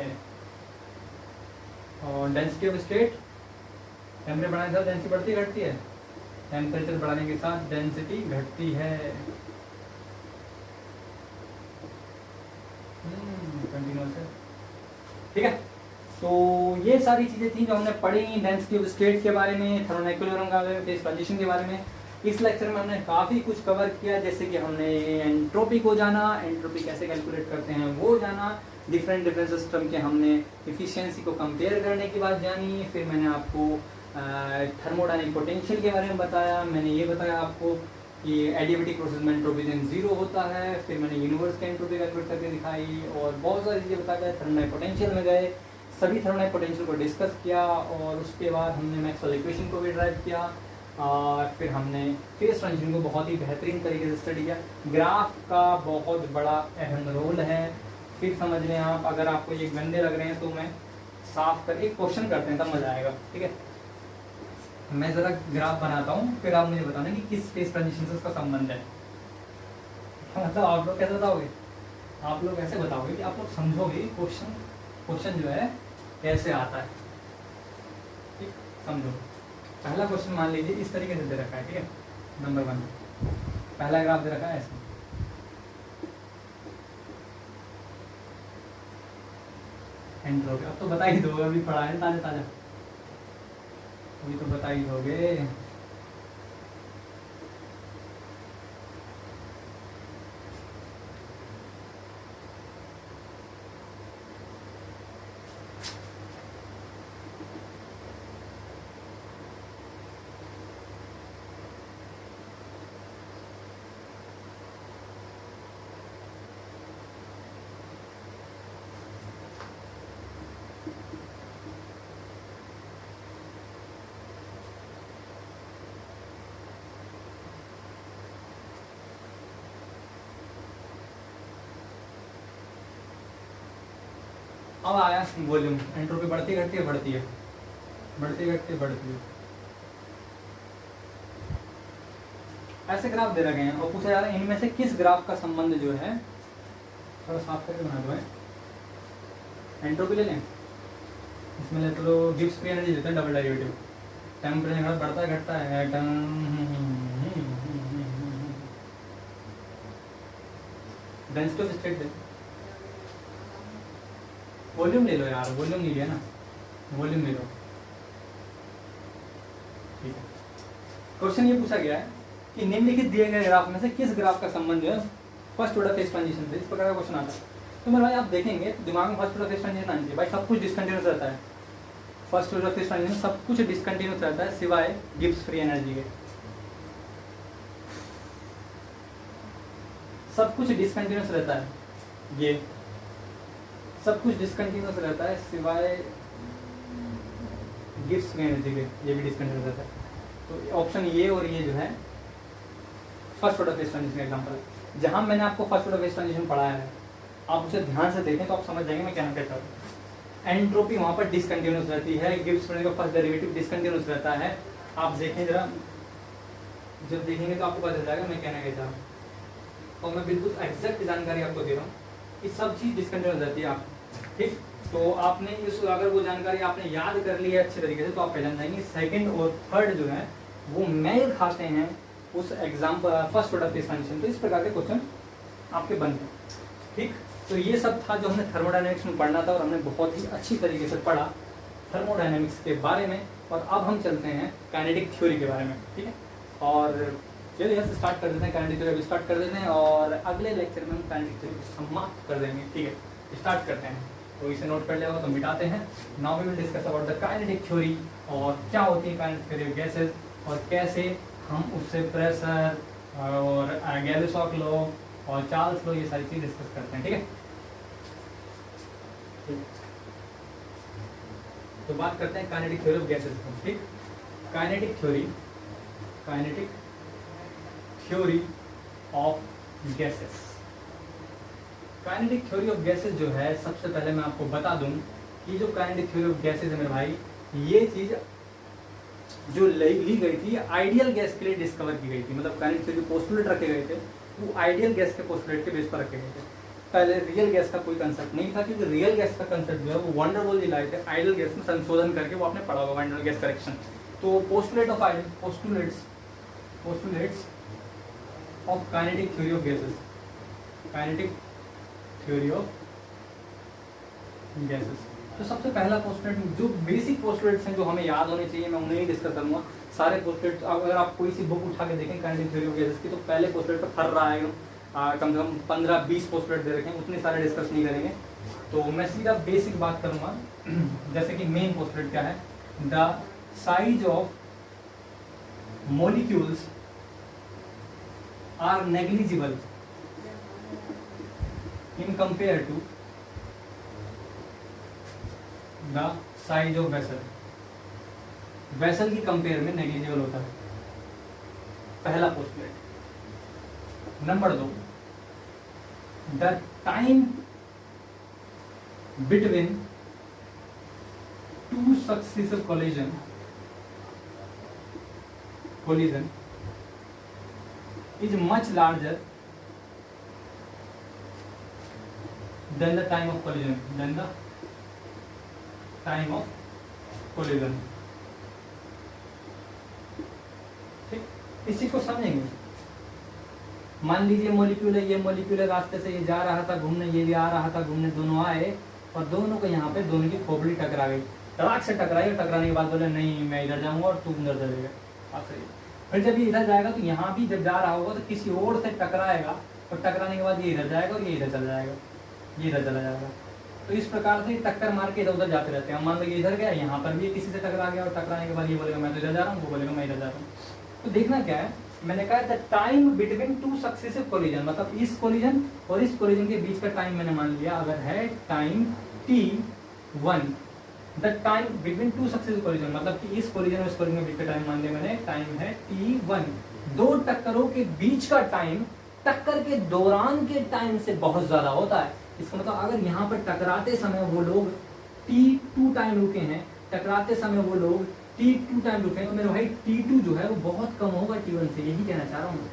और डेंसिटी ऑफ स्टेट, टेम्परेचर बढ़ाने के साथ डेंसिटी बढ़ती है घटती है? टेम्परेचर बढ़ाने के साथ डेंसिटी घटती है। कंटिन्यूअस है, ठीक है। तो ये सारी चीजें थी जो हमने पढ़ी डेंसिटी ऑफ स्टेट के बारे में, थर्मोइक्विलिब्रियम के बारे में, फेज ट्रांजिशन के बारे में। इस लेक्चर में हमने काफ़ी कुछ कवर किया, जैसे कि हमने एंट्रोपी को जाना, एंट्रोपी कैसे कैलकुलेट करते हैं वो जाना, डिफरेंट सिस्टम के हमने इफिशिएंसी को कंपेयर करने की बात जानी। फिर मैंने आपको थर्मोडायनेमिक पोटेंशियल के बारे में बताया। मैंने ये बताया आपको कि एडियाबेटिक प्रोसेस में एंट्रोपी देन जीरो होता है। फिर मैंने यूनिवर्स की एंट्रोपी कैलकुलेट करके दिखाई, और बहुत सारी चीज़ें बताया। थर्मोडायनेमिक पोटेंशियल में गए, सभी थर्मोडायनेमिक पोटेंशियल को डिस्कस किया, और उसके बाद हमने मैक्सवेल इक्वेशन को भी ड्राइव किया। और फिर हमने फेज ट्रांजिशन को बहुत ही बेहतरीन तरीके से स्टडी किया। ग्राफ का बहुत बड़ा अहम रोल है। फिर समझ लें आप, अगर आपको ये गंदे लग रहे हैं तो मैं साफ कर एक क्वेश्चन करते हैं, तब मजा आएगा, ठीक है। मैं ज़रा ग्राफ बनाता हूँ, फिर आप मुझे बताना कि किस फेज ट्रांजिशन से उसका संबंध है। मतलब आप लोग कैसे बताओगे? आप लोग ऐसे बताओगे कि आप लोग समझोगे क्वेश्चन जो है कैसे आता है, ठीक, समझो। पहला क्वेश्चन मान लीजिए इस तरीके से दे रखा है, ठीक है। नंबर 1 पहला ग्राफ दे रखा है ऐसे, एंट्रोपी। अब तो बता ही दोगे, अभी पढ़ा है ताजा ताजा, अभी तो बता ही दोगे। अब आया वॉल्यूम, एंट्रोपी बढ़ती घटती है, बढ़ती है, बढ़ती घटती है, बढ़ती है। ऐसे ग्राफ दे रखे हैं और पूछा जा रहा है इनमें से किस ग्राफ का संबंध जो है, थोड़ा साफ करके बना दो है। एंट्रोपी ले लें, इसमें ले चलो गिब्स फ्री एनर्जी देते हैं डबल डेरिवेटिव। टेम्परेचर बढ़ता है घटता है, density of state they. Volume ले लो यार, वॉल्यूम नहीं लिया ना, वॉल्यूम ले लो, ठीक है। क्वेश्चन ये पूछा गया है कि निम्नलिखित दिए गए ग्राफ में से किस ग्राफ का संबंध जो है फर्स्ट ऑर्डर फेज ट्रांजिशन से, इस प्रकार का क्वेश्चन आता है। तो मेरे भाई आप देखेंगे तो दिमाग में फर्स्ट ऑर्डर फेज ट्रांजिशन आनी चाहिए। भाई सब कुछ डिसकंटिन्यूअस रहता है, फर्स्ट ऑर्डर फेज ट्रांजिशन सब कुछ डिसकंटिन्यूअस रहता है सिवाय गिब्स फ्री एनर्जी के। सब कुछ डिसकंटिन्यूअस रहता है, ये सब कुछ डिसकंटिन्यूअस रहता है सिवाय गिब्स फ्री एनर्जी के, ये भी डिसकंटिन्यूअस रहता है। तो ऑप्शन ये और ये जो है फर्स्ट ऑर्डर फेज ट्रांजिशन का एग्जांपल है। जहां मैंने आपको फर्स्ट ऑर्डर फेज ट्रांजिशन पढ़ाया है, आप उसे ध्यान से देखें तो आप समझ जाएंगे मैं क्या कहता हूँ। एंट्रोपी वहां पर डिसकंटिन्यूअस रहती है, गिब्स फ्री का फर्स्ट डेरिवेटिव डिसकंटिन्यूअस रहता है। आप देखें जरा, जब देखेंगे तो आपको पता चल जाएगा मैं कहना क्या चाह रहा हूँ। और मैं बिल्कुल एग्जैक्ट जानकारी आपको दे रहा हूँ कि सब चीज़ डिसकंटिन्यूअस रहती है, आप ठीक। तो आपने इस अगर वो जानकारी आपने याद कर ली है अच्छे तरीके से तो आप पहचान जाएंगे। सेकंड और थर्ड जो है वो मेल खाते हैं उस example first order phase transition. तो इस प्रकार के क्वेश्चन आपके बनते हैं, ठीक। तो ये सब था जो हमने थर्मोडायनेमिक्स में पढ़ना था, और हमने बहुत ही अच्छी तरीके से पढ़ा थर्मोडायनेमिक्स के बारे में। और अब हम चलते हैं काइनेटिक थ्योरी के बारे में, ठीक है। और चलिए यहाँ से स्टार्ट कर देते हैं, काइनेटिक थ्योरी स्टार्ट कर देते हैं, और अगले लेक्चर में हम काइनेटिक थ्योरी को समाप्त कर देंगे, ठीक है। स्टार्ट करते हैं। तो इसे नोट कर लिया होगा तो मिटाते हैं। Now we will discuss about the kinetic theory, और क्या होती है काइनेटिक थ्योरी ऑफ गैसेज, और कैसे हम उससे प्रेशर और गैलिसॉक लॉ और चार्ल्स लॉ ये सारी चीज डिस्कस करते हैं। ठीक है, तो बात करते हैं काइनेटिक थ्योरी ऑफ गैसेज की। ठीक, kinetic theory of gases. Kinetic theory of gases जो है, सबसे पहले मैं आपको बता दूं कि जो काइनेटिक थ्योरी ऑफ गैसेस है मेरे भाई, ये चीज जो ली गई थी आइडियल गैस के लिए डिस्कवर की गई थी। मतलब काइनेटिक थ्योरी पोस्टुलेट रखे गए थे वो आइडियल गैस के पोस्टुलेट के बेस पर रखे गए थे। पहले रियल गैस का कोई कंसेप्ट नहीं था, क्योंकि रियल गैस का कंसेप्ट जो है वो वंडरवॉल जी लाए थे आइडियल गैस में संशोधन करके, वो आपने पढ़ा होगा वंडरवॉल गैस करेक्शन। तो postulates of kinetic theory of gases, kinetic theory of gases. तो सबसे पहला पोस्टुलेट, जो बेसिक पोस्टुलेट्स हैं जो हमें याद होने चाहिए, मैं उन्हें ही डिस्कस करूंगा। सारे पोस्टुलेट्स अगर आप कोई सी बुक उठा के देखें काइनेटिक थ्योरी ऑफ गैसेस की, तो पहले पोस्टुलेट पर फर रहा है कम से कम 15-20 पोस्टुलेट दे रखे हैं, उतने सारे डिस्कस नहीं करेंगे। तो मैं सीधा बेसिक बात करूंगा। जैसे कि मेन पोस्टुलेट क्या है, the size of molecules are negligible in compare to the size of vessel। Vessel की कंपेयर में नेग्लिजिबल होता है, पहला postulate. Number 2, the time between two successive collision is much larger than the time of collision। ठीक, इस चीज को समझेंगे। मान लीजिए मॉलिक्यूल है, ये मॉलिक्यूल है, रास्ते से ये जा रहा था घूमने, ये भी आ रहा था घूमने, दोनों आए और दोनों को यहाँ पे दोनों की खोपड़ी टकरा गई, तड़ाक से टकराई, और टकराने के बाद बोले नहीं मैं इधर जाऊंगा और तू उधर चलेगा। आप सही। फिर जब ये इधर जाएगा तो यहाँ भी जब जा रहा होगा तो किसी और से टकराएगा, और टकराने के बाद ये इधर जाएगा और ये इधर चला जाएगा, ये इधर चला जाएगा। तो इस प्रकार से टक्कर मार के इधर उधर जाते रहते हैं। मान लो ये इधर गया, यहाँ पर भी किसी से टकरा गया, और टकराने के बाद ये बोलेगा मैं तो इधर जा रहा हूँ, वो बोलेगा मैं इधर जा रहा हूँ। तो देखना क्या है, मैंने कहा the time between two successive collision, मतलब इस कोलिजन और इस कोलिजन के बीच का टाइम मैंने मान लिया अगर है time t1, the time between two successive collision, मतलब कि इस कोलिजन और इस कोलिजन के बीच का टाइम मान लिया मैंने, टाइम है t1। दो टक्करों के बीच का टाइम टक्कर के दौरान के टाइम से बहुत ज्यादा होता है। इसका मतलब अगर यहाँ पर टकराते समय वो लोग t2 टाइम रुके हैं, टकराते समय वो लोग t2 टाइम रुके हैं, तो मेरे भाई t2 जो है वो बहुत कम होगा t1 से, यही कहना चाह रहा हूँ।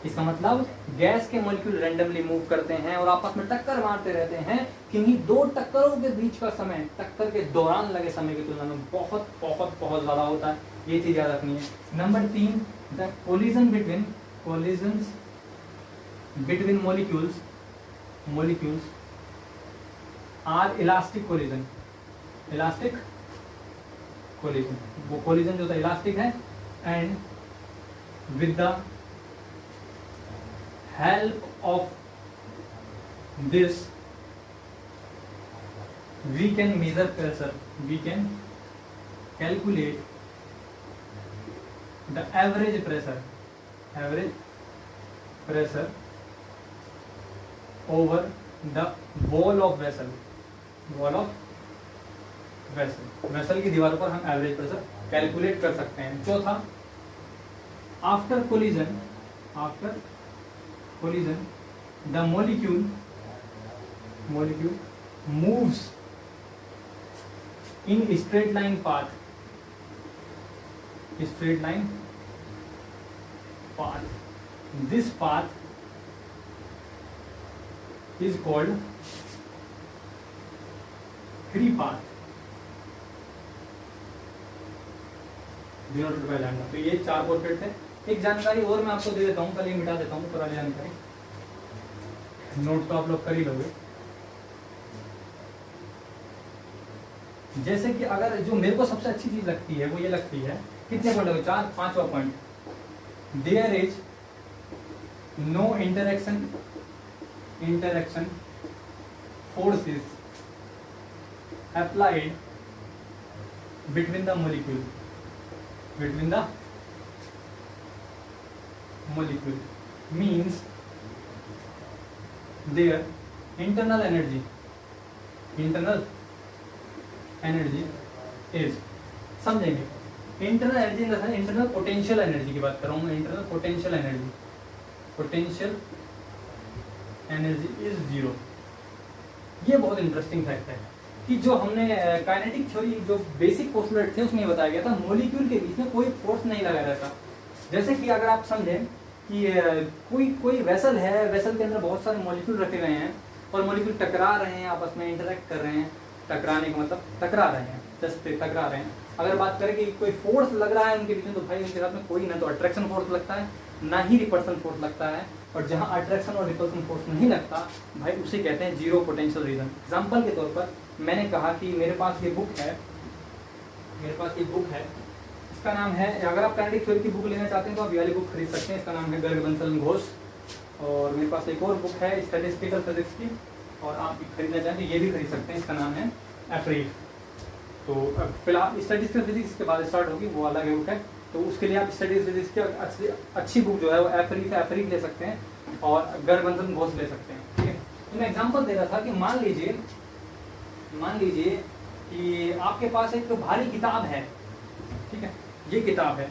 इसका मतलब गैस के मॉलिक्यूल रैंडमली मूव करते हैं और आपस में टक्कर मारते रहते हैं, क्योंकि दो टक्करों के बीच का समय टक्कर के दौरान लगे समय की तुलना में बहुत बहुत बहुत ज्यादा होता है। ये चीज याद रखनी है। Number 3, the collision between molecules are elastic collision, वो कोलिजन जो था इलास्टिक है, and with the help of this we can measure pressure, we can calculate the average pressure over the wall of vessel, vessel की दीवारों पर हम एवरेज प्रेशर कैलकुलेट कर सकते हैं। चौथा, after collision the molecule moves in straight line path, this path is called free path। तो ये 4 पोर्ट्रेट थे। एक जानकारी और मैं आपको दे देता हूँ, पहले मिटा देता हूँ पुरानी जानकारी, नोट तो आप लोग कर ही लोगे। जैसे कि अगर जो मेरे को सबसे अच्छी चीज लगती है वो ये लगती है, कितने पॉइंट लगे, 4, 5वां point, there is no interaction forces applied between the molecule means their internal energy is, समझेंगे, internal energy internal potential energy की बात कर रहा हूँ मैं, internal potential energy is zero. ये बहुत इंटरेस्टिंग फैक्ट है कि जो हमने काइनेटिक थ्योरी जो बेसिक पोस्टुलेट थे उसमें बताया गया था मॉलिक्यूल के बीच में कोई फोर्स नहीं लगा रहता। जैसे कि अगर आप समझें कि कोई वेसल है, वेसल के अंदर बहुत सारे मॉलिक्यूल रखे गए हैं और मॉलिक्यूल टकरा रहे हैं, आपस में इंटरेक्ट कर रहे हैं। टकराने का मतलब टकरा रहे हैं, जस्ट टकरा रहे हैं। अगर बात करें कि कोई फोर्स लग रहा है उनके बीच में, तो भाई उनके साथ में कोई ना तो अट्रैक्शन फोर्स लगता है ना ही रिपल्सन फोर्स लगता है, और जहां अट्रैक्शन और रिपल्सन फोर्स नहीं लगता भाई उसे कहते हैं जीरो पोटेंशियल रीजन। एग्जाम्पल के तौर पर मैंने कहा कि मेरे पास ये बुक है, इसका नाम है, अगर आप काइनेटिक थ्योरी की बुक लेना चाहते हैं तो आप ये वाली बुक खरीद सकते हैं, इसका नाम है गर्ग बंसल घोष। और मेरे पास एक और बुक है स्टैटिस्टिकल फिजिक्स की, और आप खरीदना चाहें तो ये भी खरीद सकते हैं, इसका नाम है एफरीफ। तो फिलहाल स्टैटिस्टिकल फिजिक्स के बाद स्टार्ट होगी, वो अलग बुक है, तो उसके लिए आप स्टैटिस्टिकल फिजिक्स की अच्छी बुक जो है वो एफरीफ ले सकते हैं और गर्ग बंसल घोष ले सकते हैं। ठीक है, तो मैं एग्जाम्पल दे रहा था कि मान लीजिए कि आपके पास एक भारी किताब है, ठीक है, ये किताब है,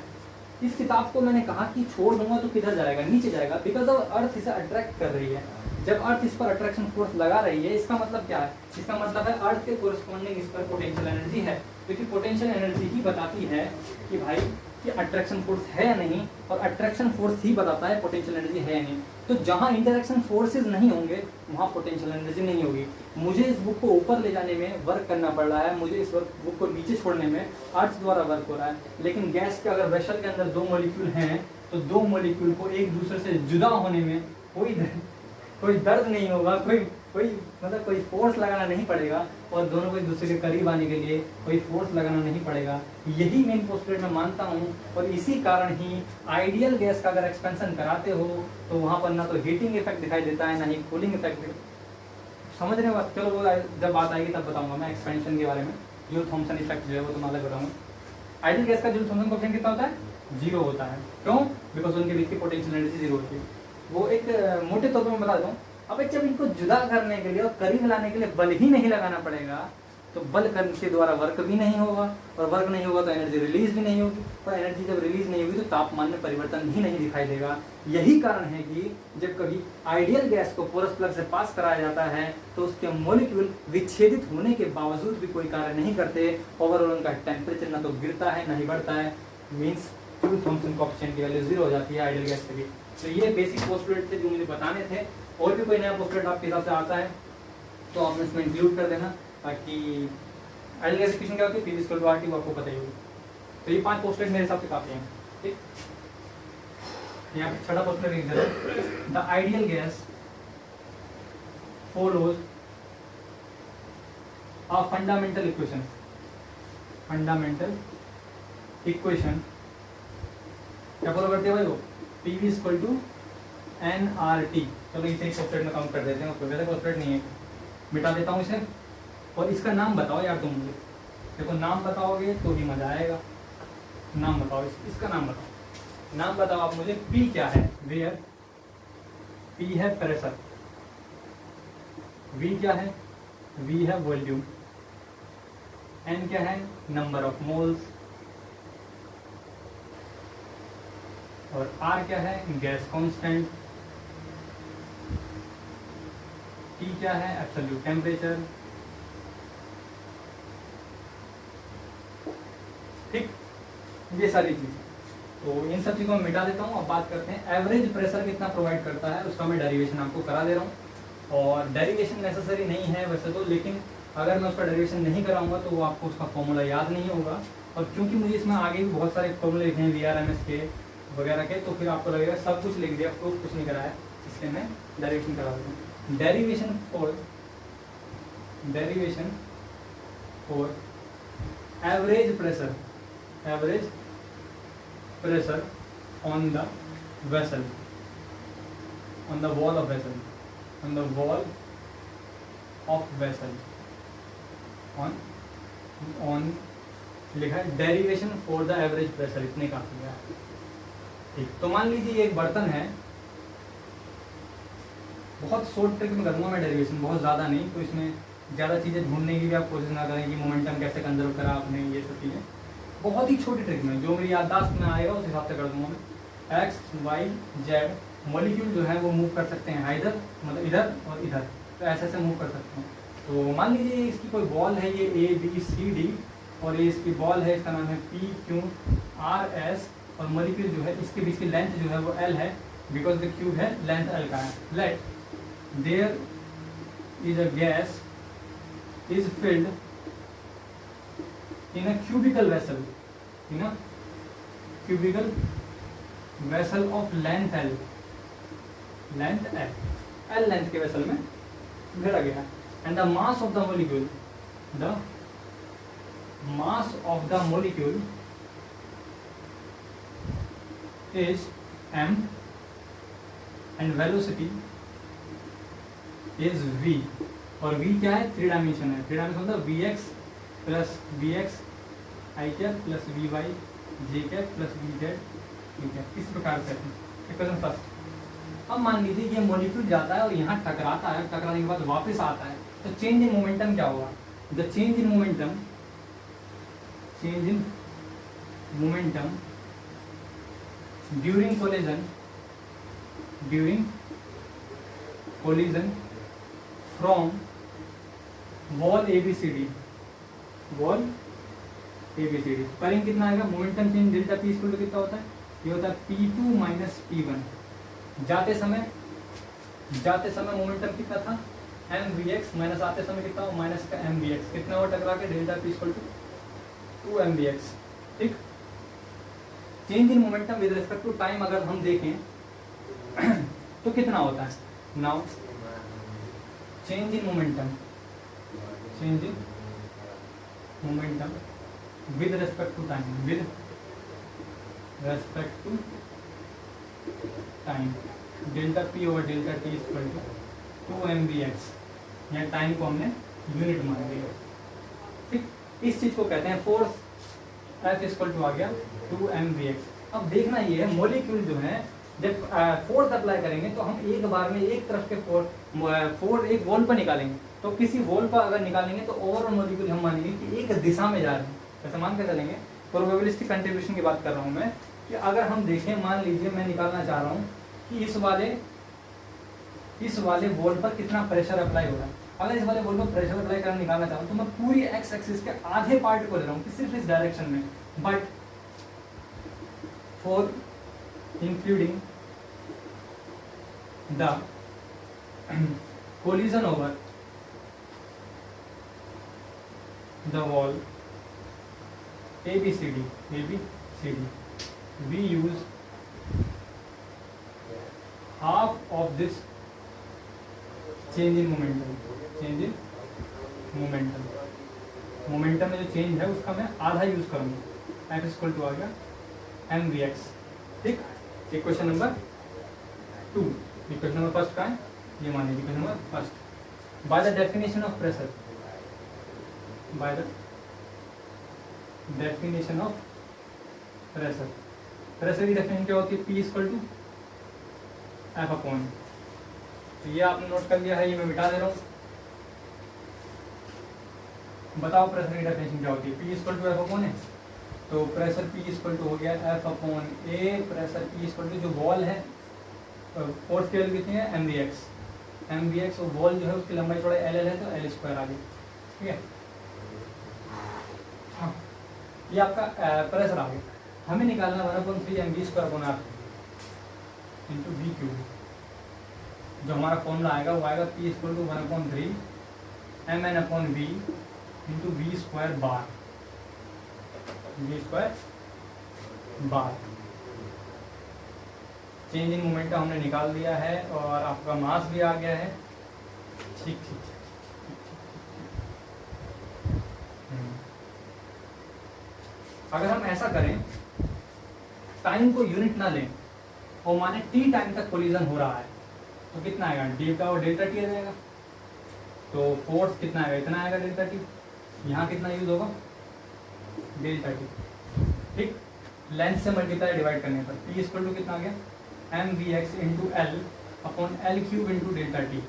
इस किताब को मैंने कहा कि छोड़ दूंगा तो किधर जाएगा, नीचे जाएगा, बिकॉज ऑफ अर्थ इसे अट्रैक्ट कर रही है। जब अर्थ इस पर अट्रैक्शन फोर्स लगा रही है, इसका मतलब क्या है, इसका मतलब है अर्थ के कोरस्पॉन्डिंग इस पर पोटेंशियल एनर्जी है, क्योंकि पोटेंशियल एनर्जी ही बताती है कि भाई कि अट्रैक्शन फोर्स है या नहीं, और अट्रैक्शन फोर्स ही बताता है पोटेंशियल एनर्जी है या नहीं। तो जहां इंटरेक्शन फोर्सेज नहीं होंगे वहां पोटेंशियल एनर्जी नहीं होगी। मुझे इस बुक को ऊपर ले जाने में वर्क करना पड़ रहा है, मुझे इस बुक को नीचे छोड़ने में अर्थ द्वारा वर्क हो रहा है, लेकिन गैस के अगर वेसल के अंदर दो मॉलिक्यूल हैं तो दो मॉलिक्यूल को एक दूसरे से जुदा होने में कोई दर्द नहीं होगा, कोई फोर्स लगाना नहीं पड़ेगा, और दोनों को एक दूसरे के करीब आने के लिए कोई फोर्स लगाना नहीं पड़ेगा। यही मेन पोस्टुलेट मैं मानता हूँ, और इसी कारण ही आइडियल गैस का अगर एक्सपेंशन कराते हो तो वहाँ पर ना तो हीटिंग इफेक्ट दिखाई देता है ना ही कूलिंग इफेक्ट। समझ रहे हो बात? चलो वो जब बात आएगी तब बताऊंगा मैं एक्सपेंशन के बारे में। जूल थॉमसन इफेक्ट जो है वो तो मैं अलग बताऊंगा। आइडियल गैस का जूल थॉमसन कोएफिशिएंट कितना होता है? 0 होता है। क्यों? बिकॉज उनके बीच की पोटेंशियल एनर्जी 0 होती है। वो एक मोटे तौर पर मैं बता दूँ। अब जब इनको जुदा करने के लिए और करीब लाने के लिए बल ही नहीं लगाना पड़ेगा, तो बल करने के द्वारा वर्क भी नहीं होगा, और वर्क नहीं होगा तो एनर्जी रिलीज भी नहीं होगी, और एनर्जी जब रिलीज नहीं होगी तो तापमान में परिवर्तन भी नहीं दिखाई देगा। यही कारण है कि जब कभी आइडियल गैस को पोरस प्लग से पास कराया जाता है तो उसके मॉलिक्यूल विच्छेदित होने के बावजूद भी कोई कार्य नहीं करते। ओवरऑल उनका टेम्परेचर ना तो गिरता है ना ही बढ़ता है, मीन्स जूल थॉमसन कोएफिशिएंट की वैल्यू 0 हो जाती है आइडियल गैस के लिए। तो ये बेसिक पोस्टुलेट थे जो मुझे बताने थे। और भी कोई नया पोस्टुलेट आपके हिसाब से आता है तो आप इसमें इंक्लूड कर देना, ताकि आइडियल गैस इक्वेशन क्या होती है, P = RT, वो आपको पता ही होगी। तो ये 5 पोस्टुलेट मेरे हिसाब से काफी हैं। ठीक, यहाँ पे छठा पोस्टुलेट लिख देना, the ideal gas follows a fundamental equation. क्या फॉलो करते हैं भाई वो? PV = nRT। चलो इसे एक पोस्टुलेट में काउंट कर देते हैं, वैसे पोस्टुलेट नहीं है, मिटा देता हूँ इसे। और इसका नाम बताओ यार तुम मुझे, देखो नाम बताओगे तो ही मजा आएगा। नाम बताओ, इसका नाम बताओ आप मुझे। P क्या है? वेयर P है प्रेशर, V क्या है? V है वॉल्यूम, N क्या है? नंबर ऑफ मोल्स, और R क्या है? गैस कांस्टेंट, T क्या है? Absolute temperature. ठीक, ये सारी चीजें, तो इन सब चीज़ों को मिटा देता हूँ। अब बात करते हैं एवरेज प्रेशर कितना प्रोवाइड करता है, उसका मैं डेरिवेशन आपको करा दे रहा हूँ। और डेरिवेशन नेसेसरी नहीं है वैसे तो, लेकिन अगर मैं उसका डेरिवेशन नहीं कराऊंगा तो वो आपको उसका फॉर्मूला याद नहीं होगा, और क्योंकि मुझे इसमें आगे भी बहुत सारे फॉर्मूले लिखे हैं VRMS के वगैरह के, तो फिर आपको लगेगा सब कुछ लिख दिया, प्रूफ कुछ नहीं कराया, इसलिए मैं डेरिवेशन करा देता हूँ। Derivation for average pressure on the vessel, on the wall of vessel, on on लिखा है derivation for the average pressure, इतने काफी है। ठीक, तो मान लीजिए ये एक बर्तन है, बहुत शॉर्ट ट्रिक में करूँगा मैं डेरिवेशन, बहुत ज़्यादा नहीं, तो इसमें ज़्यादा चीज़ें ढूंढने की भी आप कोशिश ना करें कि मोमेंटम कैसे कंजर्व करा आपने, ये सब चीज़ें बहुत ही छोटी ट्रिक में जो मेरी याददाश्त में आएगा उस हिसाब से कर दूंगा मैं। एक्स वाई जेड मॉलिक्यूल जो है वो मूव कर सकते हैं इधर, मतलब इधर और इधर, तो ऐसे ऐसे मूव कर सकते हैं। तो मान लीजिए इसकी कोई बॉल है, ये ए बी सी डी, और ये इसकी बॉल है, इसका नाम है पी क्यू आर एस, और मॉलिक्यूल जो है इसके बीच की लेंथ जो है वो एल है, बिकॉज द क्यूब है लेंथ एल का है। Let there is a gas is filled in a cubical vessel, in a cubical vessel of length L, length L, L length के वेसल में भरा गया है, and the mass of the molecule, the mass of the molecule is m and velocity is v, और v क्या है, 3 डायमेंशन है, 3 डायमेंशन मतलब vx plus V X I cap plus V Y J cap plus V Z, ठीक है, इस प्रकार से क्वेश्चन फर्स्ट। अब मान लीजिए ये मॉलिक्यूल जाता है और यहाँ टकराता है, टकराने के बाद वापस आता है, तो चेंज इन मोमेंटम क्या होगा? The change in momentum, change in momentum during collision, during collision from wall ABCD, wall ABCD, करेंगे कितना आएगा? Momentum change delta P equal to कितना होता है? ये होता है P2 माइनस P1। जाते समय मोमेंटम कितना था? mvx, माइनस आते समय कितना हो? माइनस का mvx, कितना हो टकरा के? Delta P equal to 2 mvx। ठीक, change in momentum with respect to time अगर हम देखें तो कितना होता है? Now change in momentum, change in momentum with respect to time, with respect to time, delta P over delta T equal to 2 mvx, या टाइम को हमने यूनिट मान लिया। ठीक, इस चीज को कहते हैं फोर्स एफ इक्वल टू आ गया 2 mvx। अब देखना ये है मॉलिक्यूल जो है जब फोर्स अप्लाई करेंगे तो हम एक बार में एक तरफ के फोर्स एक वॉल पर निकालेंगे, तो किसी वॉल पर अगर निकालेंगे तो ओवरऑल मॉलिक्यूल हम मानेंगे कि एक दिशा में जा रहे हैं, ऐसा मान के चलेंगे। प्रोबेबिलिस्टिक कंट्रीब्यूशन की बात कर रहा हूँ मैं, कि अगर हम देखें, मान लीजिए मैं निकालना चाह रहा हूँ कि इस वाले वॉल पर कितना प्रेशर अप्लाई हो रहा है। अगर इस वाले वॉल पर प्रेशर अप्लाई करना निकालना चाह रहा हूँ तो मैं पूरी एक्स एक्सिस के आधे पार्ट को ले रहा हूँ सिर्फ इस डायरेक्शन में, but for including the collision over the wall ABCD, we use half of this change in momentum, momentum में जो चेंज है उसका मैं आधा यूज करूंगा, एफ इक्वल टू आ गया mvx। ठीक, ये question number 2। Question number first का है, ये मान लीजिए question number first. By the definition of pressure, by the definition of pressure, pressure की डेफिनेशन क्या होती है? P equal to F upon, तो ये आपने नोट कर लिया है, ये मैं मिटा दे रहा हूँ। बताओ प्रेशर की डेफिनेशन क्या होती है? P equal to F upon है, तो प्रेशर P इक्वल टू हो गया F upon A, pressure P equal to जो वॉल है फोर्स की वैल्यू कितनी है? mvx, और वॉल जो है उसकी लंबाई थोड़ा एल है तो एल स्क्वायर आ गई। ठीक है, हाँ, ये आपका प्रेशर आ गया। हमें निकालना 1/3 mv square upon R into V cube, जो हमारा फॉर्मूला आएगा वो आएगा P equal to 1/3 mn upon V into V square bar, change in momentum हमने निकाल दिया है और आपका मास भी आ गया है। ठीक, अगर हम ऐसा करें, टाइम को यूनिट ना लें और माने टी टाइम तक कोलिजन हो रहा है, तो कितना आएगा? डेल्टा और डेल्टा टी आ जाएगा, तो फोर्स कितना आएगा? इतना आएगा डेल्टा टी। यहाँ कितना यूज होगा, डेल्टा टी, ठीक। लेंथ से मल्टीप्लाई डिवाइड करने पर P इक्वल टू कितना आ गया, M V X into L upon L cube into delta T,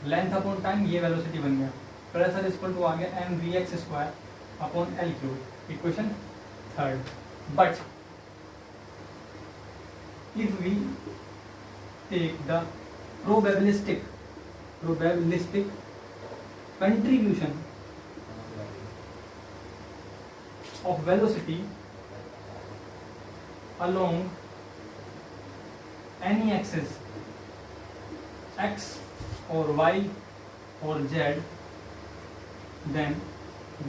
length upon time, ये वेलोसिटी बन गया। प्रेशर इक्वल टू आ गया M V X square upon L cube. Equation third. But if we take the probabilistic contribution of velocity along any axis x or y or z, then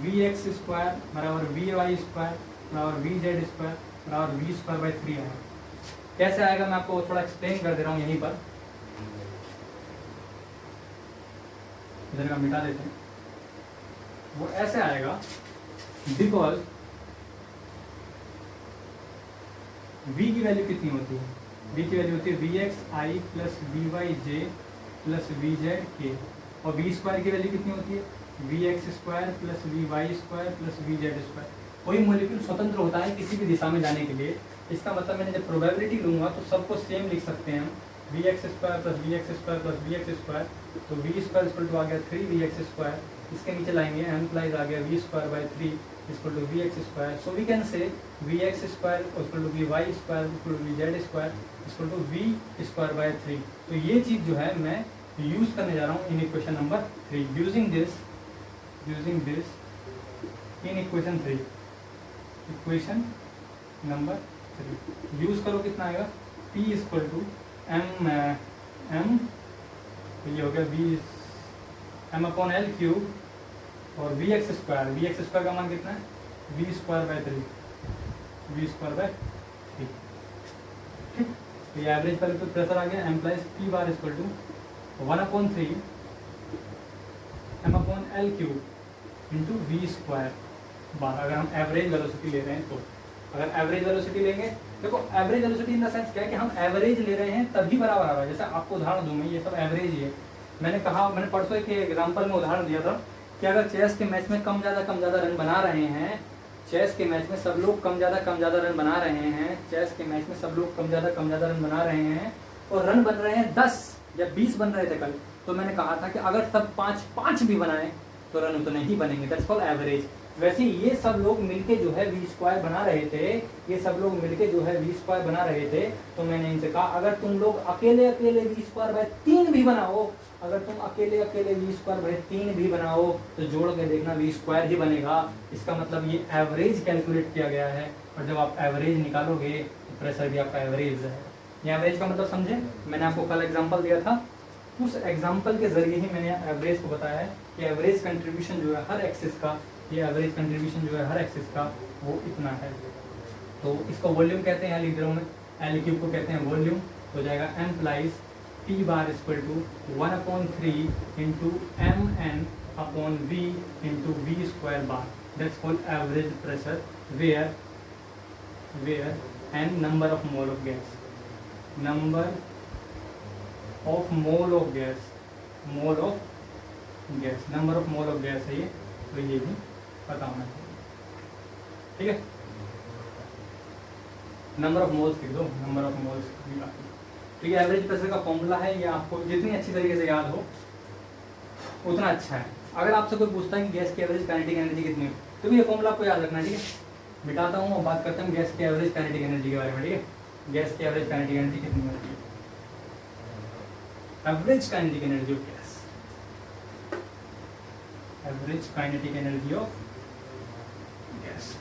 vx square बराबर vy स्क्वायर बराबर vz स्क्वायर बराबर v स्क्वायर बाई 3 आएगा। कैसे आएगा मैं आपको थोड़ा एक्सप्लेन कर दे रहा हूँ यहीं पर, इधर का मिटा देते हैं। वो ऐसे आएगा बिकॉज v की वैल्यू कितनी होती है, v की वैल्यू होती है V X I plus V Y J plus V Z के, और v स्क्वायर की वैल्यू कितनी होती है, V X square plus V Y square plus V Z square. कोई मॉलिक्यूल स्वतंत्र होता है किसी भी दिशा में जाने के लिए, इसका मतलब मैंने जब प्रोबेबिलिटी लूंगा तो सबको सेम लिख सकते हैं हम, V X square plus V X square plus V X square, तो वी स्क्वायर इक्वल टू आ गया 3 वी एक्स स्क्वायर, इसके नीचे लाएंगे एम्प्लाइज आ गया V square by 3 equal to V X square. So we can say V X square equal to V Y square equal to V Z square equal to V square by 3। तो ये चीज़ जो है मैं यूज करने जा रहा हूँ in equation number 3, using this in equation 3, equation number 3 use करो कितना आएगा, P इक्वल टू एम तो ये हो गया V M upon L cube और वी एक्स स्क्वायर का मान कितना है, वी स्क्वायर बाई 3, ठीक। तो ये एवरेज पर तो प्रेशर आ गया, implies P bar equal to 1/3 M upon L cube into V square bar, अगर हम एवरेज वेलोसिटी ले रहे हैं तो। अगर एवरेज वेलोसिटी लेंगे, देखो average velocity in the sense क्या है कि हम एवरेज ले रहे हैं तभी बराबर आ रहा है। जैसे आपको उदाहरण दूं मैं, ये सब एवरेज ही है। मैंने परसों के एग्जांपल में उदाहरण दिया था कि अगर चेस के मैच में कम ज़्यादा रन बना रहे हैं, चेस के मैच में सब लोग कम ज़्यादा रन बना रहे हैं, चेस के मैच में सब लोग कम ज़्यादा रन बना रहे हैं और रन बन रहे हैं 10 या 20 बन रहे थे कल, तो मैंने कहा था कि अगर सब 5 भी बनाएं तो रन उतने ही बनेंगे, दैट्स कॉल्ड एवरेज। वैसे ये सब लोग मिलके जो है वी स्क्वायर बना रहे थे, तो मैंने इनसे कहा अगर तुम लोग अकेले वी स्क्वायर बाय 3 भी बनाओ, अगर तुम अकेले वी स्क्वायर बाय 3 भी बनाओ तो जोड़ के देखना वी स्क्वायर ही बनेगा। इसका मतलब ये एवरेज कैलकुलेट किया गया है, और जब आप एवरेज निकालोगे तो प्रेशर भी आपका एवरेज है। ये एवरेज का मतलब समझे, मैंने आपको कल एग्जाम्पल दिया था, उस एग्जाम्पल के जरिए ही मैंने एवरेज को बताया है कि एवरेज कंट्रीब्यूशन जो है हर एक्सिस का, ये एवरेज कंट्रीब्यूशन जो है हर एक्सिस का वो इतना है। तो इसको वॉल्यूम कहते हैं, लिख रहा हूँ मैं, एल क्यूब को कहते हैं वॉल्यूम। हो जाएगा implies P bar equal to 1/3 into M N upon V into V square bar, that's called average pressure, where N number of mole of gas, number of mole of gas है ये, तो ये भी पता होना चाहिए, ठीक है। नंबर ऑफ मोल्स लिख दो, नंबर ऑफ मोल्स भी काफी, तो ये एवरेज प्रेशर का फॉर्मूला है। ये आपको जितनी अच्छी तरीके से याद हो उतना अच्छा है। अगर आपसे कोई पूछता है कि गैस की एवरेज काइनेटिक एनर्जी कितनी है, तो ये फॉर्मूला आपको याद रखना है, ठीक है। मिटाता हूँ और बात करते हैं गैस की एवरेज काइनेटिक एनर्जी के बारे में, ठीक है। गैस की एवरेज काइनेटिक एनर्जी कितनी होती है, average kinetic energy of gas, average kinetic energy of gas.